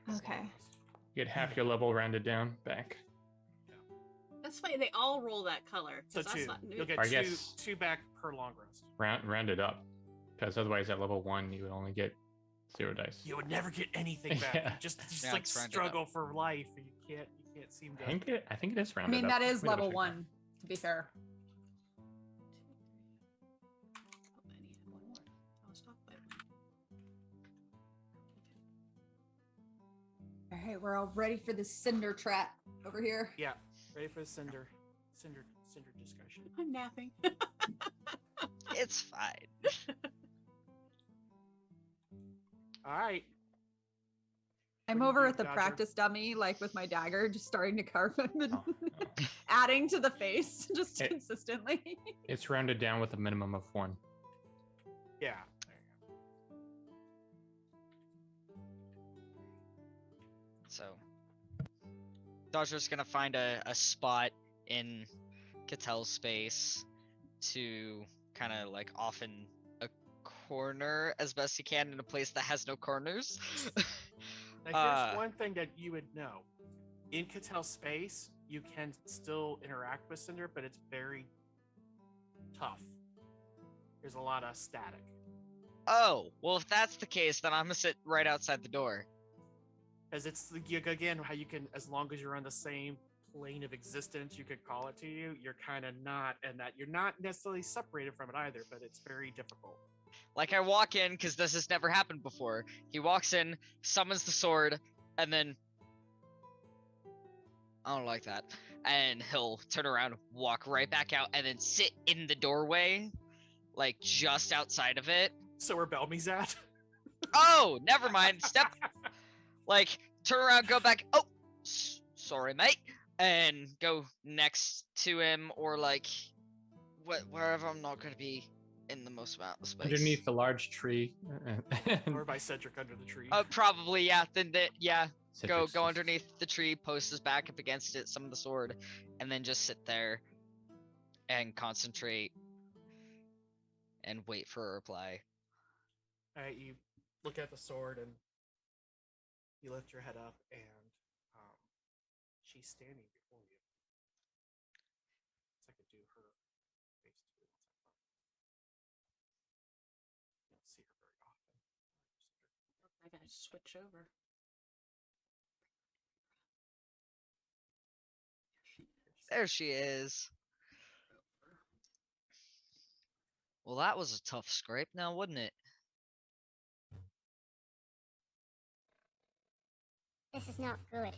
Okay. You get half your level rounded down back. That's funny. They all roll that color. So 'cause that's 2. not new. You'll get I 2 guess- 2 back per long rest. Rounded up. Because otherwise at level 1 you would only get 0 dice. You would never get anything back. Yeah. You just Yeah, like it's rounded struggle for life. And you can't seem to. I think it is I rounded mean, up. that is Let me double level check 1, to be fair. Oh, I need one more. I was off by one. All right, we're all ready for the cinder trap over here. Yeah, ready for the cinder discussion. I'm napping. It's fine. All right. I'm What do you over do, at the Dodger? practice dummy, like with my dagger, just starting to carve him and Oh, no. adding to the face just It- consistently. It's rounded down with a minimum of 1. Yeah. There you So, Dodger's gonna find a spot in Catel's space to kind of like off in a corner as best he can in a place that has no corners. Now, here's one thing that you would know. In Catel's space, you can still interact with Cinder, but it's very tough. There's a lot of static. Oh, well, if that's the case, then I'm gonna sit right outside the door. Because it's, again, how you can, as long as you're on the same plane of existence, you could call it to you, you're kind of not, and that you're not necessarily separated from it either, but it's very difficult. Like, I walk in, because this has never happened before. He walks in, summons the sword, and then... I don't like that. And he'll turn around, walk right back out, and then sit in the doorway, like, just outside of it. So where Belmy's at? Oh, never mind. Step... Like, turn around, go back. Oh, sorry, mate. And go next to him, or, like, wherever I'm not going to be in the most amount of space. Underneath the large tree. Or by Cedric under the tree. Probably, yeah. Then, yeah. Cedric's Go just- underneath the tree, post his back up against it, summon the sword, and then just sit there and concentrate and wait for a reply. Alright, you look at the sword and you lift your head up, and she's standing before you. So I could do her face too. You don't see her very often. I gotta switch over. There she is. Well, that was a tough scrape now, wasn't it? This is not good.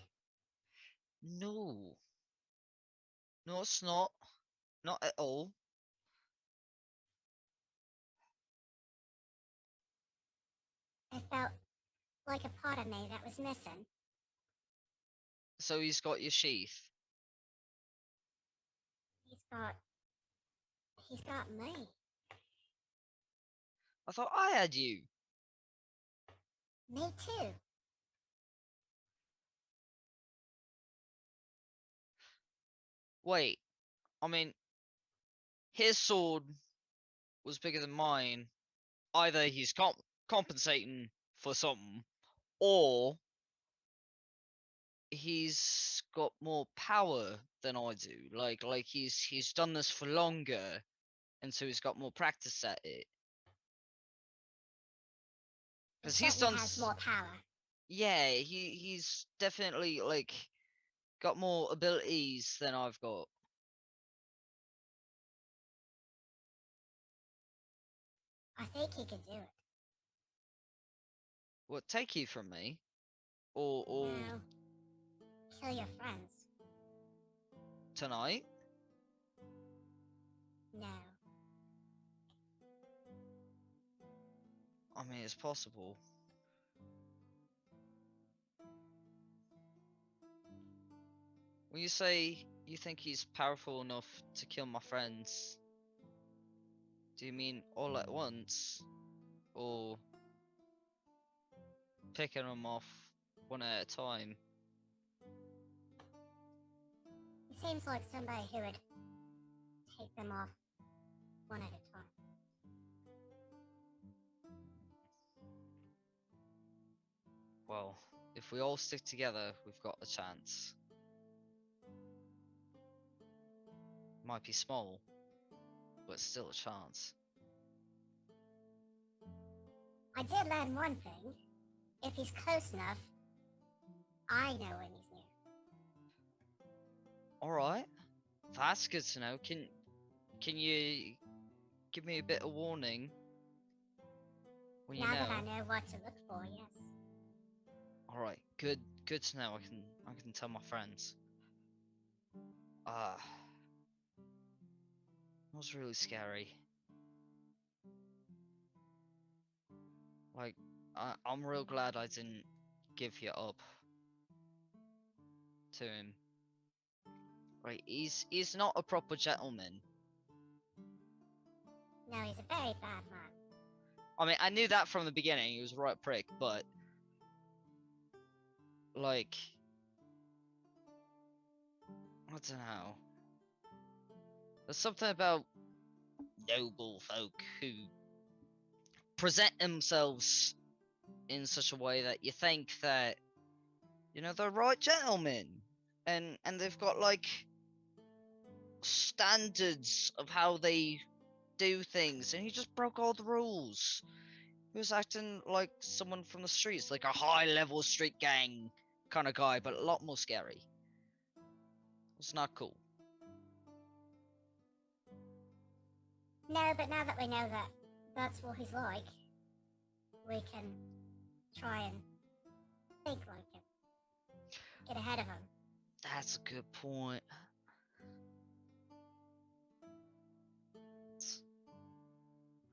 No. No, it's not. Not at all. I felt like a part of me that was missing. So he's got your sheath. He's got me. I thought I had you. Me too. Wait. I mean, his sword was bigger than mine. Either he's compensating for something, or he's got more power than I do. Like he's done this for longer, and so he's got more practice at it. Because he's done. Has more power. Yeah, he's definitely like got more abilities than I've got. I think he can do it. What, take you from me? Or No. Kill your friends. tonight? No. I mean, it's possible. When you say you think he's powerful enough to kill my friends, do you mean all at once? Or picking them off one at a time? He seems like somebody who would take them off one at a time. Well, if we all stick together, we've got a chance. Might be small, but still a chance. I did learn one thing. If he's close enough, I know when he's near. Alright. That's good to know. Can you give me a bit of warning when you Now know? that I know what to look for, yes. Alright, good to know. I can tell my friends. It was really scary. Like, I'm real glad I didn't give you up to him. Right, he's not a proper gentleman. No, he's a very bad man. I mean, I knew that from the beginning. He was a right prick, but like, I don't know. There's something about noble folk who present themselves in such a way that you think that, you know, they're right gentlemen, and they've got like standards of how they do things, and he just broke all the rules. He was acting like someone from the streets, like a high-level street gang kind of guy, but a lot more scary. It's not cool. No, but now that we know that that's what he's like, we can try and think like him. Get ahead of him. That's a good point.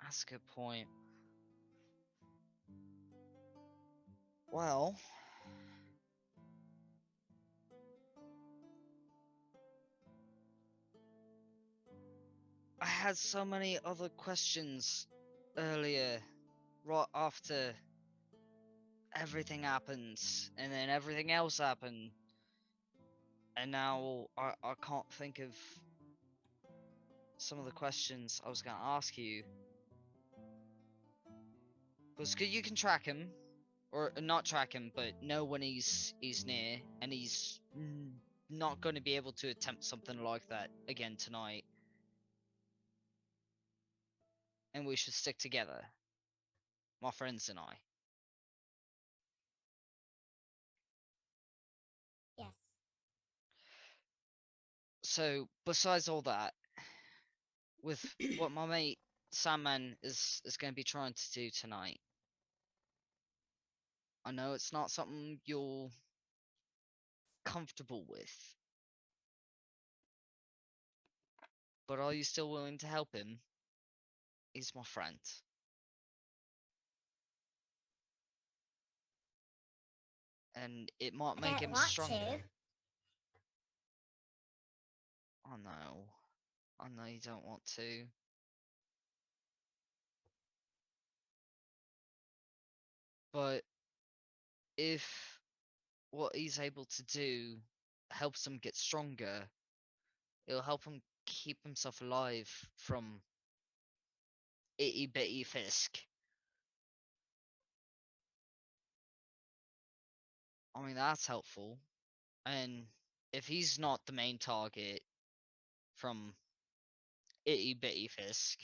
That's a good point. Well, I had so many other questions earlier, right after everything happened, and then everything else happened, and now I can't think of some of the questions I was going to ask you. Because you can track him, or not track him, but know when he's near, and he's not going to be able to attempt something like that again tonight. And we should stick together, my friends and I. Yes. So, besides all that, with what my mate Sandman is going to be trying to do tonight, I know it's not something you're comfortable with, but are you still willing to help him? He's my friend. And it might make him stronger. I know you don't want to. But if what he's able to do helps him get stronger, it'll help him keep himself alive from itty bitty Fisk. I mean, that's helpful. And if he's not the main target from itty bitty Fisk,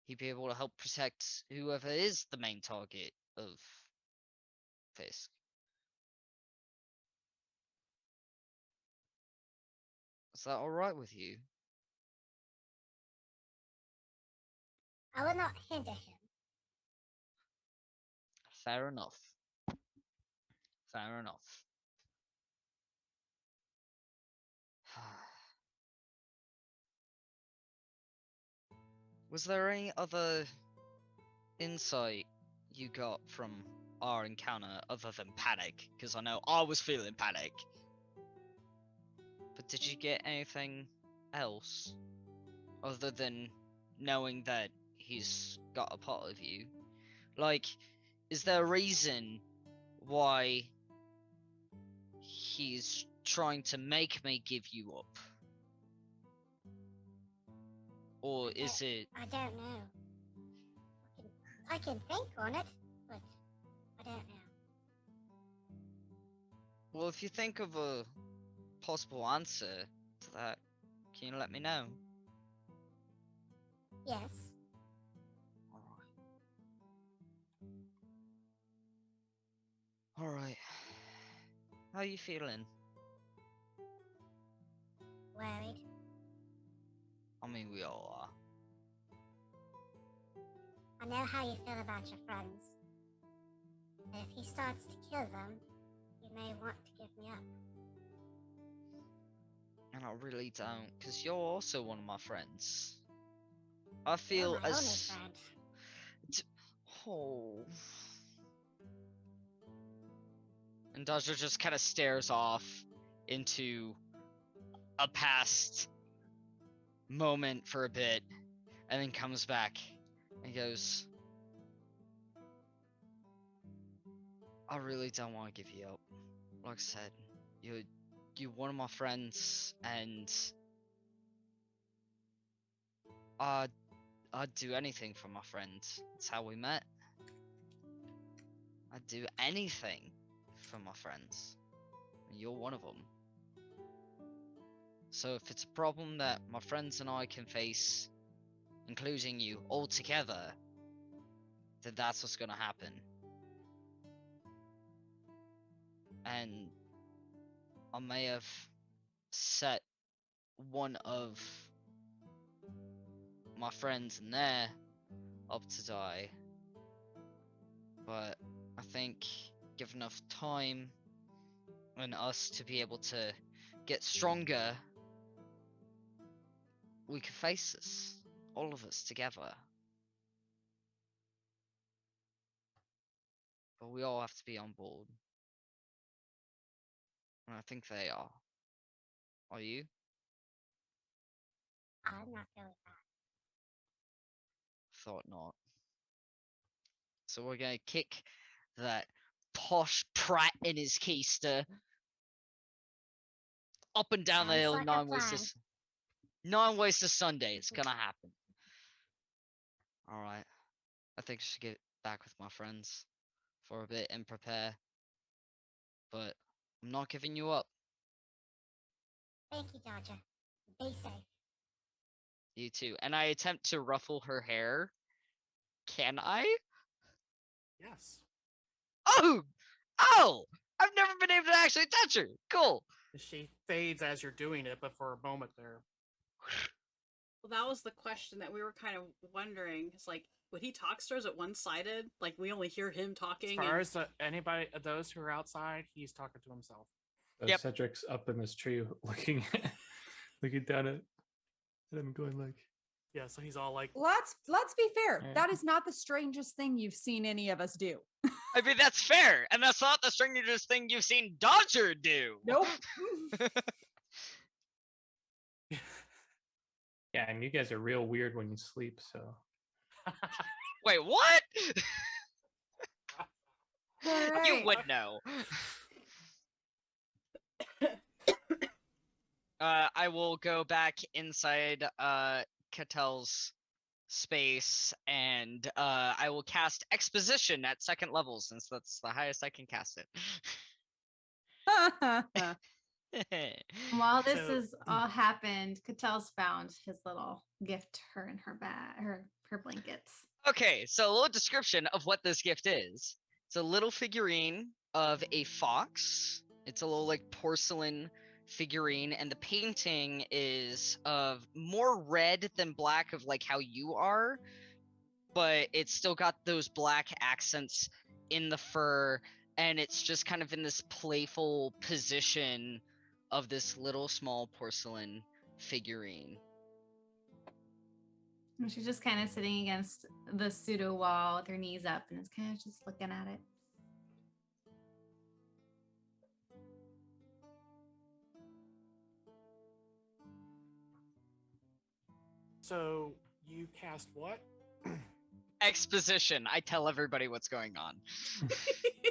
he'd be able to help protect whoever is the main target of Fisk. Is that alright with you? I will not hinder him. Fair enough. Fair enough. Was there any other insight you got from our encounter other than panic? Because I know I was feeling panic. But did you get anything else other than knowing that he's got a part of you? Like, is there a reason why he's trying to make me give you up? Or is it... I don't know. I can think on it, but I don't know. Well, if you think of a possible answer to that, can you let me know? Yes. Alright. How are you feeling? Worried. I mean, we all are. I know how you feel about your friends. But if he starts to kill them, you may want to give me up. And I really don't, because you're also one of my friends. I feel You're my only as... friend. Oh... And Dodger just kind of stares off into a past moment for a bit, and then comes back and goes, I really don't want to give you up. Like I said, you're one of my friends, and I'd do anything for my friends. That's how we met. I'd do anything for my friends. And you're one of them. So if it's a problem that my friends and I can face, including you, all together, then that's what's gonna happen. And I may have set one of my friends in there up to die, but I think given enough time and us to be able to get stronger, we can face this, all of us together. But we all have to be on board. And I think they are. Are you? I'm not going back. Thought not. So we're gonna kick that posh prat in his keister up and down the Sounds hill like a 9 ways to Sunday. It's gonna happen. Alright. I think I should get back with my friends for a bit and prepare. But I'm not giving you up. Thank you, Dodger. Be safe. You too. And I attempt to ruffle her hair. Can I? Yes. Oh! Oh! I've never been able to actually touch her. Cool. She fades as you're doing it, but for a moment there. Well, that was the question that we were kind of wondering. It's like, would he talk to her? Is it one-sided? Like, we only hear him As talking? far as anybody, those who are outside, he's talking to himself. So Yep. Cedric's up in this tree looking down at him going like, Yeah, so he's all like, Let's be fair. Yeah. That is not the strangest thing you've seen any of us do. I mean, that's fair. And that's not the strangest thing you've seen Dodger do. Nope. yeah, and you guys are real weird when you sleep, so Wait, what? All You right. would know. I will go back inside Catel's space, and I will cast Exposition at 2nd level, since that's the highest I can cast it. While this So- is all happened, Catel's found his little gift to her in her bag, her blankets. Okay, so a little description of what this gift is. It's a little figurine of a fox. It's a little like porcelain figurine, and the painting is of more red than black, of like how you are, but it's still got those black accents in the fur, and it's just kind of in this playful position of this little small porcelain figurine. And she's just kind of sitting against the pseudo wall with her knees up and is kind of just looking at it. so you cast what? Exposition. I tell everybody what's going on.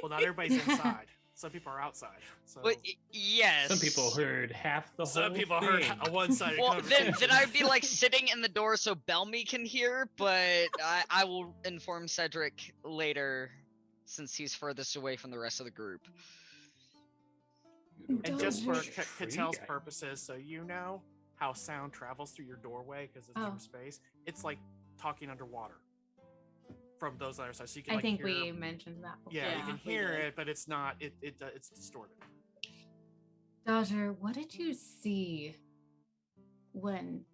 Well, not everybody's inside. Some people are outside. So But yes. some people heard half the some whole people thing. heard a one-sided Well, conversation. then I'd be like sitting in the door so Belmy can hear, but I will inform Cedric later, since he's furthest away from the rest of the group. And just for Doge. Catel's purposes, so you know how sound travels through your doorway because it's Oh. through space. It's like talking underwater from those other sides. So you can I like think hear, we mentioned that before. yeah, you Yeah, can we hear did. it, but it's not. It's distorted. Daughter, what did you see when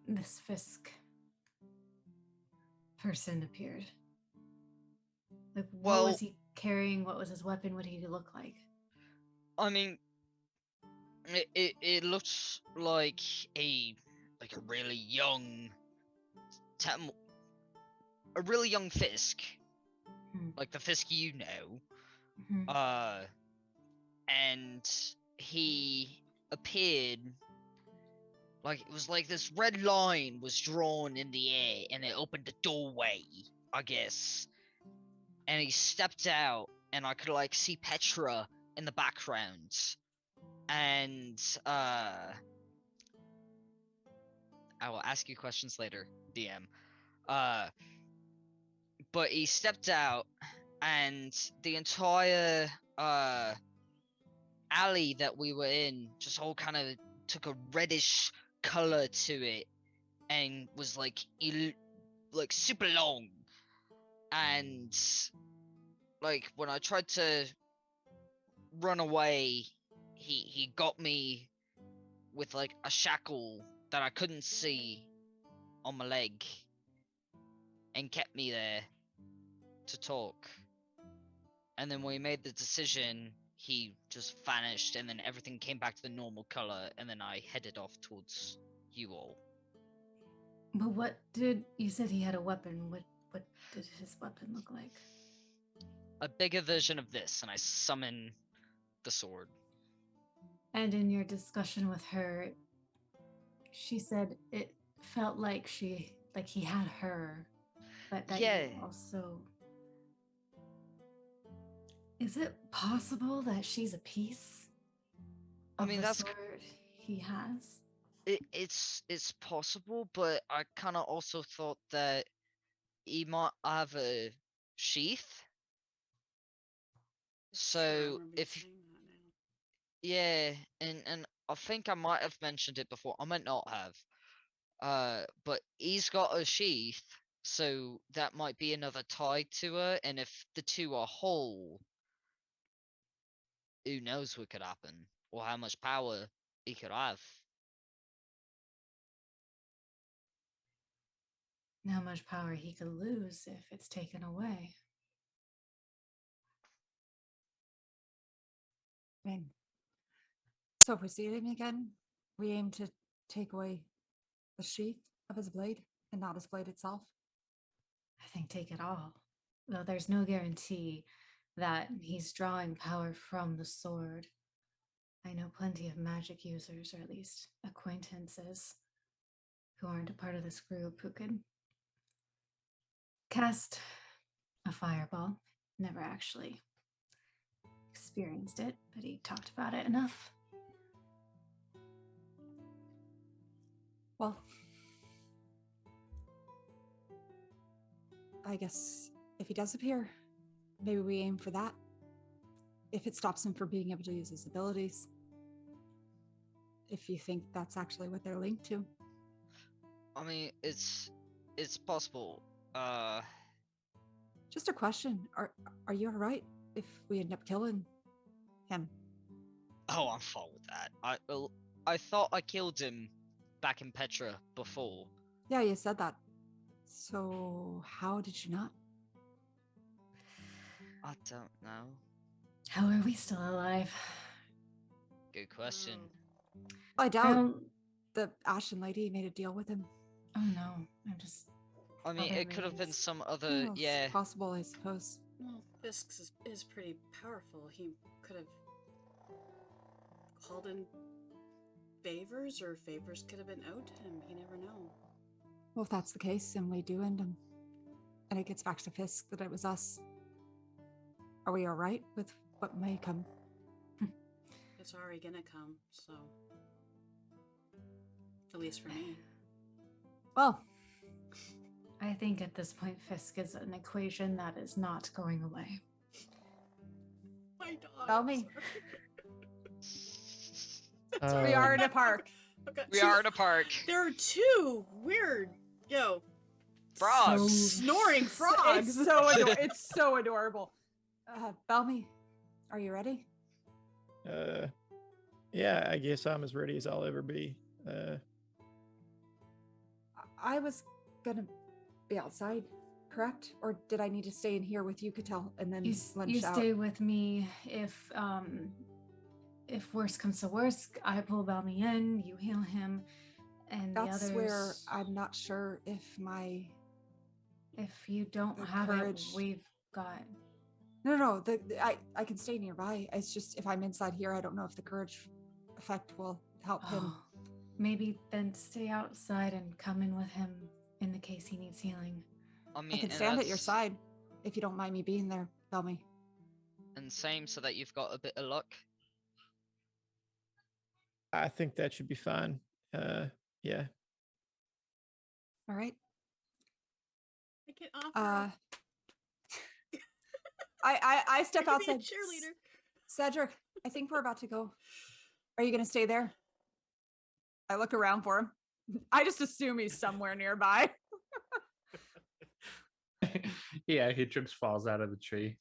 this Fisk person appeared? Like, what Well- was he carrying? What was his weapon? What did he look like? I mean, it looks like a really young, a really young Fisk, Hmm. like the Fisk you know. Mhm. And he appeared like it was like this red line was drawn in the air and it opened a doorway, I guess. And he stepped out and I could like see Petra in the background. And I will ask you questions later, DM. But he stepped out and the entire alley that we were in just all kind of took a reddish color to it and was like super long. And like when I tried to run away, he got me with like a shackle that I couldn't see on my leg and kept me there to talk. And then when we made the decision, he just vanished and then everything came back to the normal color and then I headed off towards you all. But what did you said he had a weapon? What did his weapon look like? A bigger version of this, and I summon the sword. And in your discussion with her, she said it felt like he had her, but that Yeah. you also. Is it possible that she's a piece I of mean, the that's sword he has? it's possible, but I kind of also thought that he might have a sheath. Sure, I So remember you if saying that now. yeah, and I think I might have mentioned it before. I might not have. But he's got a sheath, so that might be another tie to her. And if the two are whole, who knows what could happen or how much power he could have. How much power he could lose if it's taken away. And so proceeding again, we aim to take away the sheath of his blade and not his blade itself. I think take it all. Though there's no guarantee that he's drawing power from the sword. I know plenty of magic users, or at least acquaintances, who aren't a part of this group who could cast a fireball. Never actually experienced it, but he talked about it enough. Well, I guess if he does appear, maybe we aim for that. If it stops him from being able to use his abilities. If you think that's actually what they're linked to. I mean, it's possible. Just a question. Are you alright if we end up killing him? Oh, I'm fine with that. I thought I killed him back in Petra before. Yeah, you said that. So how did you not? I don't know. How are we still alive? Good question. I doubt the Ashen Lady made a deal with him. Oh no, I'm just. I mean, other it could have been raids. some other. Well, it's Yeah. possible, I suppose. Well, Fisk is pretty powerful. He could have called in favors, or favors could have been owed to him. You never know. Well, if that's the case, and we do end him, and it gets back to Fisk that it was us, are we all right with what may come? It's already gonna come, so at least for me. Well, I think at this point, Fisk is an equation that is not going away. My dog. Tell me. We are in a park. We are in a park. There are two weird, Frogs. snoring frogs. It's so adorable. Belmy, are you ready? Yeah, I guess I'm as ready as I'll ever be. I was gonna be outside, correct? Or did I need to stay in here with you, Cattell, and then You lunch out? stay with me if worst comes to worst, I pull Belmy in, you heal him, and That's the others. where I'm not sure if If you don't the have courage- it, we've got No. I can stay nearby. It's just if I'm inside here, I don't know if the courage effect will help him. Oh, maybe then stay outside and come in with him in the case he needs healing. I mean, I can and stand at your that's- side if you don't mind me being there, Belmy. And same so that you've got a bit of luck. I think that should be fine. Yeah. All right. I can offer. I step I could be a outside. cheerleader. Cedric, I think we're about to go. Are you gonna stay there? I look around for him. I just assume he's somewhere nearby. Yeah, he trips, falls out of the tree.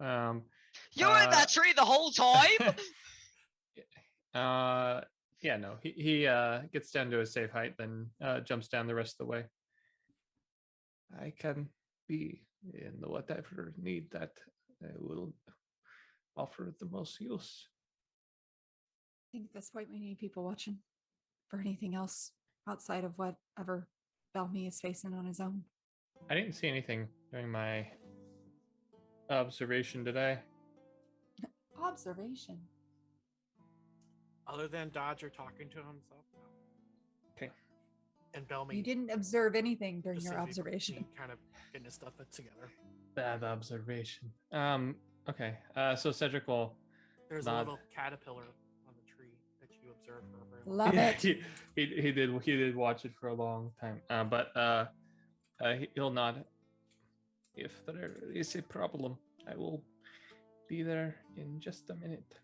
You were in that tree the whole time? Yeah, no, he gets down to a safe height, then jumps down the rest of the way. I can be in whatever need that will offer the most use. I think at this point we need people watching for anything else outside of whatever Belmy is facing on his own. I didn't see anything during my observation today. Observation. Other than Dodger talking to himself. Okay. And Belmy. You didn't observe anything during just your seems to be observation. kind of getting his stuff put together. Bad observation. Okay. So Cedric will There's nod. a little caterpillar on the tree that you observed for a very long Love time. it. he did watch it for a long time. But he'll nod. If there is a problem, I will be there in just a minute.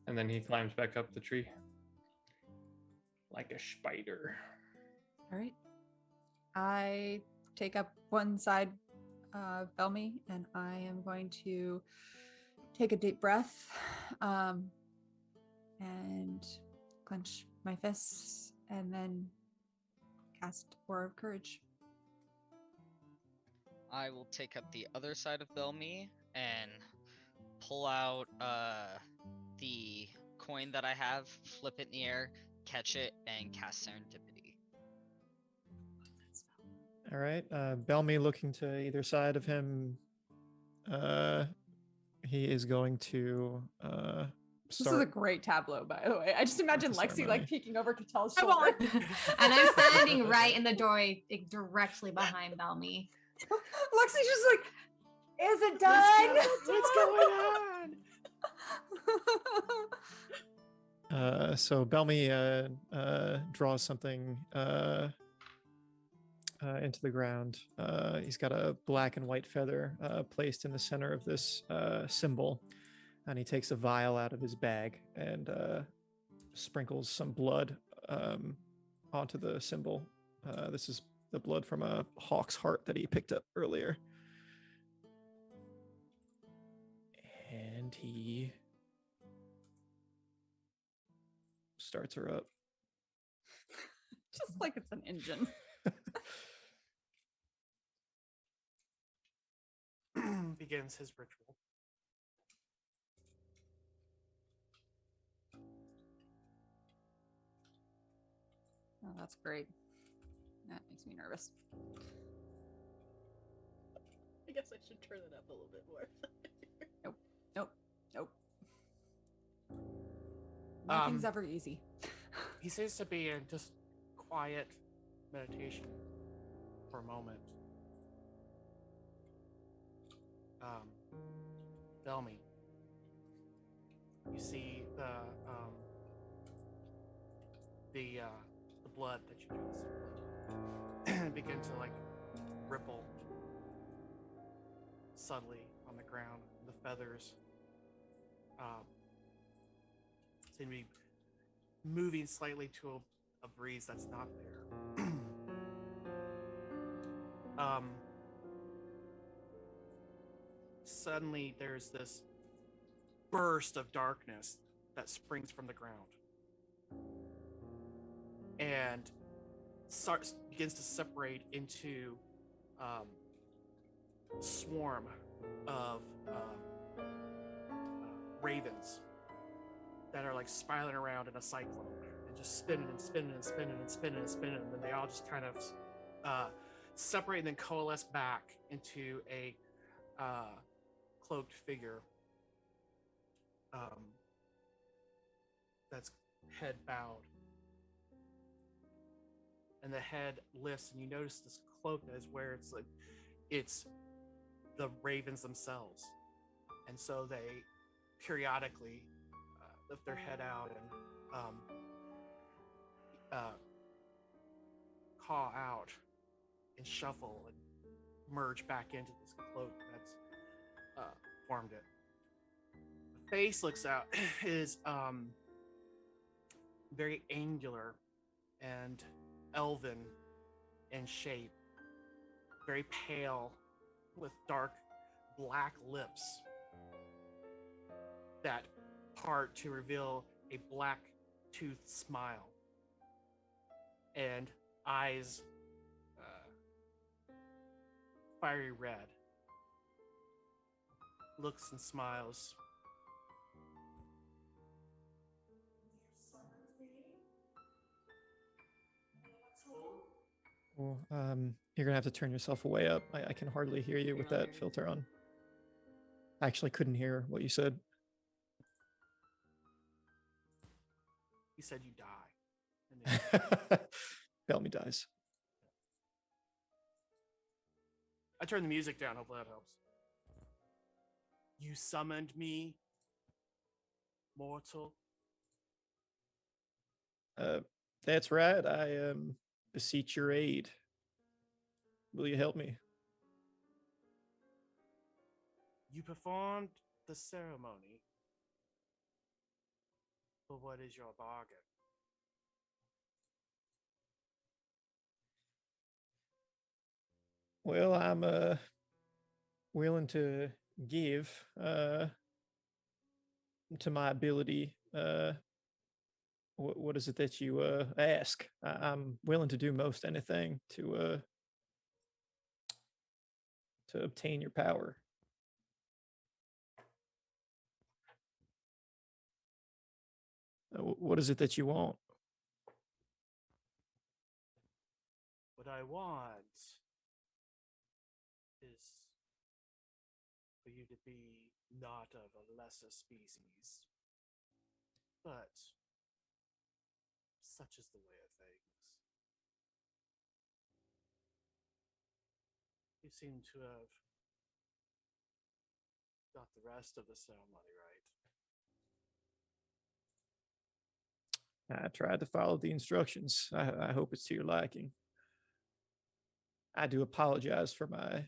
And then he climbs back up the tree like a spider. All right. I take up one side of Belmy and I am going to take a deep breath and clench my fists and then cast Aura of Courage. I will take up the other side of Belmy and pull out the coin that I have, flip it in the air, catch it, and cast Serendipity. All right. Belmy looking to either side of him. He is going to This is a start. great tableau, by the way. I just imagine the Lexxi ceremony. like peeking over Catel's I shoulder. won't. And I'm standing right in the doorway, directly behind Belmy. Lexi's just like, is it done? What's going on? So Belmy draws something into the ground. He's got a black and white feather placed in the center of this symbol, and he takes a vial out of his bag and sprinkles some blood onto the symbol. This is the blood from a hawk's heart that he picked up earlier. And he starts her up. Just like it's an engine. Begins his ritual. Oh, that's great. That makes me nervous. I guess I should turn it up a little bit more. Nope. Nothing's Um, ever easy. He seems to be in just quiet meditation for a moment. Belmy, you see the blood that you just begin to like ripple subtly on the ground. The feathers seem to be moving slightly to a breeze that's not there. Suddenly there's this burst of darkness that springs from the ground and begins to separate into a swarm of ravens that are like spiraling around in a cyclone and just spinning and spinning and spinning and spinning and spinning, and then they all just kind of separate and then coalesce back into a cloaked figure that's head bowed. And the head lifts, and you notice this cloak that is where it's the ravens themselves. And so they periodically lift their head out and caw out and shuffle and merge back into this cloak that's formed it. The face looks out is very angular and elven in shape, very pale with dark black lips that part to reveal a black toothed smile and eyes fiery red, looks and smiles. Well, you're gonna have to turn yourself way up. I can hardly hear you with that filter on. I actually couldn't hear what you said. He said you die. Bellamy dies. I turned the music down. Hopefully that helps. You summoned me, mortal. That's right. I beseech your aid. Will you help me? You performed the ceremony. But what is your bargain? Well, I'm willing to give to my ability. What is it that you ask? I'm willing to do most anything to obtain your power. What is it that you want? What I want is for you to be not of a lesser species, but such is the way of things. You seem to have got the rest of the ceremony right. I tried to follow the instructions. I hope it's to your liking. I do apologize for my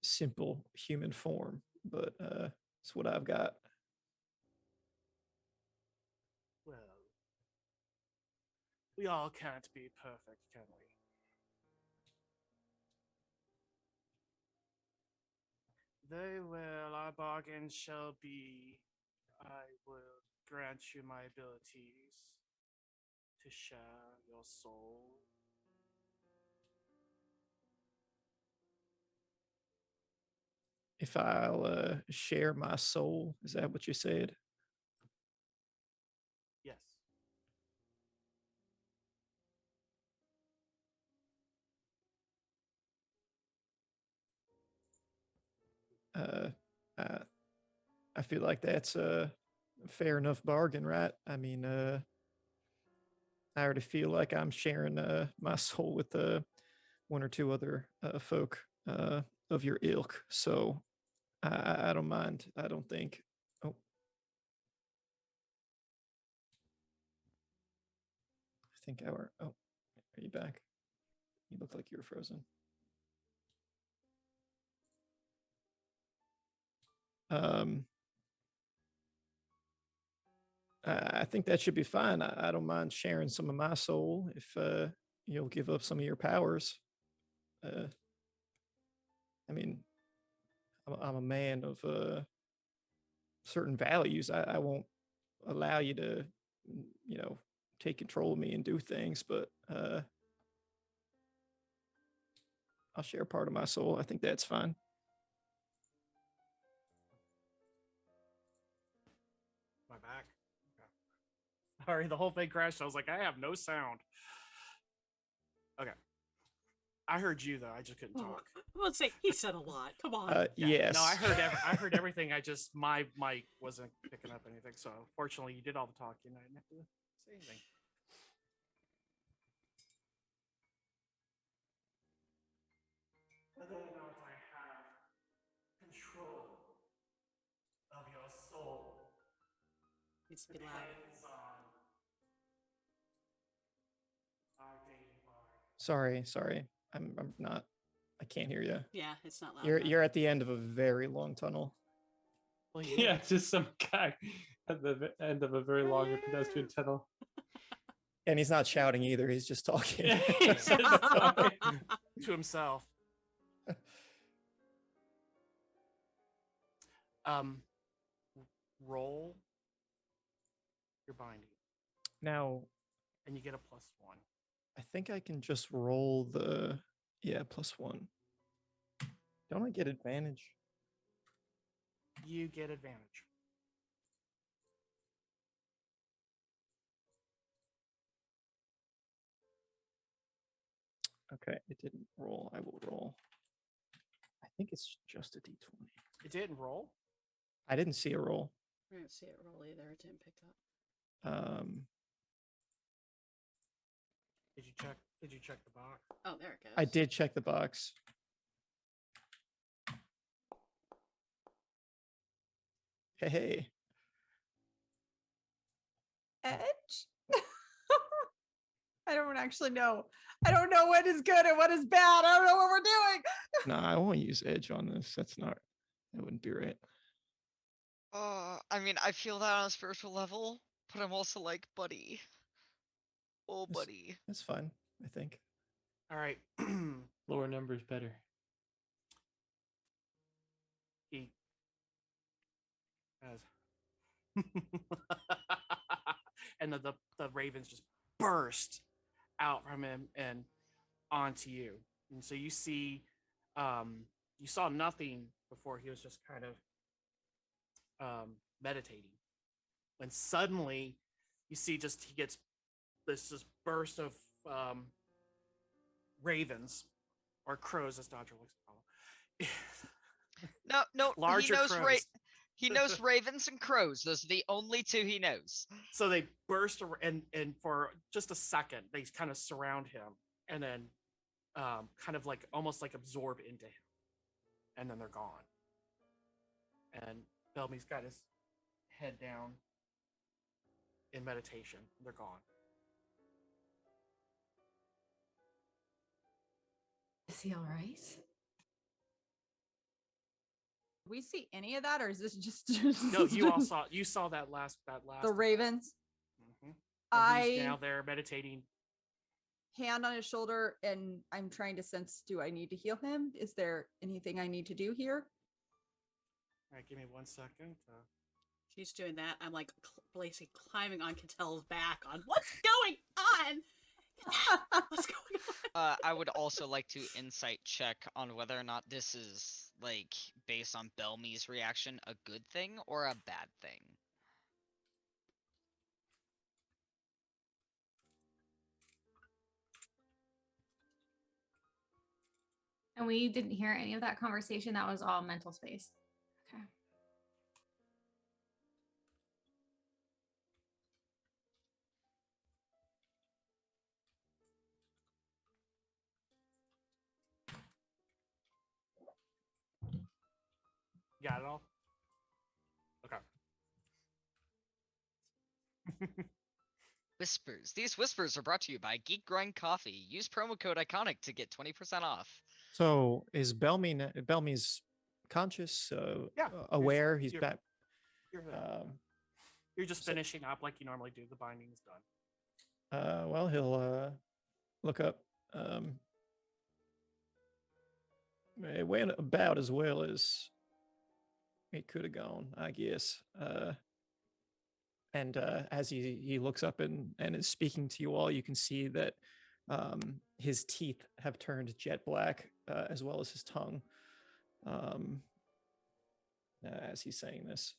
simple human form, but it's what I've got. Well, we all can't be perfect, can we? Very well, our bargain shall be, I will grant you my abilities to share your soul. If I'll share my soul, is that what you said? Yes. I feel like that's a fair enough bargain, right? I mean, I already feel like I'm sharing my soul with one or two other folk of your ilk, so I don't mind. I don't think. Oh, I think our. Oh, are you back? You look like you were frozen. I think that should be fine. I don't mind sharing some of my soul if you'll give up some of your powers. I mean, I'm a man of certain values. I won't allow you to, take control of me and do things, but I'll share part of my soul. I think that's fine. My back. Okay. Sorry, the whole thing crashed. I was like, I have no sound. Okay. I heard you though. I just couldn't talk. Let's say he said a lot. Come on. Yes. No, I heard everything. I just my mic wasn't picking up anything. So fortunately, you did all the talking. I didn't have to say anything. Whether or not I have control of your soul Needs to be loud. depends on our dating bar. Sorry. I'm not. I can't hear you. Yeah, it's not loud. You're at the end of a very long tunnel. Well, Yeah, just some guy at the end of a very long pedestrian tunnel. And he's not shouting either. He's just talking. Yeah, he's just talking. To himself. Roll your binding, Now, and you get a +1. I think I can just roll the +1. Don't I get advantage? You get advantage. Okay, it didn't roll. I will roll. I think it's just a d20. It didn't roll. I didn't see a roll. I didn't see it roll either. It didn't pick up. Did you check the box? Oh, there it goes. I did check the box. Hey. Edge? I don't actually know. I don't know what is good and what is bad. I don't know what we're doing. No, I won't use edge on this. That wouldn't be right. I mean, I feel that on a spiritual level, but I'm also like, buddy. Oh, That's- buddy. That's fine, I think. All right. Lower numbers better. He has, and the ravens just burst out from him and onto you, and so you see, you saw nothing before. He was just kind of meditating, when suddenly you see he gets this burst of ravens or crows, as Dodger likes to call them. No, Larger he knows crows. he knows ravens and crows. Those are the only two he knows. So they burst and for just a second they kind of surround him, and then kind of like almost like absorb into him, and then they're gone. And Belmy's got his head down in meditation. They're gone. Is he all right? Do we see any of that, or is this just No, you saw that last the ravens? Mhm. And he's I now there meditating. hand on his shoulder, and I'm trying to sense, do I need to heal him? Is there anything I need to do here? All right, give me 1 second. She's doing that. I'm like basically climbing on Catel's back on what's going on? What's going on? I would also like to insight check on whether or not this is, like, based on Belmy's reaction, a good thing or a bad thing. And we didn't hear any of that conversation. That was all mental space. Okay. Got it all? Okay. Whispers. These whispers are brought to you by Geek Grind Coffee. Use promo code ICONIC to get 20% off. So is Belmy's conscious, Yeah, aware? He's you're- back. You're just So- finishing up like you normally do. The binding is done. Well, he'll look up. It went about as well as it could have gone, I guess. And as he looks up and is speaking to you all, you can see that his teeth have turned jet black, as well as his tongue, as he's saying this.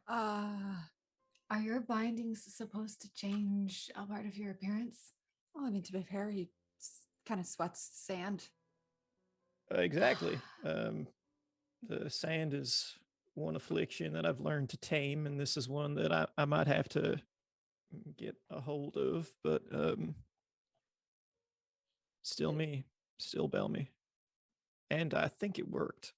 Are your bindings supposed to change a part of your appearance? Well, I mean, to be fair, he kind of sweats sand. Exactly. The sand is one affliction that I've learned to tame, and this is one that I might have to get a hold of, but still me, still Belmy. And I think it worked.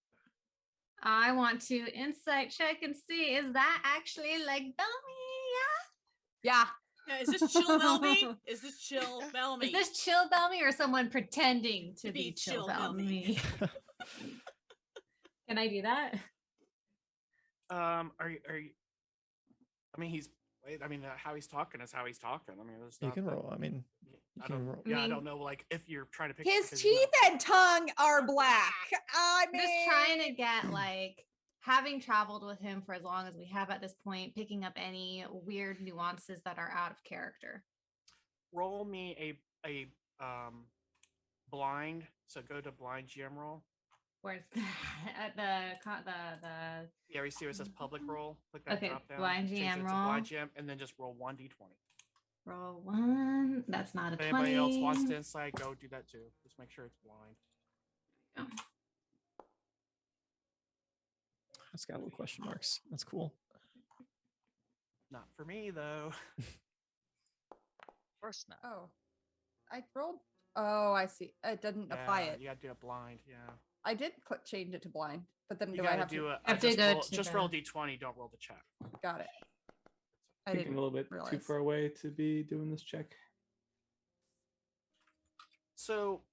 I want to insight check and see, is that actually like Bellamy? Yeah. Yeah, is this chill Belmy? Is this chill Belmy? Is this chill Bellamy or someone pretending to be chill chill Bellamy? Bellamy? Can I do that? Are you? I mean, how he's talking is how he's talking. I mean, You can roll. I mean, you I can don't. roll. Yeah, I don't know. Like, if you're trying to pick His because he's teeth and tongue are black. I mean, Just trying to get like having traveled with him for as long as we have at this point, picking up any weird nuances that are out of character. roll me a blind. So go to blind GM roll. Where's that? The Yeah, you see where it says public roll. Click that Okay, drop down. blind change GM it to roll. blind GM, and then just roll 1d20. roll one. That's not a If 20. anybody else wants to insight, go do that too. Just make sure it's blind. It's got little question marks. That's cool. Not for me though. Of course not. Oh, I rolled. Oh, I see. It didn't apply it. You gotta do it blind. Yeah. I did change it to blind, but then You do I gotta have do to? it. have to go to Just the- roll d20. Don't roll the check. Got it. I I think I'm didn't a little bit too realize. far away to be doing this check. So,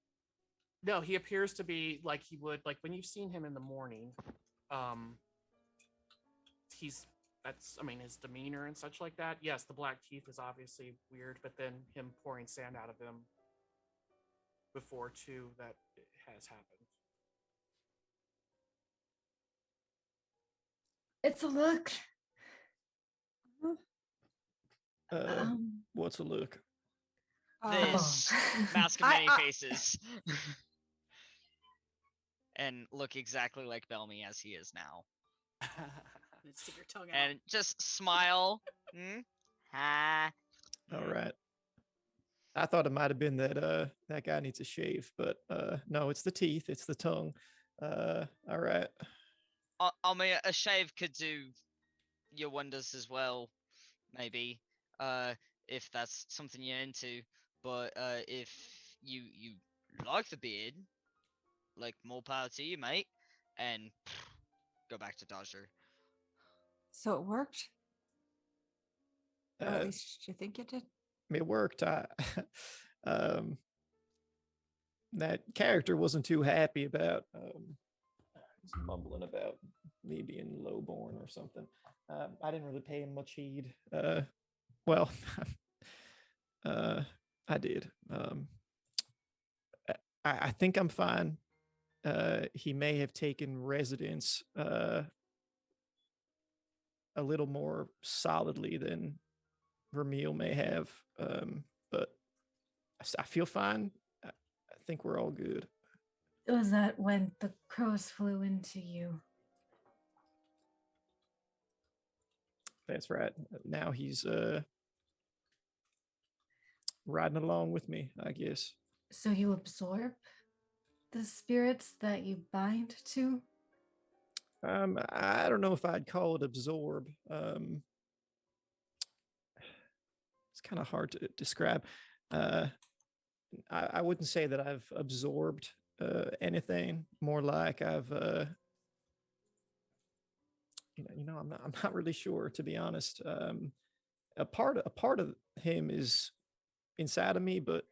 no, he appears to be like he would like when you've seen him in the morning. That's his demeanor and such like that. Yes, the black teeth is obviously weird, but then him pouring sand out of him before too, that has happened. It's a look. What's a look? This mask of many faces. And look exactly like Belmy as he is now. Stick your tongue out. And just smile. Ha. All right. I thought it might have been that that guy needs a shave, but no, it's the teeth, it's the tongue. All right. I mean, a shave could do your wonders as well, maybe. If that's something you're into. But if you like the beard, like, more power to you, mate. And go back to Dodger. So it worked. Or at Uh, least you think it did. It worked. That character wasn't too happy about he's mumbling about me being lowborn or something. I didn't really pay him much heed. Well, I did. I think I'm fine. He may have taken residence a little more solidly than Vermeil may have, but I feel fine. I think we're all good. Was that when the crows flew into you? That's right. Now he's riding along with me, I guess. So you absorb the spirits that you bind to? I don't know if I'd call it absorb. It's kind of hard to describe. I wouldn't say that I've absorbed anything. More like I've, I'm not really sure, to be honest. A part of him is inside of me, but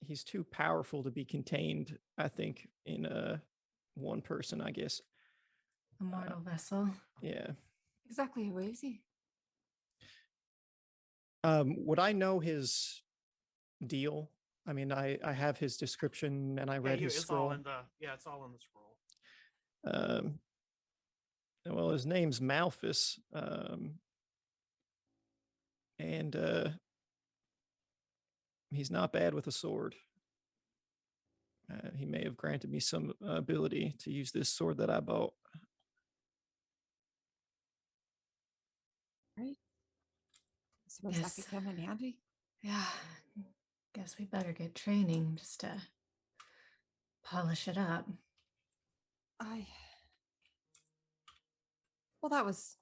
he's too powerful to be contained, I think, in one person, I guess. A mortal vessel. Yeah. Exactly. Who is he? Would I know his deal? I mean, I have his description and I read his scroll. It's all in the scroll. Well, his name's Malphus. And he's not bad with a sword. He may have granted me some ability to use this sword that I bought. Right. Suppose that could come in handy. Yeah. Guess we better get training just to polish it up. Well, that was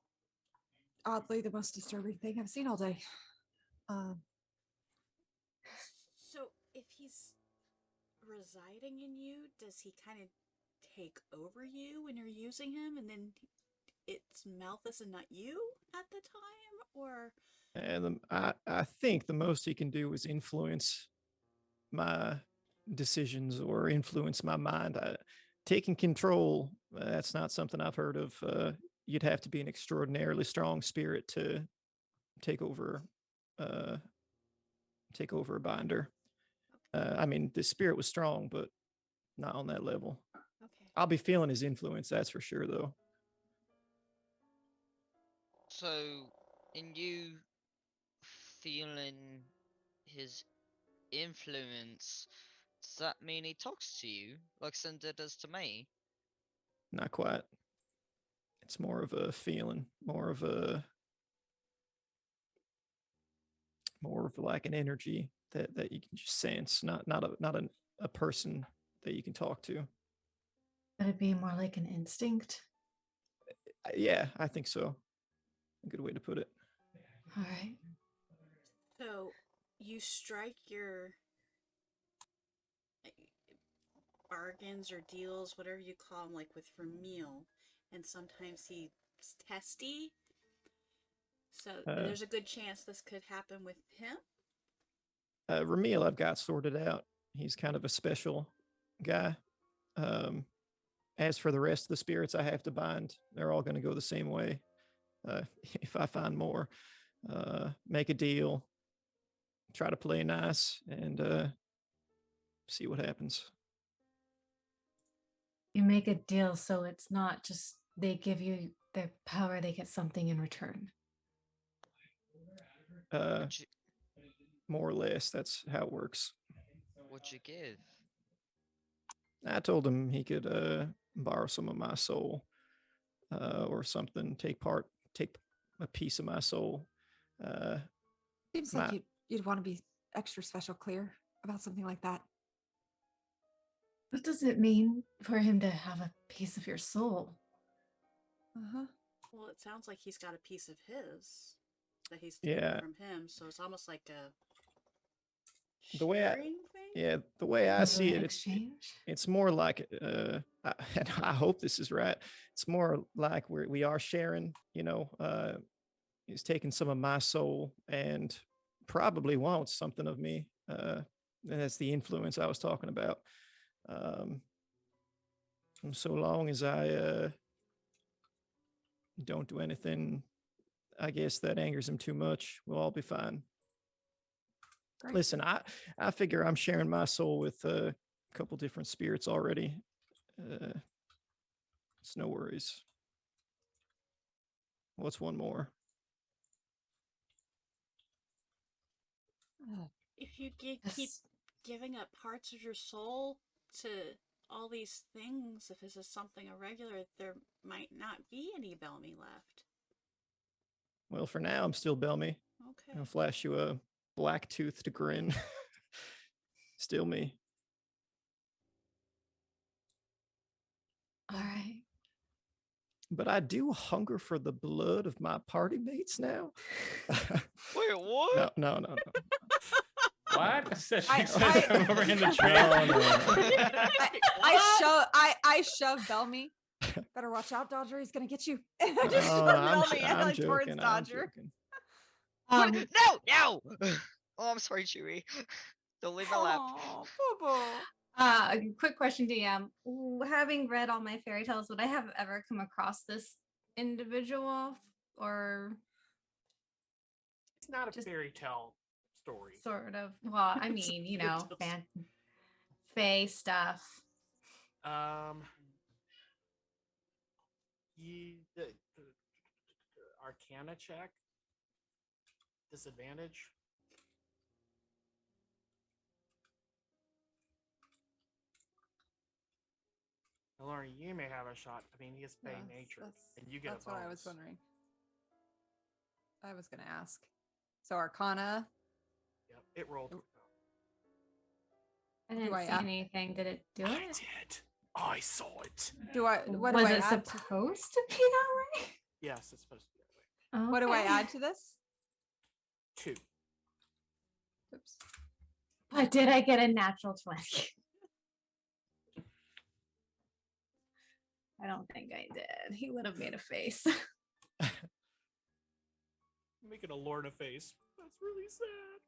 oddly the most disturbing thing I've seen all day. So if he's residing in you, does he kind of take over you when you're using him, and then it's Malthus and not you at the time, or? And I think the most he can do is influence my decisions or influence my mind. Taking control, that's not something I've heard of. You'd have to be an extraordinarily strong spirit to take over a binder. I mean, the spirit was strong, but not on that level. Okay. I'll be feeling his influence, that's for sure, though. So, in you feeling his influence, does that mean he talks to you like Cinder does to me? Not quite. It's more of a feeling, more of like an energy that you can just sense, not a person that you can talk to. Would it be more like an instinct? Yeah, I think so. A good way to put it. All right. So you strike your bargains or deals, whatever you call them, like with Ramil, and sometimes he's testy. So there's a good chance this could happen with him. Ramil, I've got sorted out. He's kind of a special guy. As for the rest of the spirits I have to bind, they're all going to go the same way. If I find more, make a deal, try to play nice, and see what happens. You make a deal so it's not just they give you their power, they get something in return. More or less, that's how it works. What'd you give? I told him he could borrow some of my soul, or something. Take a piece of my soul. Seems like you'd want to be extra special clear about something like that. What does it mean for him to have a piece of your soul? Well, it sounds like he's got a piece of his that he's Yeah. taken from him, so it's almost like a The way I see it, it's more like and I hope this is right. It's more like we are sharing. You know, he's taking some of my soul and probably wants something of me. And that's the influence I was talking about. And so long as I don't do anything, I guess that angers him too much, we'll all be fine. Great. Listen, I figure I'm sharing my soul with a couple different spirits already. It's no worries. What's one more? If you keep giving up parts of your soul to all these things, if this is something irregular, there might not be any Belmy left. Well, for now, I'm still Belmy. Okay. I'll flash you a black-toothed grin. Still me. All right. But I do hunger for the blood of my party mates now. Wait, what? No. What? I Over in the tree. I shove Belmy. Better watch out, Dodger. He's gonna get you. I just shove Belmy I'm towards joking, Dodger. No! Oh, I'm sorry, Chewie. Don't leave my lap. Quick question, DM. Having read all my fairy tales, would I have ever come across this individual, or it's not a fairy tale story? Sort of. Well, I mean, you know, fae stuff. The arcana check. Disadvantage. Lauren, you may have a shot. I mean, he is Fey nature, and you get a bonus. That's what I was wondering. I was going to ask. So Arcana. Yep, it rolled. I didn't see anything. Did it do I it? did. I saw it. What Was do I it add to- supposed to be that way? Yes, it's supposed to be that way. Okay. What do I add to this? 2. Oops. But did I get a natural 20? I don't think I did. He would have made a face. Making a Lorna face. That's really sad.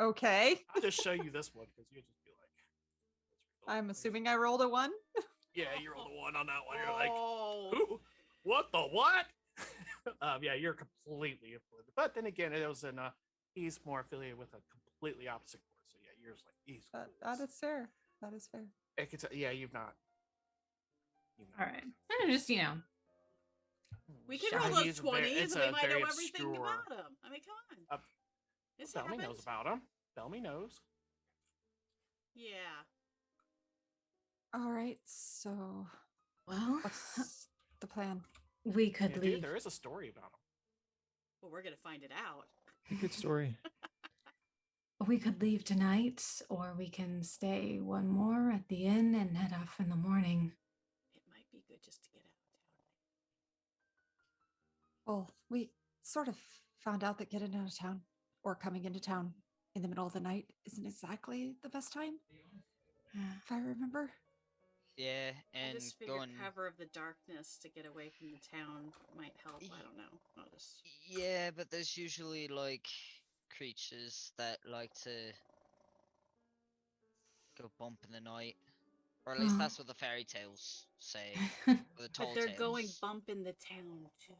Okay. I'll just show you this one because you'll just be like, "That's really I'm crazy." assuming I rolled a 1. Yeah, you rolled a 1 on that one. You're like, Oh. "Who? What the what?" Yeah, you're completely affiliated. But then again, it was in he's more affiliated with a completely opposite course. So yeah, yours like he's That is fair. That is fair. yeah, you've not. All right. Just, We can Yeah, roll those he's 20s it's and we a might know very everything obscure- about him. I mean, come on. This Bellamy knows happens. about him. Bellamy knows. Yeah. All right. So, well, what's the plan? we could Yeah, leave. dude, there is a story about him. Well, we're gonna find it out. Good story. We could leave tonight, or we can stay one more at the inn and head off in the morning. It might be good just to get out of town. Well, we sort of found out that getting out of town or coming into town in the middle of the night isn't exactly the best time, if I remember. Yeah, I and just figure going. cover of the darkness to get away from the town might help. I don't know. I'll just. Yeah, but there's usually like creatures that like to go bump in the night, or at least Oh. that's what the fairy tales say. Or the tall But they're tales. going bump in the town too.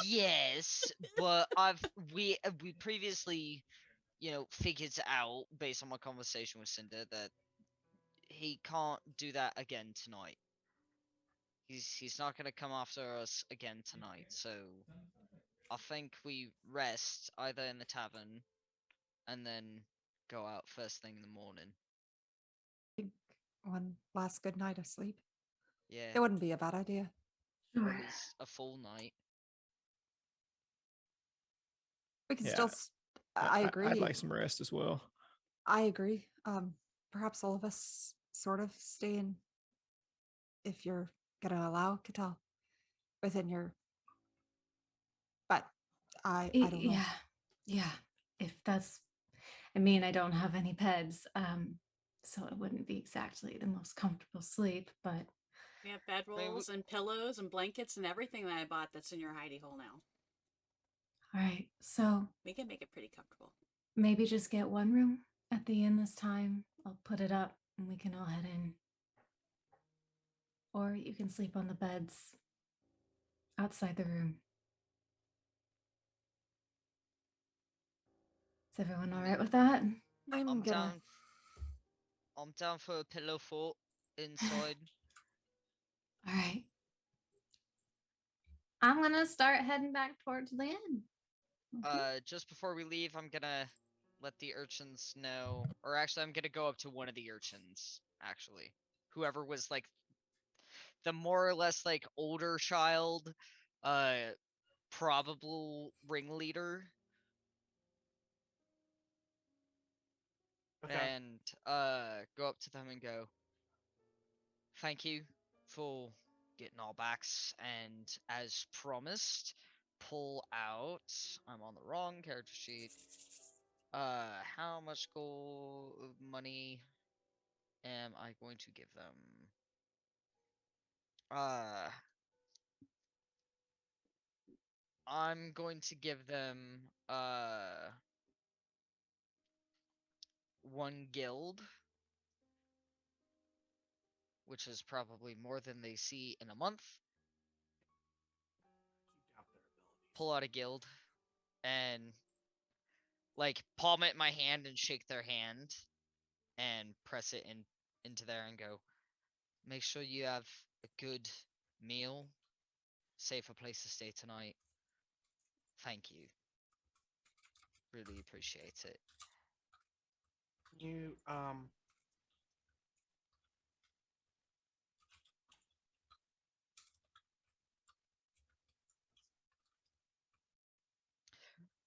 Yes, but we previously, figured out based on my conversation with Cinder that he can't do that again tonight. He's not gonna come after us again tonight, so I think we rest either in the tavern and then go out first thing in the morning. One last good night of sleep. Yeah, It wouldn't be a bad idea. or at least a full night. We can Yeah, still. I agree. I'd like some rest as well. I agree. Perhaps all of us sort of stay in, if you're gonna allow Qadan within your. But I don't know. Yeah. If that's, I mean, I don't have any peds, so it wouldn't be exactly the most comfortable sleep, but We have bedrolls and pillows and blankets and everything that I bought that's in your hidey hole now. all right. So We can make it pretty comfortable. maybe just get one room at the inn this time. I'll put it up and we can all head in. Or you can sleep on the beds outside the room. Is everyone all right with that? I'm down for a pillow fort inside. All right. I'm gonna start heading back towards the inn. Just before we leave, I'm gonna let the urchins know, or actually, I'm gonna go up to one of the urchins. Actually, whoever was like the more or less like older child, probable ringleader, Okay. and go up to them and go, "Thank you for getting our backs, and as promised, pull out. I'm on the wrong character sheet. How much gold money am I going to give them? I'm going to give them 1 guild, which is probably more than they see in a month. Pull out a guild and like palm it in my hand and shake their hand and press it into there and go, make sure you have a good meal, safer place to stay tonight. Thank you. Really appreciate it. You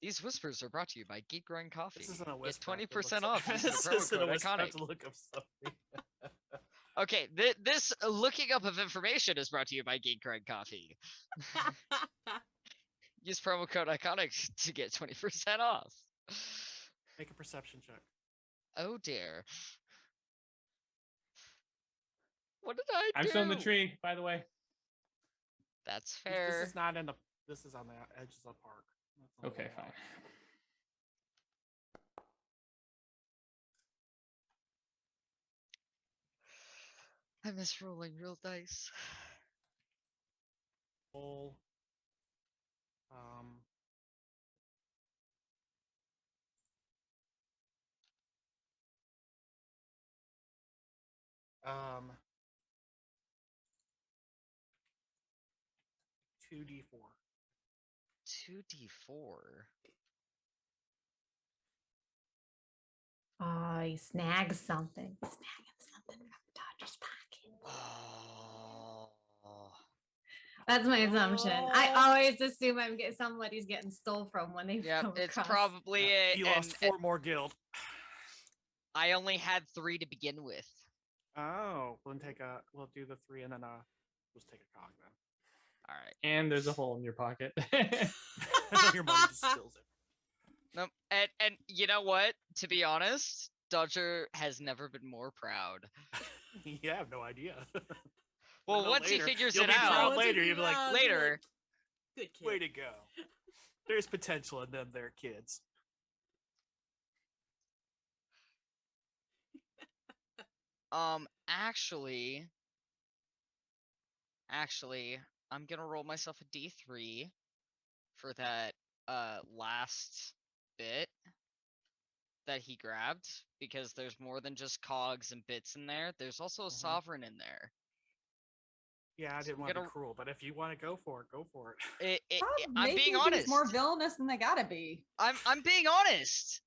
These whispers are brought to you by Geek Growing Coffee. This isn't a Get whisper. I have to look 20% off using the this promo isn't a code whisper. I have Iconic. to look up something. Okay, this looking up of information is brought to you by Geek Growing Coffee. Use promo code Iconic to get 20% off. Make a perception check. Oh dear. What did I do? I'm still in the tree, by the way. That's This fair. is not in the. This is on the edges of the park. That's not Okay, going fine. on. I miss rolling real dice. Full. Um. Um. 2d4. 2d4. Oh, he snags something. Snagging something from Dodger's pocket. Oh. That's my assumption. I always assume somebody's getting stole from when they Yep, come it's across. probably it. You lost 4 more guild. I only had 3 to begin with. Oh, we'll take a. We'll do the 3 and then let's take a cog then. All right. And there's a hole in your pocket. Your money just spills it. Nope. And you know what? To be honest, Dodger has never been more proud. Yeah, I have no idea. Well, know once later. he figures You'll it be proud out, Once later. you You'll be like, realize, later. Good kid. way to go. There's potential in them, there, kids. actually, I'm gonna roll myself a D3 for that last bit that he grabbed, because there's more than just cogs and bits in there. There's also a sovereign in there. Yeah, I So didn't I'm want to be gonna- cruel, but if you want to go for it, go for it. Stop I'm making being things honest. more villainous than they gotta be. I'm being honest.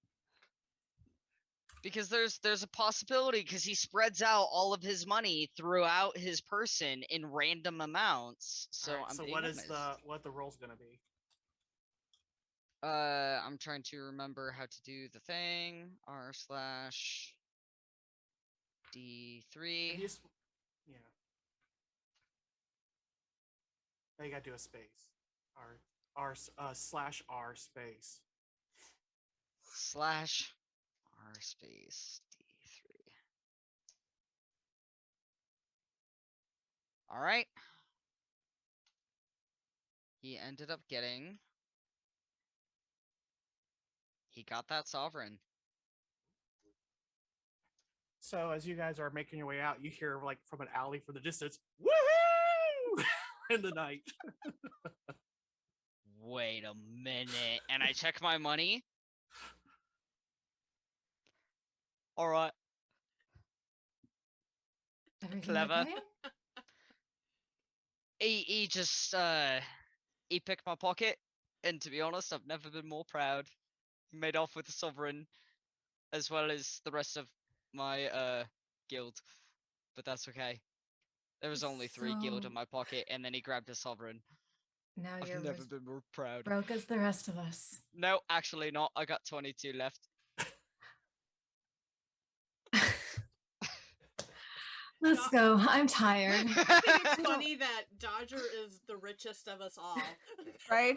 Because there's a possibility, because he spreads out all of his money throughout his person in random amounts. So Alright, I'm so being what honest. is what the roll's gonna be? I'm trying to remember how to do the thing. R/D3. If you just- yeah. Now you gotta do a space. /R space. /R space D3. All right. He ended up getting. He got that sovereign. So as you guys are making your way out, you hear like from an alley from the distance, woohoo! In the night. Wait a minute. And I check my money. All right. Everything Clever. okay? He just he picked my pocket, and to be honest, I've never been more proud. He made off with the sovereign, as well as the rest of my guild, but that's okay. There was only 3 guild in So- my pocket, and then he grabbed a sovereign. Now I've you're never as been more proud. broke as the rest of us. No, actually not. I got 22 left. Let's go. I'm tired. I think it's funny that Dodger is the richest of us all. Right?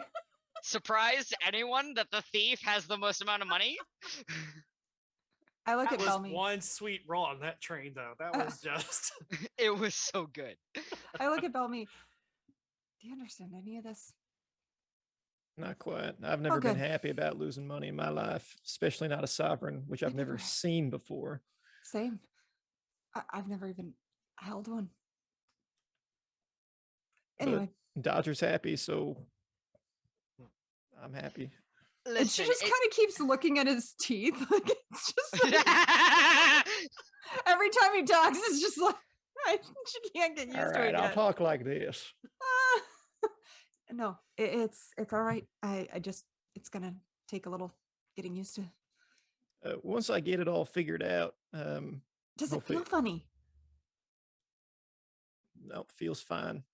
Surprised anyone that the thief has the most amount of money? I look That at was Belmy. one sweet roll on that train, though. That was just. It was so good. I look at Belmy. Do you understand any of this? Not quite. I've never been good. happy about losing money in my life, especially not a sovereign, which I've never never have. seen before. Same. I've never even held one. But Anyway, Dodger's happy, so I'm happy. and Listen, she just kind of keeps looking at his teeth. Like it's just like, every time he talks, it's just like she can't get used All to right, it I'll yet. talk like this. No, it's all right. I just it's gonna take a little getting used to. Once I get it all figured out, Does it hopefully- feel funny? no, feels fine.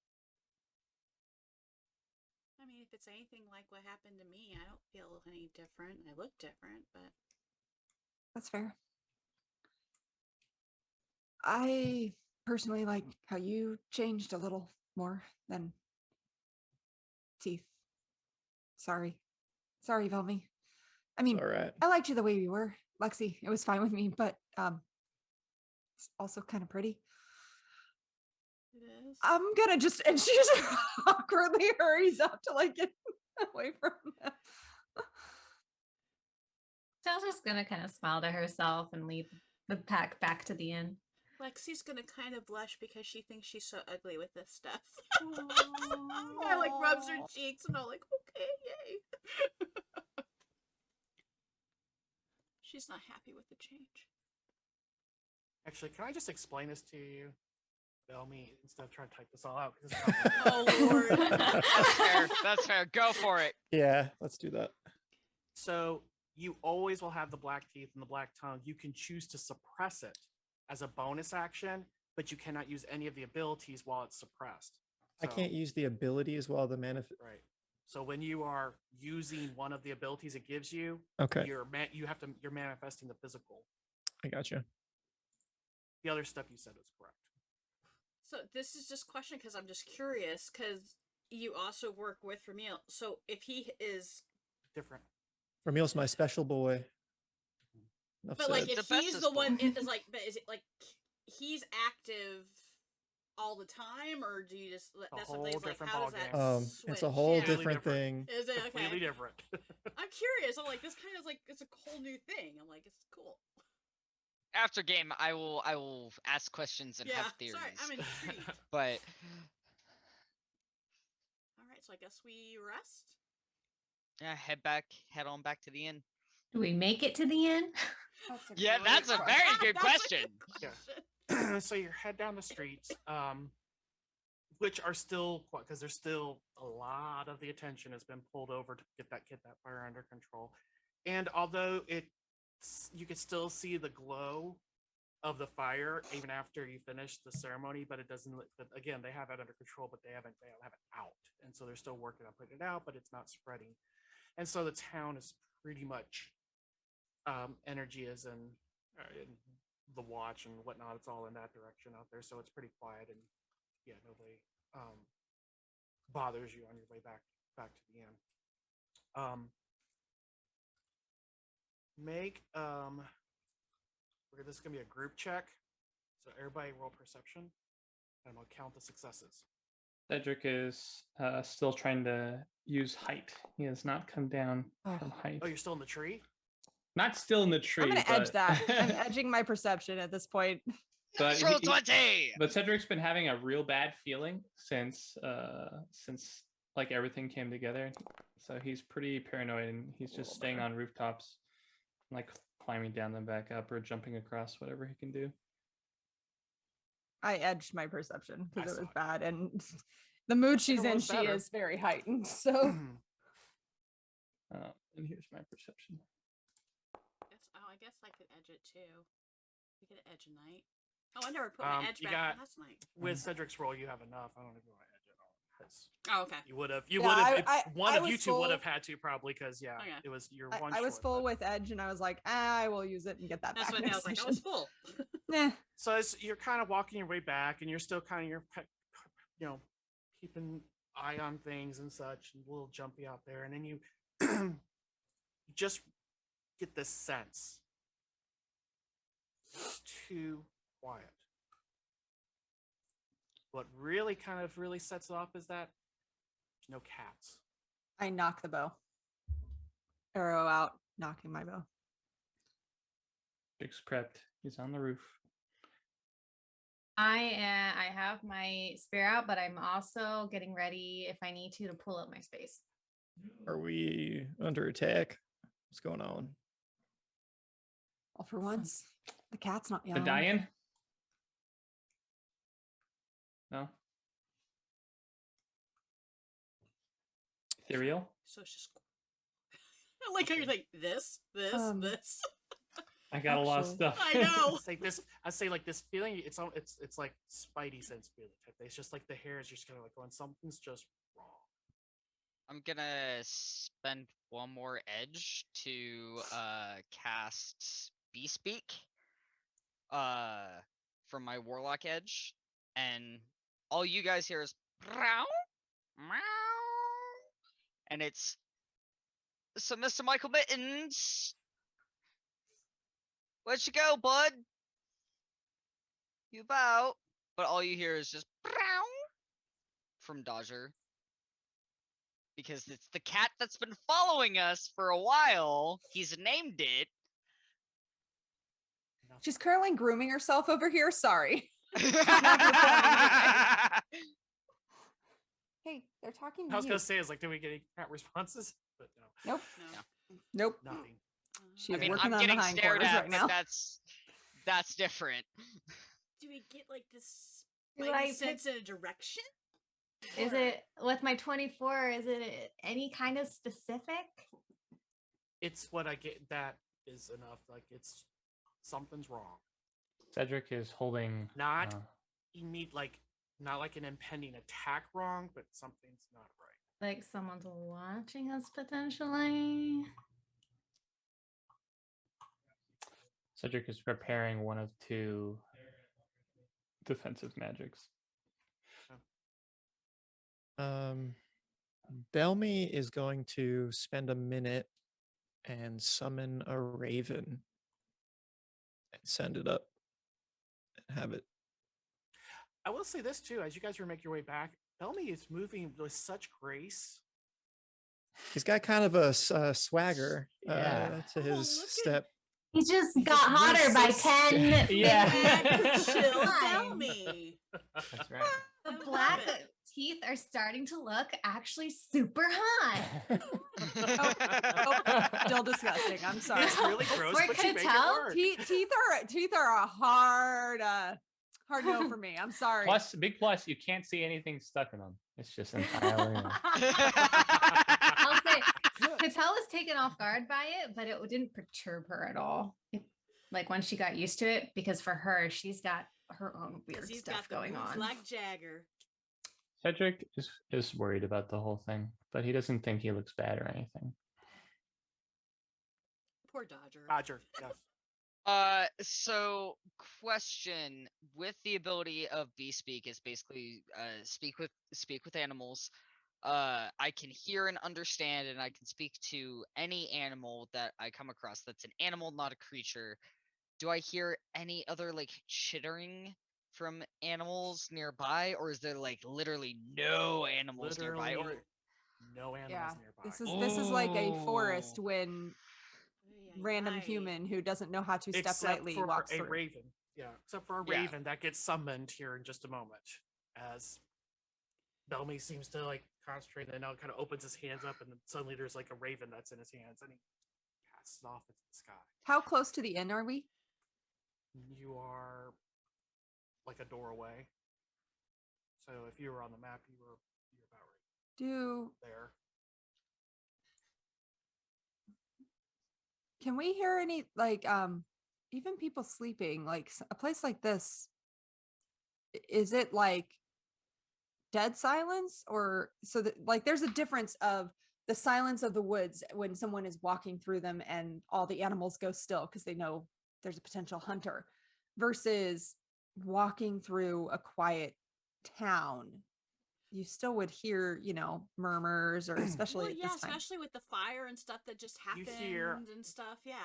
I mean, if it's say anything like what happened to me. I don't feel any different. I look different, but That's fair. I personally like how you changed a little more than teeth. Sorry, Velmy. I mean, All right. I liked you the way you were, Lexi. It was fine with me, but it's also kind of pretty. it is. I'm gonna just, and she just awkwardly hurries up to like get away from them. Sal's just gonna kind of smile to herself and lead the pack back to the inn. Lexi's gonna kind of blush because she thinks she's so ugly with this stuff. I like rubs her cheeks and all like, okay, yay. She's not happy with the change. Actually, can I just explain this to you, Belmy, instead of trying to type this all out? 'Cause Oh Lord. That's fair. That's fair. Go for it. Yeah, let's do that. So you always will have the black teeth and the black tongue. You can choose to suppress it as a bonus action, but you cannot use any of the abilities while it's suppressed. I can't use the abilities while the manifest. Right. So when you are using one of the abilities it gives you, Okay, you're manifesting the physical. I got you. The other stuff you said is correct. So this is just question because I'm just curious because you also work with Ramil. So if he is, Different. Ramil's my special boy. Enough but like said. if The he's bestest the one, boy. it is like, but is it like he's active all the time, or do you just that's whole something like different how does that? ballgame. It's a switch? whole Yeah. Completely different thing. Is it okay? Completely different. I'm curious. I'm like this kind of like it's a whole new thing. I'm like it's cool. After game, I will ask questions and Yeah. have theories. Sorry, I'm intrigued. But All right, so I guess we rest. yeah, head on back to the inn. Do we make it to the inn? Yeah, that's a very good That's a question. good Yeah. question. So you head down the streets, which are still because there's still a lot of the attention has been pulled over to get that fire under control. And although you can still see the glow of the fire even after you finish the ceremony, but it doesn't. But again, they have it under control, but they don't have it out, and so they're still working on putting it out, but it's not spreading. And so the town is pretty much energy is in the watch and whatnot. It's all in that direction out there, so it's pretty quiet, and yeah, nobody bothers you on your way back to the inn. Make this is gonna be a group check, so everybody roll perception, and I'm gonna count the successes. Cedric is still trying to use height. He has not come down from height. Oh, you're still in the tree? Not still in the tree. I'm gonna edge but- that. I'm edging my perception at this point. But Natural 20! But Cedric's been having a real bad feeling since like everything came together. So he's pretty paranoid, and he's just staying on rooftops, like climbing down them back up or jumping across, whatever he can do. I edged my perception I because it saw was it. bad, and the mood she's in, was she better. is very heightened. So And here's my perception. I guess I could edge it too. We could edge a night. Oh, I never put my edge you back got- last night. With Cedric's roll, you have enough. I don't know if you want to edge it all. 'Cause Oh, okay. You would have. One I of was you two would full. have had to probably because Okay. it was your I, one. I was short, full but- with edge, and I was like, I will use it and get that That's back what I next was like. I session. was full. Nah. So as you're kind of walking your way back, and you're still kind of keeping eye on things and such, and a little jumpy out there, and then you just get this sense it's too quiet. What really sets it off is that there's no cats. I knock the bow. Arrow out, knocking my bow. Cedric's prepped. He's on the roof. I have my spear out, but I'm also getting ready if I need to pull up my space. Are we under attack? What's going on? All for once, the cat's not The yelling. dying? No. Ethereal? So it's just. I like how you're like this. This. I got a lot of Actually- stuff. I know. It's like this. I say like this feeling. It's like Spidey sense feeling type thing. It's just like the hair is just kind of like going something's just wrong. I'm gonna spend one more edge to cast Bespeak from my warlock edge, and all you guys hear is meow, meow, and it's so Mr. Michael Mittens. Where'd you go, bud? You about? But all you hear is just meow from Dodger. Because it's the cat that's been following us for a while. He's named it. She's currently grooming herself over here. Sorry. Hey, they're talking to I was you. gonna say, is like, did we get any cat responses? But no, Nope. No. Nope. nothing. She's I mean, working I'm on the getting stared hindquarters at, right but now. that's different. Do we get like this Do spidey I pick- sense in a direction? Is Or- it with my 24? Is it any kind of specific? It's what I get. That is enough. Like, it's something's wrong. Cedric is holding. Not you need like not like an impending attack wrong, but something's not right. Like someone's watching us potentially? Cedric is preparing one of 2 defensive magics. Belmy is going to spend a minute and summon a raven and send it up and have it. I will say this too, as you guys make your way back, Bellamy is moving with such grace. He's got kind of a swagger Yeah. to his look at- step. He just He got just moves hotter so by s- 10. Yeah. Chill, Fine. tell me. That's right. The I love black it. teeth are starting to look actually super hot. Still disgusting. I'm sorry. It's really gross, We're but you gonna make tell? it work. Teeth are a hard no for me. I'm sorry. Plus, big plus, you can't see anything stuck in them. It's just entirely. I'll say Patel was taken off guard by it, but it didn't perturb her at all. Like when she got used to it, because for her, she's got her own 'Cause weird he's stuff got the going moves on. like Jagger. Cedric is worried about the whole thing, but he doesn't think he looks bad or anything. Poor Dodger. Roger, yes. So question with the ability of Bespeak is basically speak with animals. I can hear and understand, and I can speak to any animal that I come across that's an animal, not a creature. Do I hear any other like chittering from animals nearby, or is there like literally no animals nearby? Or Literally no animals Yeah. nearby. This is like a forest Ooh. when Ay, ay, random ay. human who doesn't know how to step Except lightly for walks a through. raven. Yeah, except for a Yeah. raven that gets summoned here in just a moment. As Bellamy seems to like concentrate and now kind of opens his hands up, and then suddenly there's like a raven that's in his hands, and he casts it off into the sky. How close to the inn are we? You are like a door away. So if you were on the map, you're about right Do there. can we hear any like even people sleeping, like a place like this, is it like dead silence, or so that like there's a difference of the silence of the woods when someone is walking through them and all the animals go still because they know there's a potential hunter, versus walking through a quiet town. You still would hear, murmurs, or especially Well, at yeah, this time. especially with the fire and stuff that just You happened hear- and stuff. Yeah.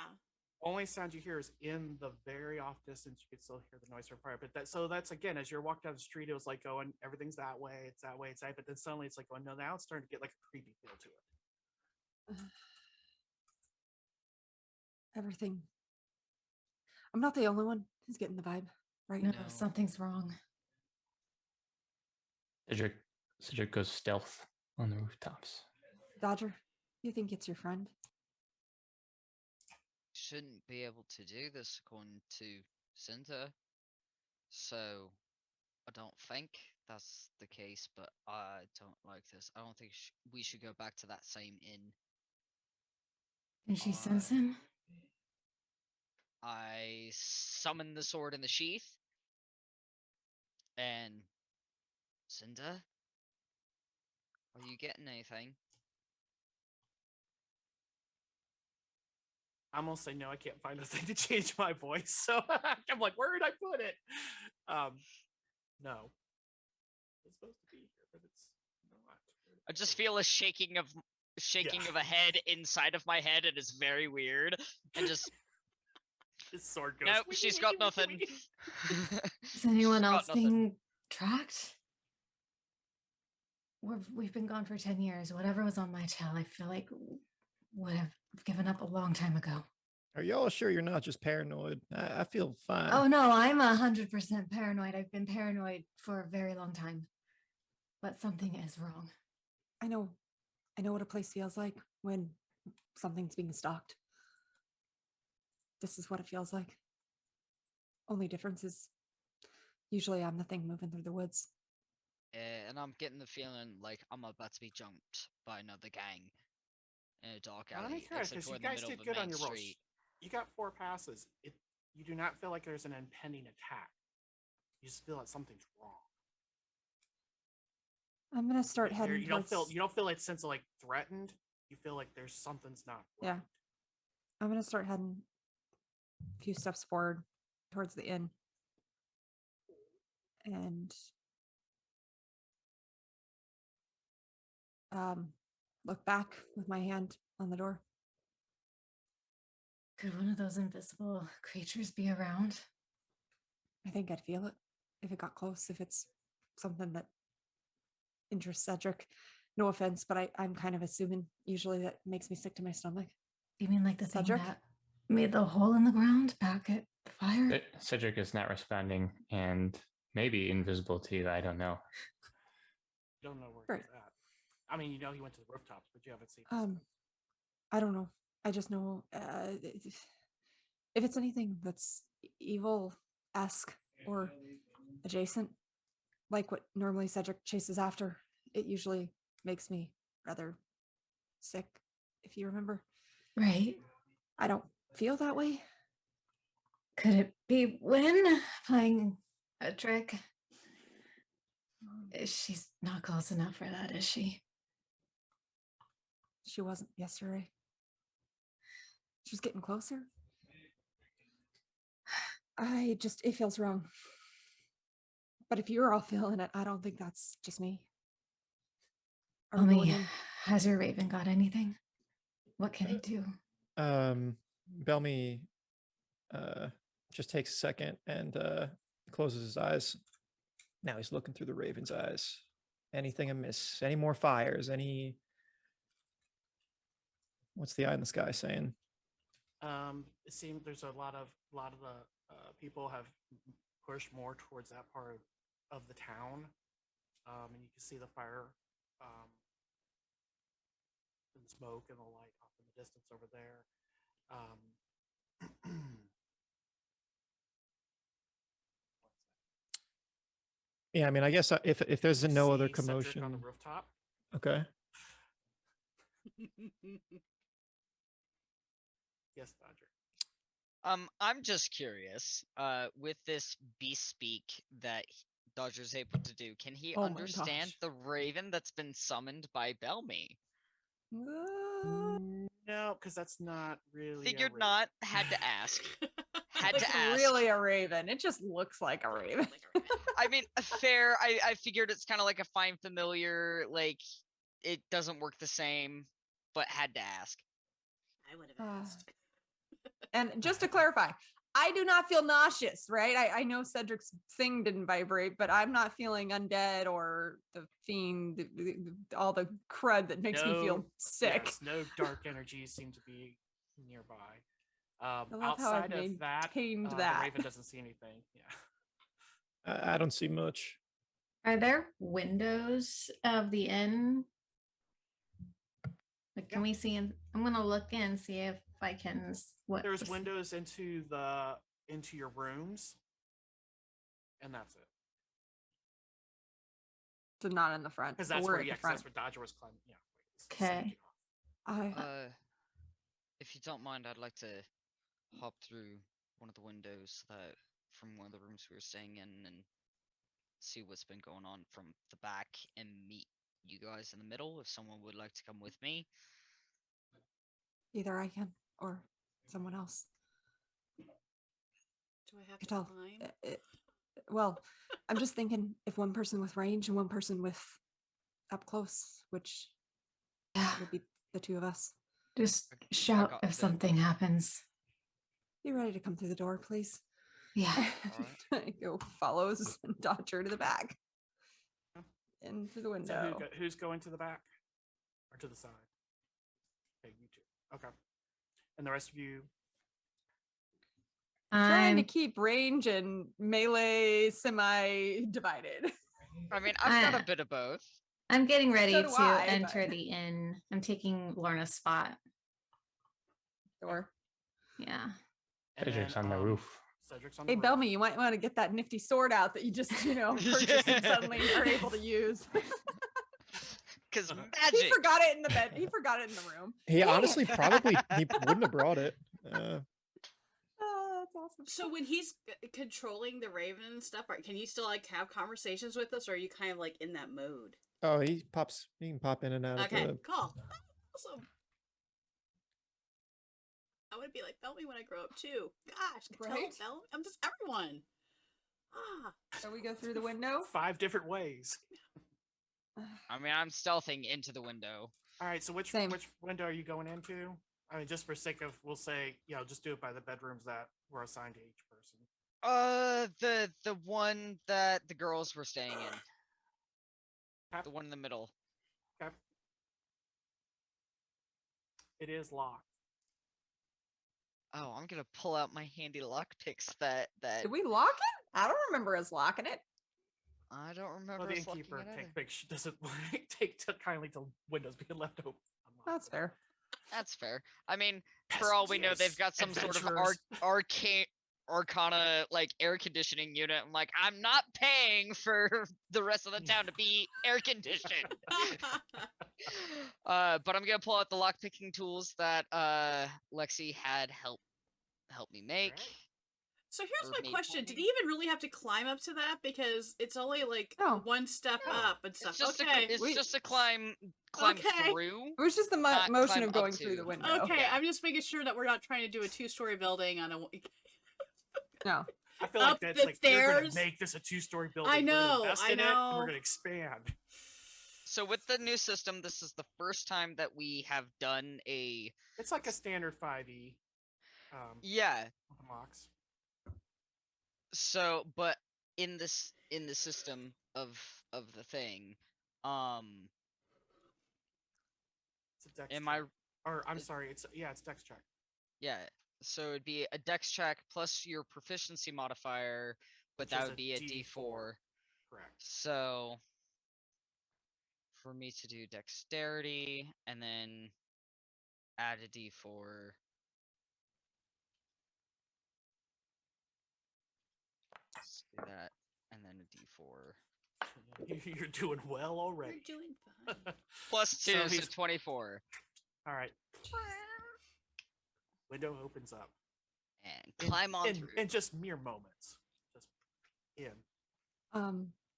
Only sound you hear is in the very off distance. You can still hear the noise from fire. But that's again, as you're walking down the street, it was like going, everything's that way, it's that way, it's that. But then suddenly it's like going, no, now it's starting to get like a creepy feel to it. Everything. I'm not the only one who's getting the vibe, right? No, No. something's wrong. Cedric goes stealth on the rooftops. Dodger, you think it's your friend? Shouldn't be able to do this according to Cinder. So I don't think that's the case, but I don't like this. I don't think we should go back to that same inn. Can she sense him? I summon the sword in the sheath. And Cinder? Are you getting anything? I'm gonna say no. I can't find a thing to change my voice, so I'm like, where did I put it? No, it's supposed to be here, but it's not. I just feel a shaking of a head inside of my head, and it's very weird. And just His sword goes. nope, "Wiki, she's wiki, got wiki, nothing. wiki." Is anyone She's got else nothing. being tracked? We've been gone for 10 years. Whatever was on my tail, I feel like would have given up a long time ago. Are y'all sure you're not just paranoid? I feel fine. Oh no, I'm 100% paranoid. I've been paranoid for a very long time. But something is wrong. I know what a place feels like when something's being stalked. This is what it feels like. Only difference is usually I'm the thing moving through the woods. And I'm getting the feeling like I'm about to be jumped by another gang in a dark Now, let me alley. try Except because we're you in the guys middle did of a good on main your rolls. street. You got 4 passes. You do not feel like there's an impending attack. You just feel like something's wrong. I'm gonna start heading You don't towards. feel like sense of like threatened. You feel like there's something's not right. Yeah. I'm gonna start heading a few steps forward towards the inn. And look back with my hand on the door. Could one of those invisible creatures be around? I think I'd feel it if it got close, if it's something that interests Cedric. No offense, but I'm kind of assuming usually that makes me sick to my stomach. You mean like the Cedric? thing that made the hole in the ground back at the fire? Cedric is not responding, and maybe invisible to you. I don't know. You don't know where Right. he's at. I mean, you know he went to the rooftops, but you haven't seen him. I don't know. I just know if it's anything that's evil-esque or adjacent, like what normally Cedric chases after, it usually makes me rather sick, if you remember. Right. I don't feel that way. Could it be Wynn playing a trick? She's not close enough for that, is she? She wasn't yesterday. She's getting closer. It feels wrong. But if you're all feeling it, I don't think that's just me. Are we going in? Has your raven got anything? What can it do? Belmy just takes a second and closes his eyes. Now he's looking through the raven's eyes. Anything amiss? Any more fires? What's the eye in the sky saying? It seems there's a lot of the people have pushed more towards that part of the town, and you can see the fire and smoke and the light off in the distance over there. Yeah, I mean, I guess if there's no other See Cedric commotion on the rooftop. Okay. Yes, Dodger. I'm just curious. With this beast speak that Dodger's able to do, can he Oh my understand gosh. the raven that's been summoned by Belmy? No, because that's not really. Figured not. Had to ask. Had It's to ask. really a raven. It just looks like a raven. I mean, fair. I figured it's kind of like a fine familiar. Like, it doesn't work the same, but had to ask. I would have asked. And just to clarify, I do not feel nauseous, right? I know Cedric's thing didn't vibrate, but I'm not feeling undead or the fiend, all the crud that makes me feel sick. Yes, no dark energies seem to be nearby. I love how I've Outside of that, maintained the that. raven doesn't see anything. Yeah. I don't see much. Are there windows of the inn? Like, can we see? I'm gonna look in, see if I can. There's windows into your rooms, and that's it. So not in the front. Because but that's we're where at the 'cause front. that's where Dodger was climbing. Yeah. Okay. If you don't mind, I'd like to hop through one of the windows that from one of the rooms we were staying in and see what's been going on from the back and meet you guys in the middle if someone would like to come with me. Either I can or someone else. Do I have I to tell. climb? Well, I'm just thinking if one person with range and one person with up close, which would be the two of us. Just I shout got if this. something happens. Be ready to come through the door, please. Yeah. I go follows Dodger to the back. In through the So window. who's going to the back or to the side? Okay, you two. Okay, and the rest of you. Trying to I'm keep range and melee semi-divided. I mean, I've got a bit of both. I'm getting ready So to do I, enter but- the inn. I'm taking Lorna's spot. Door. Yeah. And Cedric's then, on the roof. Cedric's on the Hey, roof. Bellamy, you might want to get that nifty sword out that you just, purchased and suddenly are able to use. Because He magic. forgot it in the bed. He forgot it in the room. He honestly probably he wouldn't have brought it. Oh, that's awesome. So when he's controlling the raven and stuff, can you still like have conversations with us, or are you kind of like in that mode? Oh, he can pop in and out Okay, of the cool. Awesome. I want to be like Bellamy when I grow up too. Gosh, tell Right? Bellamy. I'm just everyone. Ah, So we go through the window. 5 different ways. I mean, I'm stealthing into the window. All right, so which Same. window are you going into? I mean, just for sake of, we'll say, just do it by the bedrooms that were assigned to each person. The one that the girls were staying in. Okay. The one in the middle. Okay. It is locked. Oh, I'm gonna pull out my handy lock picks that Did we lock it? I don't remember us locking it. I don't remember. Well, the us locking innkeeper it either. doesn't take kindly to windows being left open. That's fair. That's fair. I mean, for all we know, they've got some sort of Adventurers. arcana like air conditioning unit. I'm like, I'm not paying for the rest of the town to be air conditioned. But I'm gonna pull out the lock picking tools that Lexxi had helped me make. Alright. so here's Or my made question: for Did me. he even really have to climb up to that? Because it's only like No. one step No. up and stuff. It's just Okay. just a climb Okay. through. It was just the Not motion climb of up going through to. the window. Okay, Yeah. I'm just making sure that we're not trying to do a 2-story building on a. No. I feel Up like that's the like you're gonna stairs. make this a 2-story building. I We're gonna know, invest I in it, and know. we're gonna expand. So with the new system, this is the first time that we have done a It's like a standard 5e. yeah. Box. So, but in the system of the thing, It's a dex am check. I Or I'm sorry, it's dex check. yeah? So it'd be a dex check plus your proficiency modifier, but Which that is would be a D4. Correct. So for me to do dexterity and then add a D4. Let's do that, and then a D4. You're doing well We're already. doing fine. Plus 2, so he's- 24. All right. Window opens up. And climb on through. In just mere moments. Just in.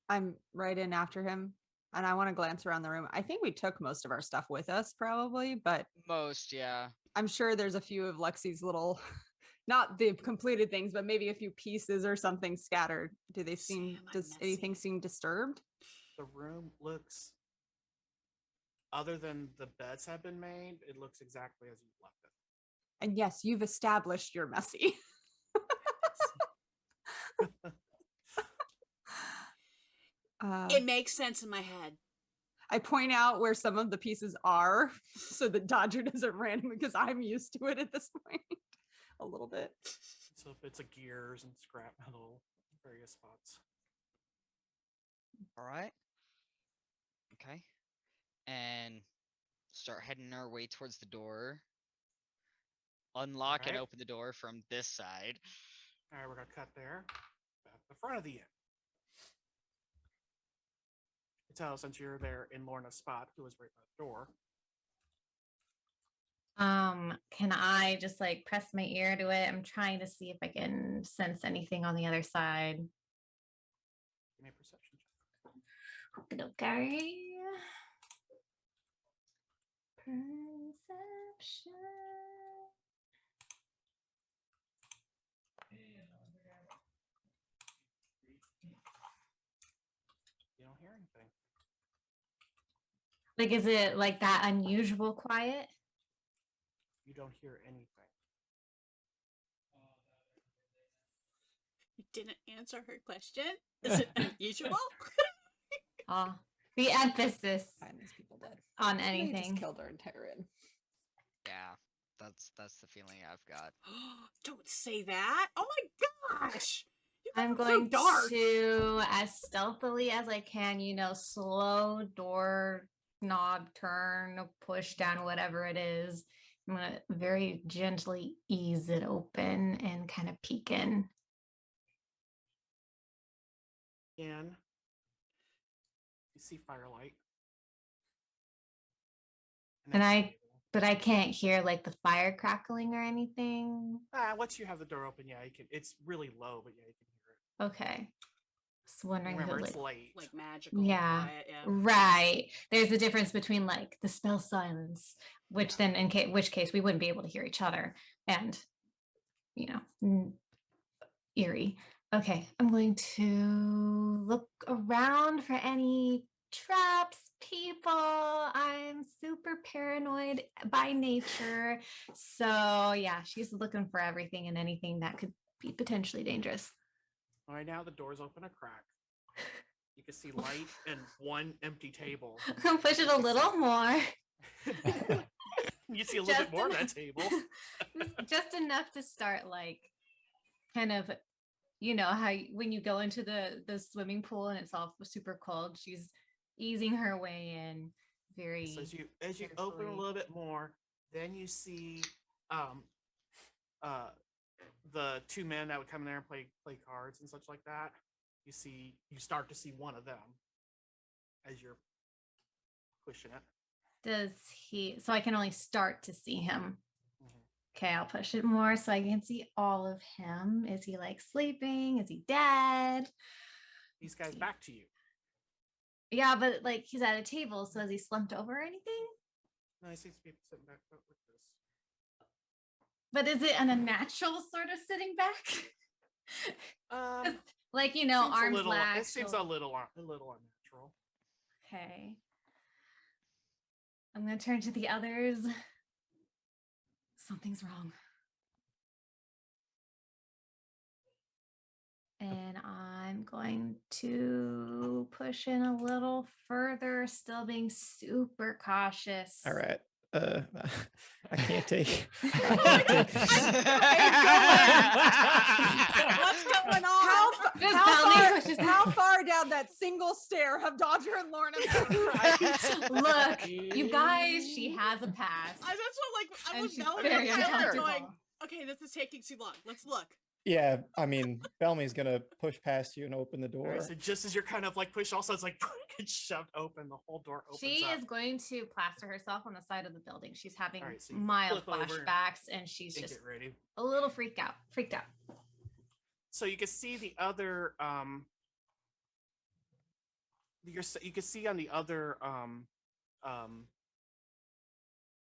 I'm right in after him, and I want to glance around the room. I think we took most of our stuff with us, probably, but Most, yeah. I'm sure there's a few of Lexi's little, not the completed things, but maybe a few pieces or something scattered. Do they seem? Sam, I'm Does anything messy. seem disturbed? The room looks, other than the beds have been made, it looks exactly as you left it. And yes, you've established you're messy. It makes sense in my head. I point out where some of the pieces are so that Dodger doesn't randomly, because I'm used to it at this point a little bit. So bits of gears and scrap metal, various spots. All right. Okay. And start heading our way towards the door. Unlock and Alright. open the door from this side. All right, we're gonna cut there. At the front of the inn. You tell since you're there in Lorna's spot, who was right by the door. Can I just like press my ear to it? I'm trying to see if I can sense anything on the other side. Give me a perception check. Okay. Perception. anything. Like, is it like that unusual quiet? You don't hear anything. You didn't answer her question. Is it unusual? The emphasis Find these people dead. on They anything. just killed our entire inn. Yeah, that's the feeling I've got. Don't say that. Oh my gosh. You guys I'm are going so dark. to, as stealthily as I can, slow door knob turn, push down, whatever it is. I'm going to very gently ease it open and kind of peek in. And you see firelight. But I can't hear like the fire crackling or anything. Once you have the door open, yeah, you can. It's really low, but yeah, you can hear it. Okay. Just wondering. Remember, who, it's late. Like magical. Yeah. Quiet, yeah. Right. There's a difference between like the spell silence, which then in which case we wouldn't be able to hear each other, and eerie. Okay, I'm going to look around for any traps, people. I'm super paranoid by nature. So yeah, she's looking for everything and anything that could be potentially dangerous. All right, now the doors open a crack. You can see light and one empty table. Push it a little more. You see a little bit more of that table. Just enough to start like kind of, how when you go into the swimming pool and it's all super cold, she's easing her way in very. So as you open a little bit more, then you see the two men that would come in there and play cards and such like that. You start to see one of them as you're pushing it. So I can only start to see him. Okay, I'll push it more so I can see all of him. Is he like sleeping? Is he dead? These guys back to you. Yeah, but like he's at a table, so has he slumped over or anything? No, he seems to be sitting back like this. But is it an unnatural sort of sitting back? Like, arms lax. It seems a little unnatural. Okay. I'm going to turn to the others. Something's wrong. And I'm going to push in a little further, still being super cautious. All right. I can't take. What's going on? How far down that single stair have Dodger and Lorna gone? Look, you guys, she has a pass. I'm she's Bellamy very uncomfortable. going, okay, this is taking too long. Let's look. Yeah, I mean, Bellamy's gonna push past you and open the door. Right, so just as you're kind of like pushed, also it's like it's shoved open. The whole door opens. She up. is going to plaster herself on the side of the building. She's having So mild flip over flashbacks, and she's and just get ready. a little freaked out. So you can see the other. You can see on the other.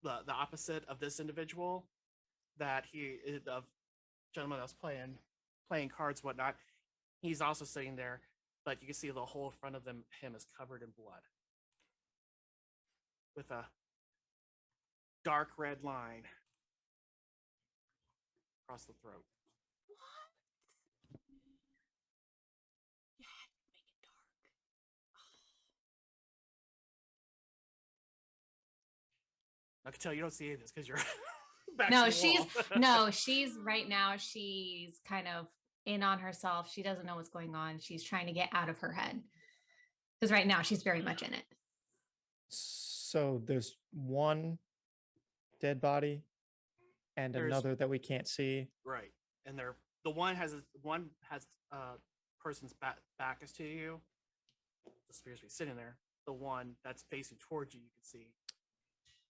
The opposite of this individual, that he is the gentleman that was playing cards, whatnot. He's also sitting there, but you can see the whole front of him is covered in blood, with a dark red line across the throat. What? You had to make it dark. I can tell you don't see any of this because you're back No, to the wall. she's right now, she's kind of in on herself. She doesn't know what's going on. She's trying to get out of her head. Because right now she's very much in it. So there's one dead body and There's- another that we can't see. Right, and the one has person's back is to you. The spear's be sitting there. The one that's facing towards you can see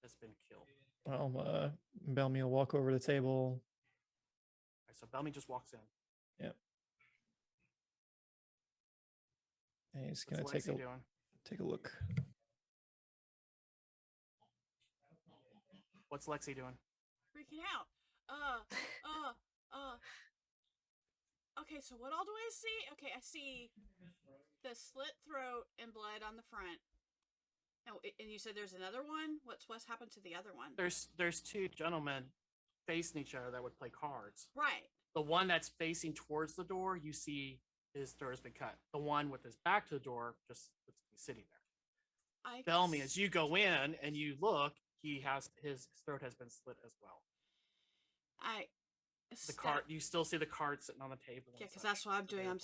has been killed. Well, Bellamy will walk over to the table. Right, so Bellamy just walks in. Yep. And he's What's gonna Lexxi doing? take a look. What's Lexxi doing? Freaking out. Okay, so what all do I see? Okay, I see the slit throat and blood on the front. Oh, and you said there's another one? What's happened to the other one? There's two gentlemen facing each other that would play cards. Right. The one that's facing towards the door, you see his throat has been cut. The one with his back to the door just sitting there. Bellamy, as you go in and you look, his throat has been slit as well. The card, you still see the card sitting on the table. Yeah, because that's what I'm doing.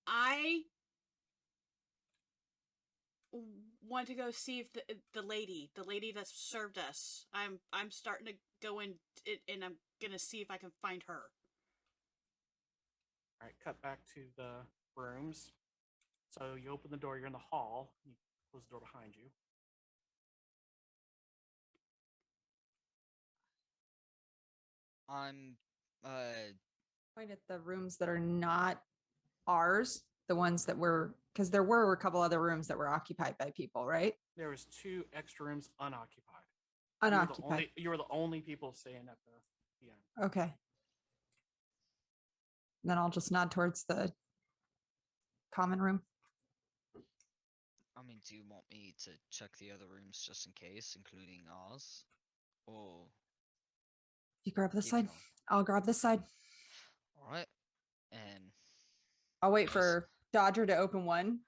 I want to go see if the lady that served us. I'm starting to go in and I'm gonna see if I can find her. All right, cut back to the rooms. So you open the door. You're in the hall. You close the door behind you. I'm Point at the rooms that are not ours, the ones that were, because there were a couple other rooms that were occupied by people, right? There was 2 extra rooms unoccupied. Unoccupied. You were the only people staying at the end. Okay. Then I'll just nod towards the common room. I mean, do you want me to check the other rooms just in case, including ours? Or You grab this keep side. going? I'll grab this side. All right. And I'll wait Yes. for Dodger to open one.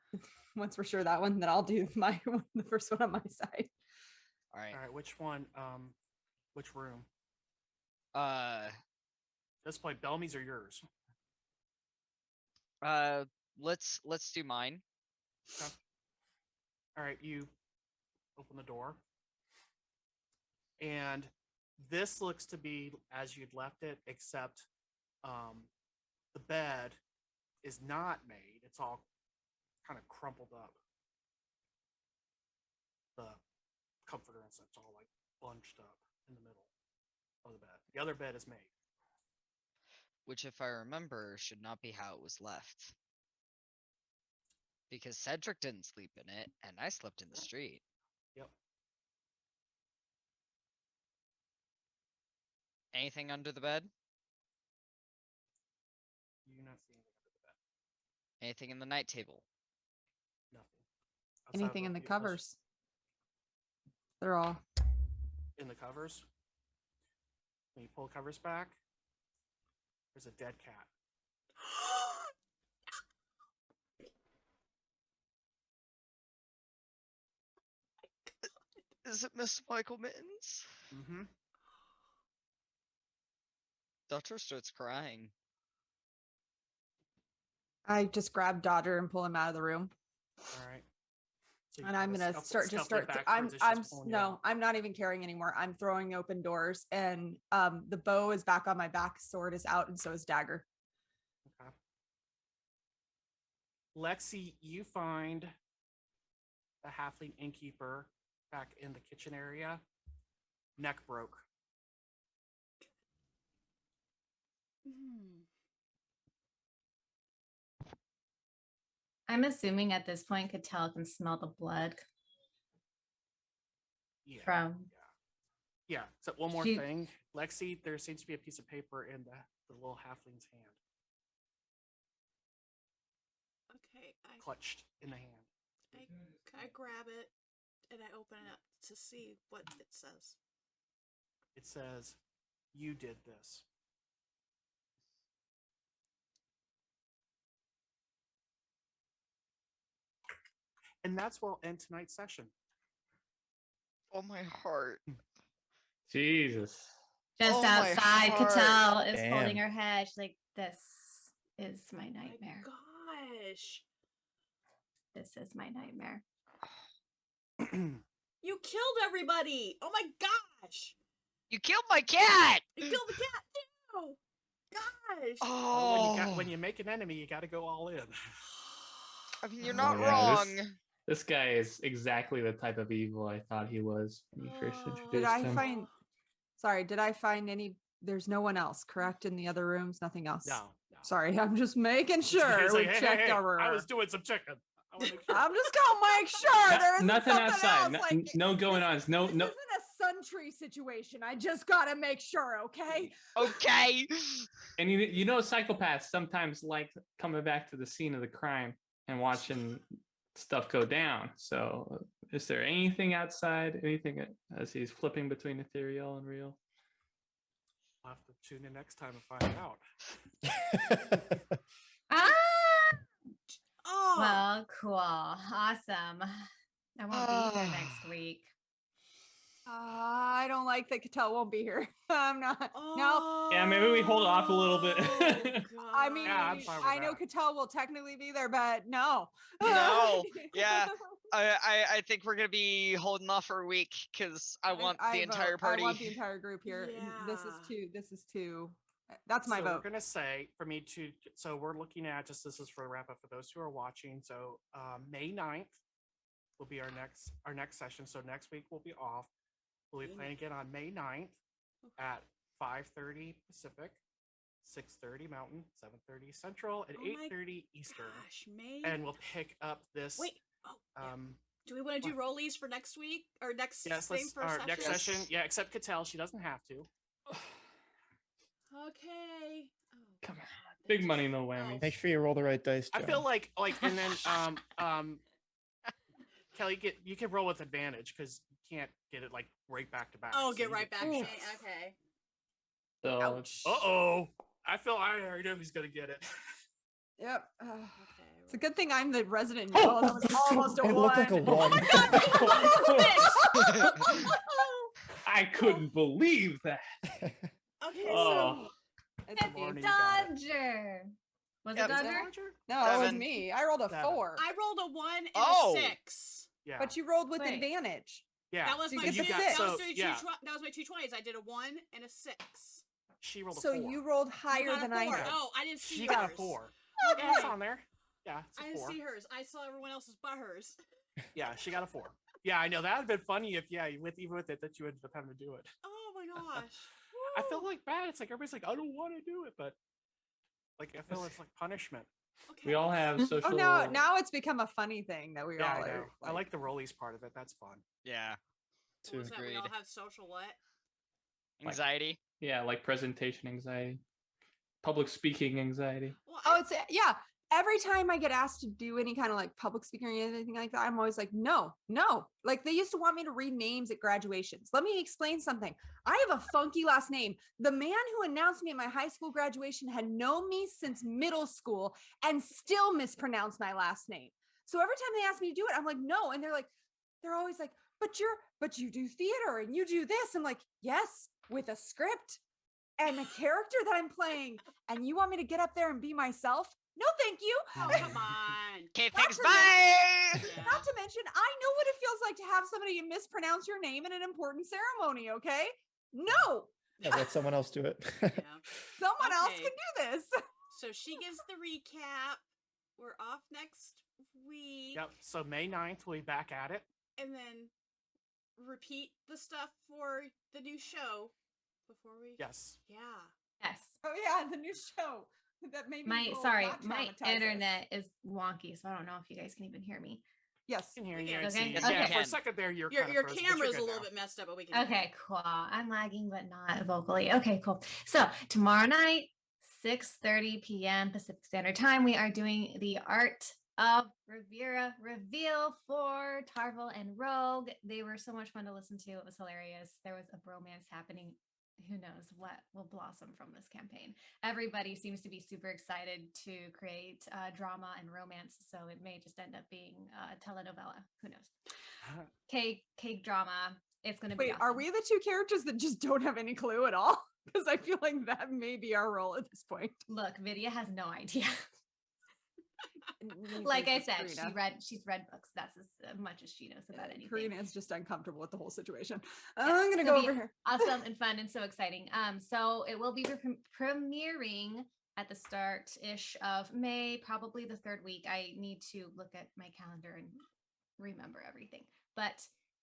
Once we're sure that one, then I'll do my one, the first one on my side. all right. All right, which one? Which room? This point, Bellamy's or yours? Let's do mine. Okay. All right, you open the door, and this looks to be as you'd left it, except the bed is not made. It's all kind of crumpled up. The comforter and such all like bunched up in the middle of the bed. The other bed is made. Which, if I remember, should not be how it was left. Because Cedric didn't sleep in it, and I slept in the street. Yep. Anything under the bed? You not see anything under the bed. Anything in the night table? Nothing. Outside of Anything in the few covers? They're all. in the covers. When you pull the covers back, there's a dead cat. Is it Mr. Michael Mittens? Mm-hmm. Dutcher starts crying. I just grab Dodger and pull him out of the room. All right. So you And I'm kinda gonna scuffle it backwards, I'm it's just pulling you out. I'm not even carrying anymore. I'm throwing open doors, and the bow is back on my back, sword is out, and so is dagger. Okay. Lexi, you find the halfling innkeeper back in the kitchen area. Neck broke. I'm assuming at this point Cattell can smell the blood Yeah. from. Yeah. So one more She- thing, Lexi, there seems to be a piece of paper in the little halfling's hand, Okay, clutched in the hand. I grab it and I open it up to see what it says. It says, "You did this." And that's where we'll end tonight's session. Oh, my heart. Jesus. Just Oh my outside, heart. Cattell is holding Damn. her head. She's like, "This is my nightmare. Gosh. This is my nightmare." You killed everybody. Oh my gosh. You killed my cat! You killed the cat too. Gosh. Oh, When you make an enemy, you got to go all in. I mean, you're not Yeah, wrong. This guy is exactly the type of evil I thought he was when you first Oh. introduced Did I him. find? Sorry, did I find any? There's no one else, correct? In the other rooms, nothing else. No. Sorry, I'm just making sure He's we like, "Hey, checked hey, our. I was doing some checking. I wanna make sure." I'm just gonna make sure there isn't Nothing something outside. else. Like, no going on. No, this no. isn't a sun tree situation. I just gotta make sure, okay? Okay. And you know, psychopaths sometimes like coming back to the scene of the crime and watching stuff go down. So, is there anything outside? Anything as he's flipping between ethereal and real? I'll have to tune in next time to find out. Oh, Well, cool. Awesome. I won't be here next week. I don't like that Cattell won't be here. I'm not. No. oh, Yeah, maybe we hold off a little bit. I mean, Yeah, I'm fine with I know that. Cattell will technically be there, but no. No. Yeah. I think we're gonna be holding off for a week because I want the vote. entire party. I want the entire group here. This is too. That's my So vote. we're gonna say for me to. So we're looking at just this is for a wrap up for those who are watching. So May 9th will be our next session. So next week we'll be off. We'll be playing again on May 9th at 5:30 Pacific, 6:30 Mountain, 7:30 Central, and 8:30 Eastern. Gosh, May. And we'll pick up this. Wait. Do we want to do rollies for next week or next Yes, thing for our session? next session. Yeah, except Cattell, she doesn't have to. Okay. Oh, Come on. God, Big money, no whammy. Make sure you roll the right dice. I Joe. feel like, and then Kelly, you can roll with advantage because you can't get it like right back to back. Oh, so get you right back. two Okay. shots. Okay. So Ouch. Uh-oh. I already know who's gonna get it. Yep. Okay. It's a good thing I'm the resident. Oh, that was almost a it one. looked like a one. I couldn't believe that. Okay, Oh. so It's Morning, you got it. Dodger. Was Yep. it Dodger? no, it was Seven. me. I rolled a 4. I rolled a 1 and Oh. a 6. Yeah. But you rolled with Wait. advantage. yeah. That was So my you two. get the That six. was my yeah. that was my 2 20s. I did a 1 and a 6. She rolled a So 4. you rolled You higher got a than I 4. did. Oh, I didn't see She yours. got a 4. Okay. Yeah, it's on there. Yeah, it's I a didn't 4. see hers. I saw everyone else's but hers. Yeah, she got a 4. Yeah, I know that'd have been funny if even with it that you ended up having to do it. Oh my gosh. I feel Woo. like bad. It's like everybody's like, I don't want to do it, but like I feel it's like punishment. Okay. We all have Oh, social. now it's become a funny thing that we Yeah, all I know. are. I like the rollies part of it. That's fun. Yeah. What was that? We all Agreed. have social what? Anxiety. Yeah, like presentation anxiety, public speaking anxiety. Well, Oh, it's yeah. Every time I get asked to do any kind of like public speaking or anything like that, I'm always like, no. Like they used to want me to read names at graduations. Let me explain something. I have a funky last name. The man who announced me at my high school graduation had known me since middle school and still mispronounced my last name. So every time they ask me to do it, I'm like, no. And they're always like, but you do theater and you do this. I'm like, yes, with a script and a character that I'm playing. And you want me to get up there and be myself? No, thank you. oh, come on. Okay, Not thanks. to Bye. Yeah. Not to mention, I know what it feels like to have somebody mispronounce your name in an important ceremony, okay? No, Yeah, let someone else do it. Yeah. someone else Okay. can do this. So she gives the recap. We're off next week. Yep. So May 9th, we'll be back at it. And then repeat the stuff for the new show before we. Yes. Yeah. Yes. Oh yeah, the new show that made me My will sorry, not my traumatize us. internet is wonky, so I don't know if you guys can even hear me. Yes. I can hear you. Okay. and see you. Okay. Yeah, for Okay. a second there, you're Your kind your of frozen, but camera's you're a good little now. bit messed up, but we can. Okay, cool. I'm lagging, but not vocally. Okay, cool. So tomorrow night, 6:30 p.m. Pacific Standard Time, we are doing the Art of Rivera reveal for Tarvel and Rogue. They were so much fun to listen to. It was hilarious. There was a bromance happening. Who knows what will blossom from this campaign. Everybody seems to be super excited to create drama and romance, so it may just end up being a telenovela. Who knows? Cake drama. It's going to be Wait, awesome. are we the two characters that just don't have any clue at all? Because I feel like that may be our role at this point. Look, Vidya has no idea. Neither Like I does said, Karina. she's read books. That's as much as she knows about anything. Karina is just uncomfortable with the whole situation. Yeah, I'm gonna it'll go be over here. Awesome and fun and so exciting. So it will be premiering at the start-ish of May, probably the 3rd week. I need to look at my calendar and remember everything. But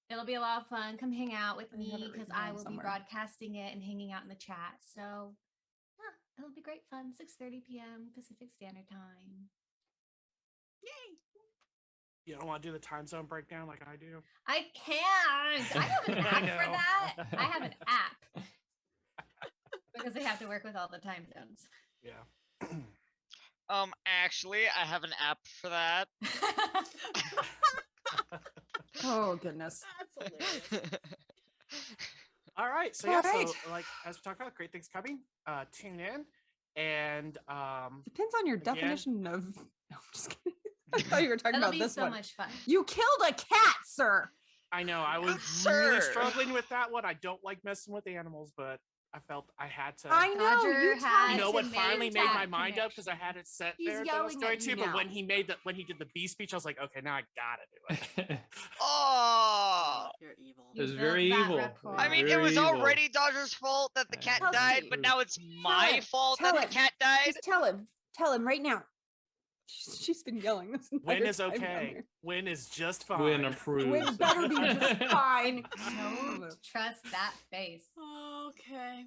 it'll be a lot of fun. Come hang out with I me have it because written I down will somewhere. be broadcasting it and hanging out in the chat. So yeah, it'll be great fun. 6:30 p.m. Pacific Standard Time. Yay! You don't want to do the time zone breakdown like I do? I can't. I have an I app for know. that. I have an app because I have to work with all the time zones. Yeah. Actually, I have an app for that. Oh goodness. That's hilarious. All right. So All yeah, right. so like as we talk about great things coming, tune in. And Depends on your again- definition of. No, I'm just kidding. I thought you were talking That'll about be this so one. much fun. You killed a cat, sir. I know I was Sir. really struggling with that one. I don't like messing with animals, but I felt I had to. I know Roger you had You know to what make finally made my that mind up because I connection. had it set He's there that I was yelling going at to, you but when now. he did the bee speech, I was like, okay, now I gotta do it. Oh, You're evil. It was You very built that evil. rapport. I mean, it Very was evil. already Dodger's fault that the Yeah. cat Tell died, Steve. but now it's my him. fault Tell that him. the cat died. Just tell him right now. She's been yelling this Win entire is time down okay. there. Win is just fine. Win approves. Win better be just fine. Don't trust that face. Okay.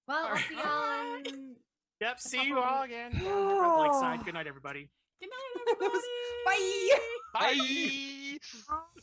Well, I'll Alright. see y'all in Yep. See you couple all weeks. again. down here at Lakeside. Good night, everybody. Good night, everybody. Bye. Bye.